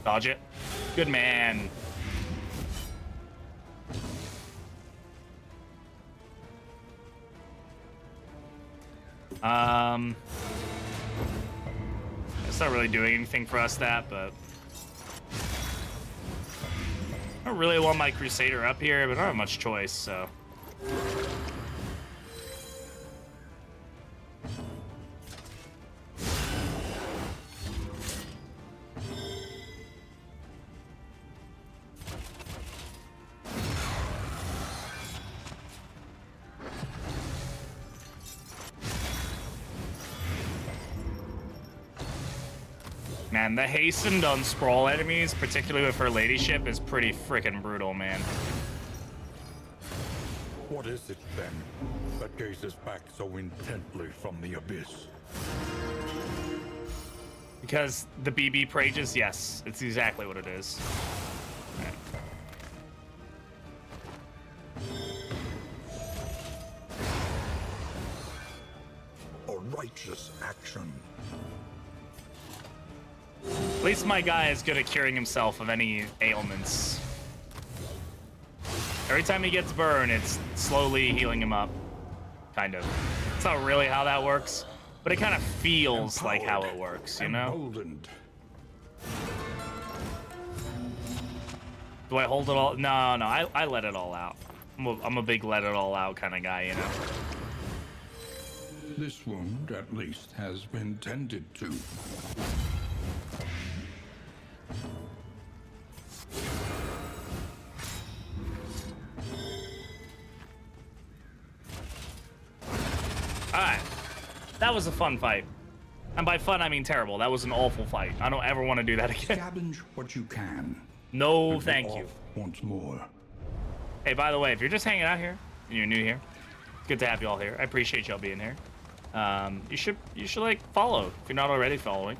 Dodge it. Good man. It's not really doing anything for us, that, but I don't really want my Crusader up here, but I don't have much choice, so. Man, the hastened on Sprawl enemies, particularly with her ladyship, is pretty freaking brutal, man. What is it, then, that gazes back so intently from the abyss? Because the BB prages, yes, it's exactly what it is. A righteous action. At least my guy is good at curing himself of any ailments. Every time he gets burned, it's slowly healing him up. Kind of. It's not really how that works, but it kind of feels like how it works, you know? Emboldened. Do I hold it all? No, I let it all out. I'm a big let it all out kind of guy, you know? This wound, at least, has been tended to. Alright. That was a fun fight. And by fun, I mean terrible. That was an awful fight. I don't ever want to do that again. Scavenge what you can. No, thank you. Once more. Hey, by the way, if you're just hanging out here and you're new here, it's good to have you all here. I appreciate y'all being here. You should like follow if you're not already following.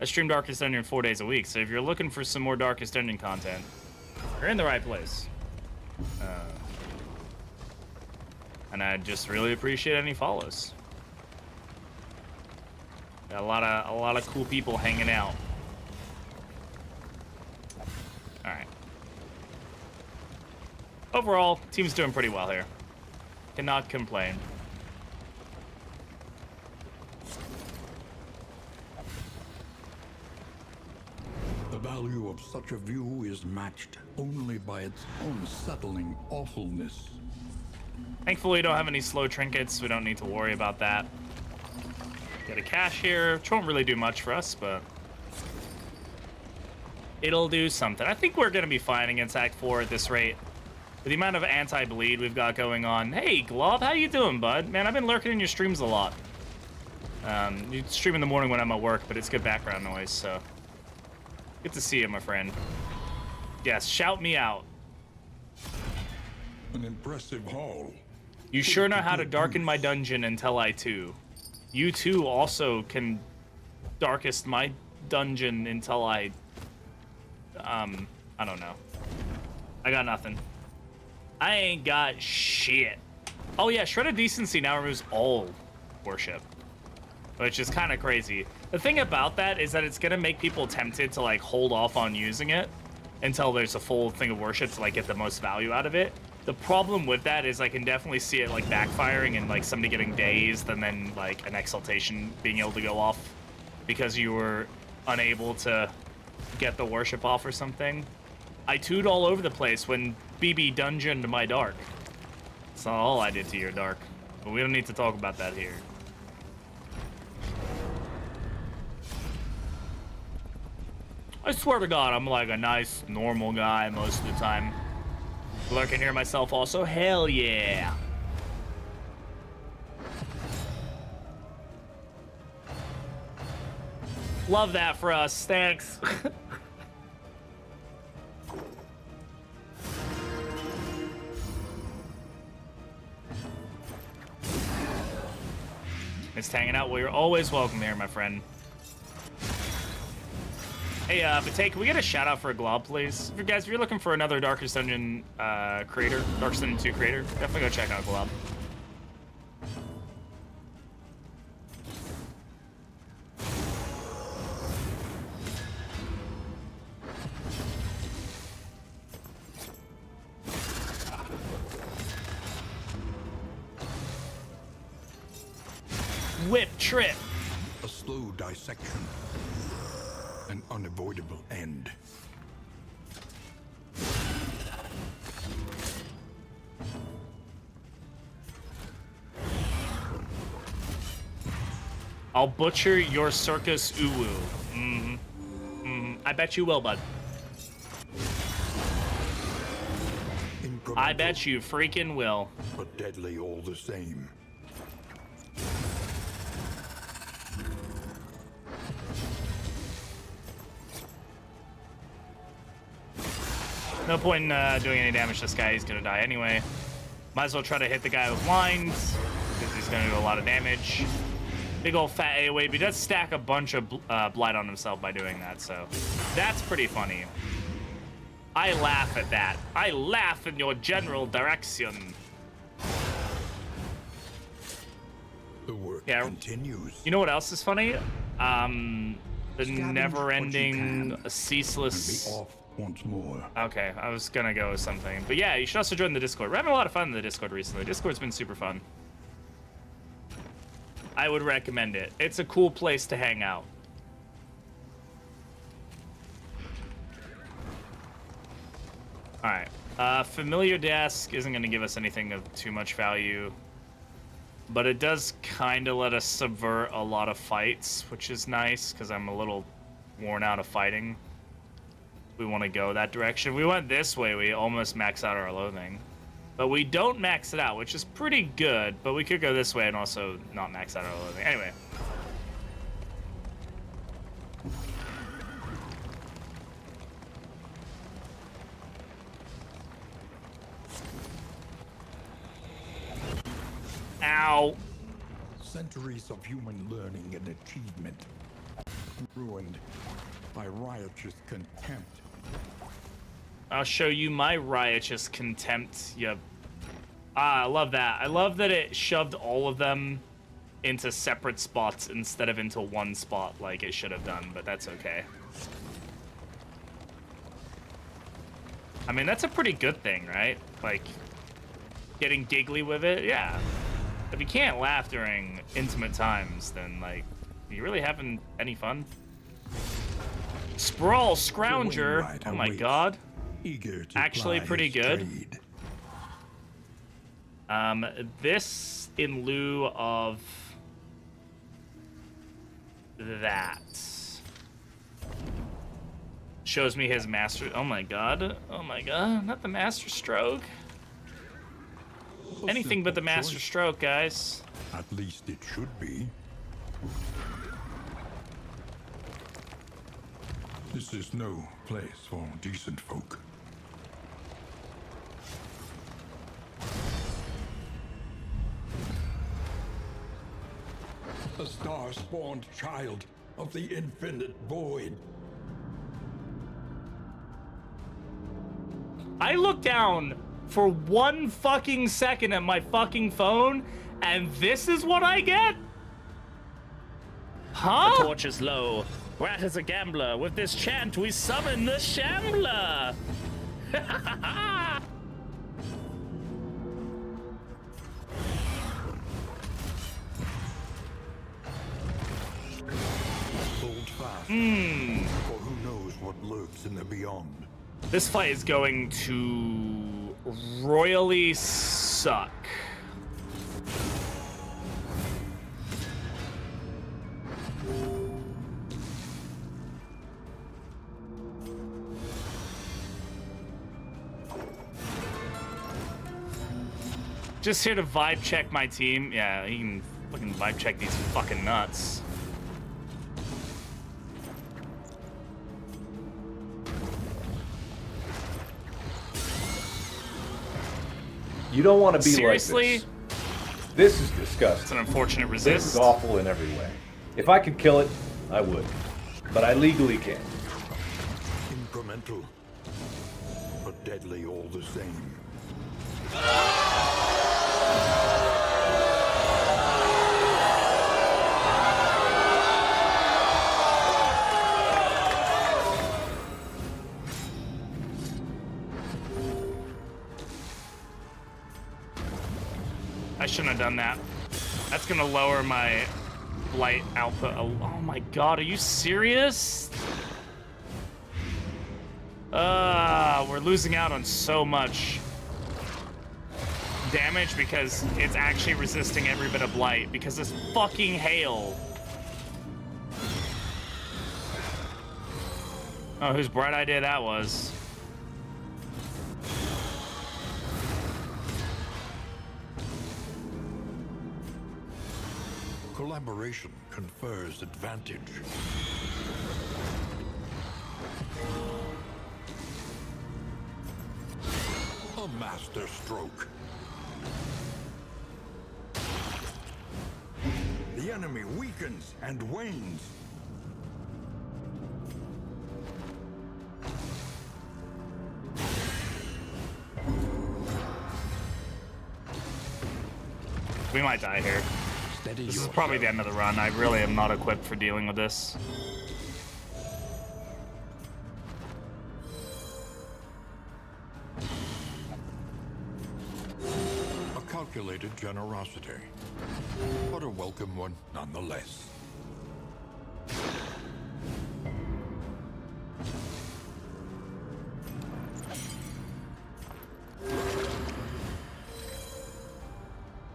I stream Darkest Dungeon 4 days a week, so if you're looking for some more Darkest Dungeon content, you're in the right place. And I just really appreciate any follows. Got a lot of cool people hanging out. All right. Overall, team's doing pretty well here. Cannot complain. The value of such a view is matched only by its unsettling awfulness. Thankfully, we don't have any slow trinkets. We don't need to worry about that. Get a cache here, which won't really do much for us, but it'll do something. I think we're going to be fine against Act 4 at this rate. With the amount of anti-bleed we've got going on. Hey, Glove, how you doing, bud? Man, I've been lurking in your streams a lot. You stream in the morning when I'm at work, but it's good background noise, so good to see you, my friend. Yes, shout me out. An impressive haul. You sure know how to darken my dungeon until I too. You too also can darkest my dungeon until I don't know. I got nothing. I ain't got shit. Oh yeah, Shredded Decency now removes all worship, which is kind of crazy. The thing about that is that it's gonna make people tempted to like hold off on using it until there's a full thing of worship to like get the most value out of it. The problem with that is I can definitely see it like backfiring and like somebody getting dazed and then like an exaltation being able to go off because you were unable to get the worship off or something. I tooed all over the place when BB dungeoned my dark. That's not all I did to your dark, but we don't need to talk about that here. I swear to God, I'm like a nice, normal guy most of the time. Lurking here myself also, hell yeah. Love that for us, thanks. Missed hanging out. Well, you're always welcome here, my friend. Hey, Vate, can we get a shout out for a glob, please? If you guys, if you're looking for another Darkest Dungeon creator, Darkest Dungeon 2 creator, definitely go check out glob. Whip trip. A slow dissection. An unavoidable end. I'll butcher your circus uwu. I bet you will, bud. I bet you freaking will. But deadly all the same. No point in doing any damage to this guy. He's gonna die anyway. Might as well try to hit the guy with lines, because he's gonna do a lot of damage. Big old fat AoE, but he does stack a bunch of blight on himself by doing that, so that's pretty funny. I laugh at that. I laugh in your general direction. The work Yeah. continues. You know what else is funny? The never-ending, ceaseless... And be off once more. Okay, I was gonna go with something. But yeah, you should also join the Discord. We're having a lot of fun in the Discord recently. Discord's been super fun. I would recommend it. It's a cool place to hang out. Alright. Familiar Desk isn't gonna give us anything of too much value. But it does kind of let us subvert a lot of fights, which is nice, because I'm a little worn out of fighting. We want to go that direction. If we went this way, we almost max out our loathing. But we don't max it out, which is pretty good, but we could go this way and also not max out our loathing. Anyway. Ow. Centuries of human learning and achievement ruined by riotous contempt. I'll show you my riotous contempt. Yep. Ah, I love that. I love that it shoved all of them into separate spots instead of into one spot like it should have done, but that's okay. I mean, that's a pretty good thing, right? Like, getting giggly with it, yeah. If you can't laugh during intimate times, then, like, are you really having any fun? Sprawl Scrounger. Oh my god. Eager to Actually ply pretty his good. trade. This in lieu of that. Shows me his master. Oh my god. Oh my god. Not the master stroke. Anything but the master stroke, guys. At least it should be. This is no place for decent folk. A star-spawned child of the infinite void. I look down for 1 fucking second at my fucking phone, and this is what I get? Huh? The torch is low. Rat is a gambler. With this chant, we summon the Shambler. Hold fast. For who knows what lurks in the beyond. This fight is going to royally suck. Just here to vibe check my team. Yeah, you can fucking vibe check these fucking nuts. You don't want to be Seriously? like this. This is disgusting. It's an unfortunate This resist. is awful in every way. If I could kill it, I would. But I legally can't. Incremental, but deadly all the same. I shouldn't have done that. That's gonna lower my light output. Oh my god, are you serious? We're losing out on so much damage because it's actually resisting every bit of light because this fucking hail. Oh, whose bright idea that was. Collaboration confers advantage. A master stroke. The enemy weakens and wanes. We might die here. This is probably the end of the run. I really am not equipped for dealing with this. A calculated generosity, but a welcome one nonetheless.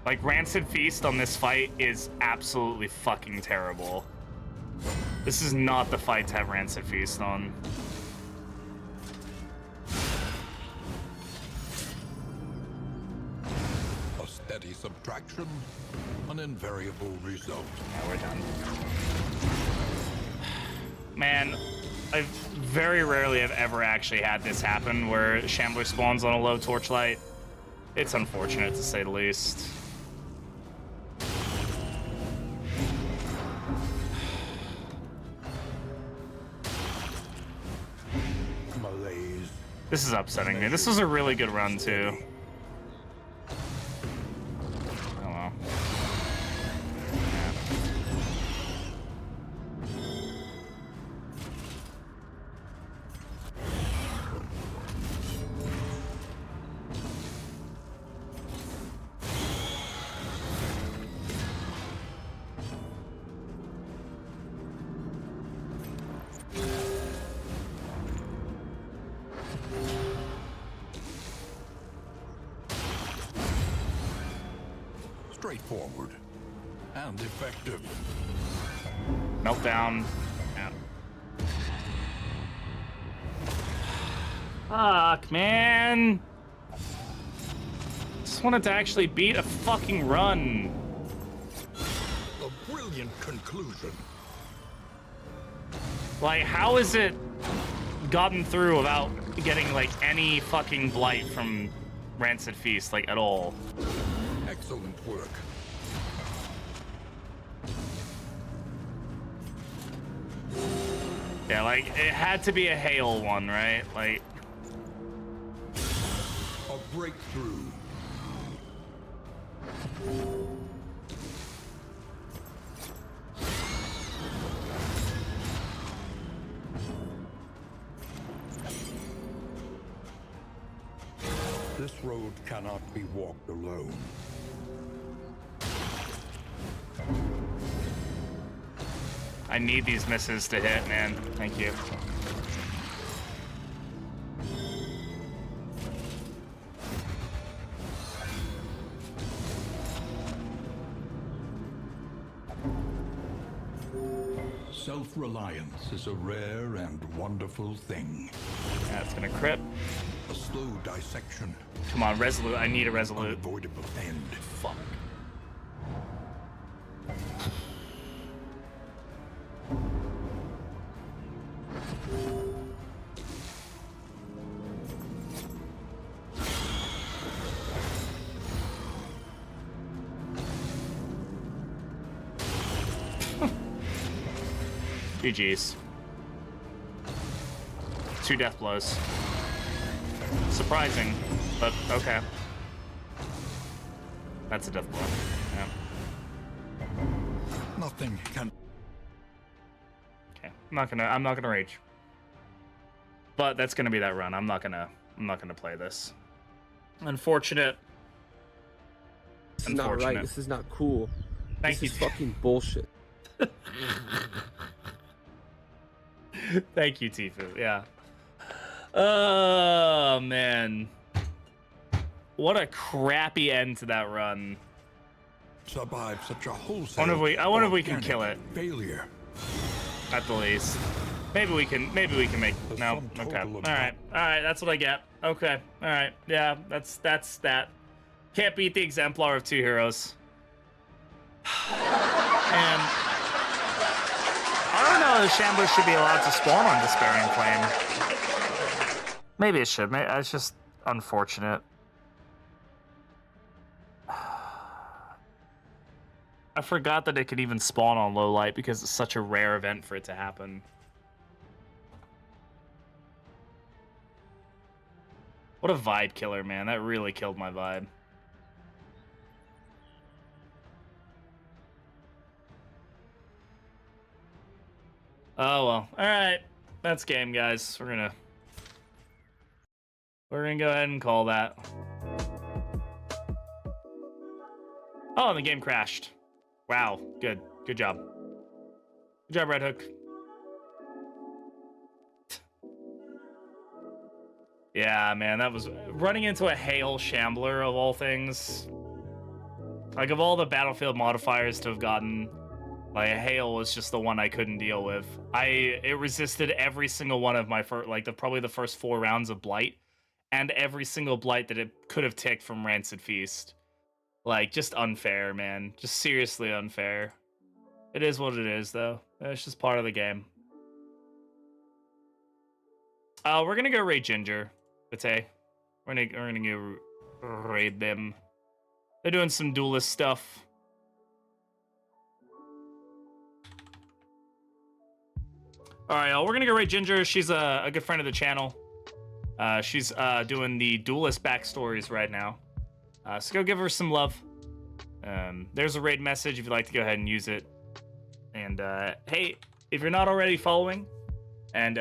Like, Rancid Feast on this fight is absolutely fucking terrible. This is not the fight to have Rancid Feast on. A steady subtraction, an invariable result. Yeah, we're done. Man, I very rarely have ever actually had this happen where Shambler spawns on a low torchlight. It's unfortunate to say the least. This is upsetting me. This was a really good run, too. Oh, well. Straightforward and effective. Meltdown. Yeah. Fuck, man. Just wanted to actually beat a fucking run. A brilliant conclusion. Like, how is it gotten through without getting, like, any fucking blight from Rancid Feast, like, at all? Excellent work. Yeah, like, it had to be a hail one, right? Like... A breakthrough. This road cannot be walked alone. I need these misses to hit, man. Thank you. Self-reliance is a rare and wonderful thing. That's gonna crit. A slow dissection. Come on, Resolute. I need a Resolute. Unavoidable end. Fuck. GG's. 2 death blows. Surprising, but okay. That's a death blow. Yeah. Nothing can. Okay. I'm not gonna rage. But that's gonna be that run. I'm not gonna play this. Unfortunate. This is not right. This is not cool. Thank you. This is fucking bullshit. Thank you, Tifu. Yeah. Oh man. What a crappy end to that run. Survive such a wholesale. I wonder if we can kill it. Failure. At the least. Maybe we can make no. Okay. Alright. That's what I get. Okay. Alright. Yeah, that's that. Can't beat the exemplar of 2 heroes. And I don't know if Shambler should be allowed to spawn on Despairing Flame. Maybe it should. Maybe it's just unfortunate. I forgot that it could even spawn on low light because it's such a rare event for it to happen. What a vibe killer, man. That really killed my vibe. Oh well. Alright. That's game, guys. We're gonna go ahead and call that. Oh, and the game crashed. Wow. Good. Good job. Good job, Red Hook. Yeah, man, that was running into a Hail Shambler of all things. Like, of all the Battlefield modifiers to have gotten, like, Hail was just the one I couldn't deal with. It resisted every single one of my probably the first 4 rounds of Blight, and every single Blight that it could have ticked from Rancid Feast. Like, just unfair, man. Just seriously unfair. It is what it is, though. It's just part of the game. We're gonna go raid Ginger. We're gonna go raid them. They're doing some duelist stuff. Alright, y'all, we're gonna go raid Ginger. She's a good friend of the channel. She's doing the duelist backstories right now. So go give her some love. There's a raid message if you'd like to go ahead and use it. And hey, if you're not already following and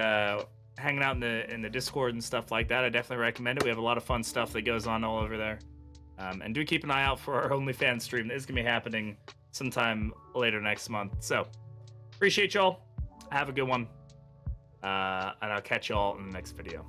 hanging out in the Discord and stuff like that, I definitely recommend it. We have a lot of fun stuff that goes on all over there. And do keep an eye out for our OnlyFans stream. It's gonna be happening sometime later next month. So appreciate y'all. Have a good one. And I'll catch y'all in the next video.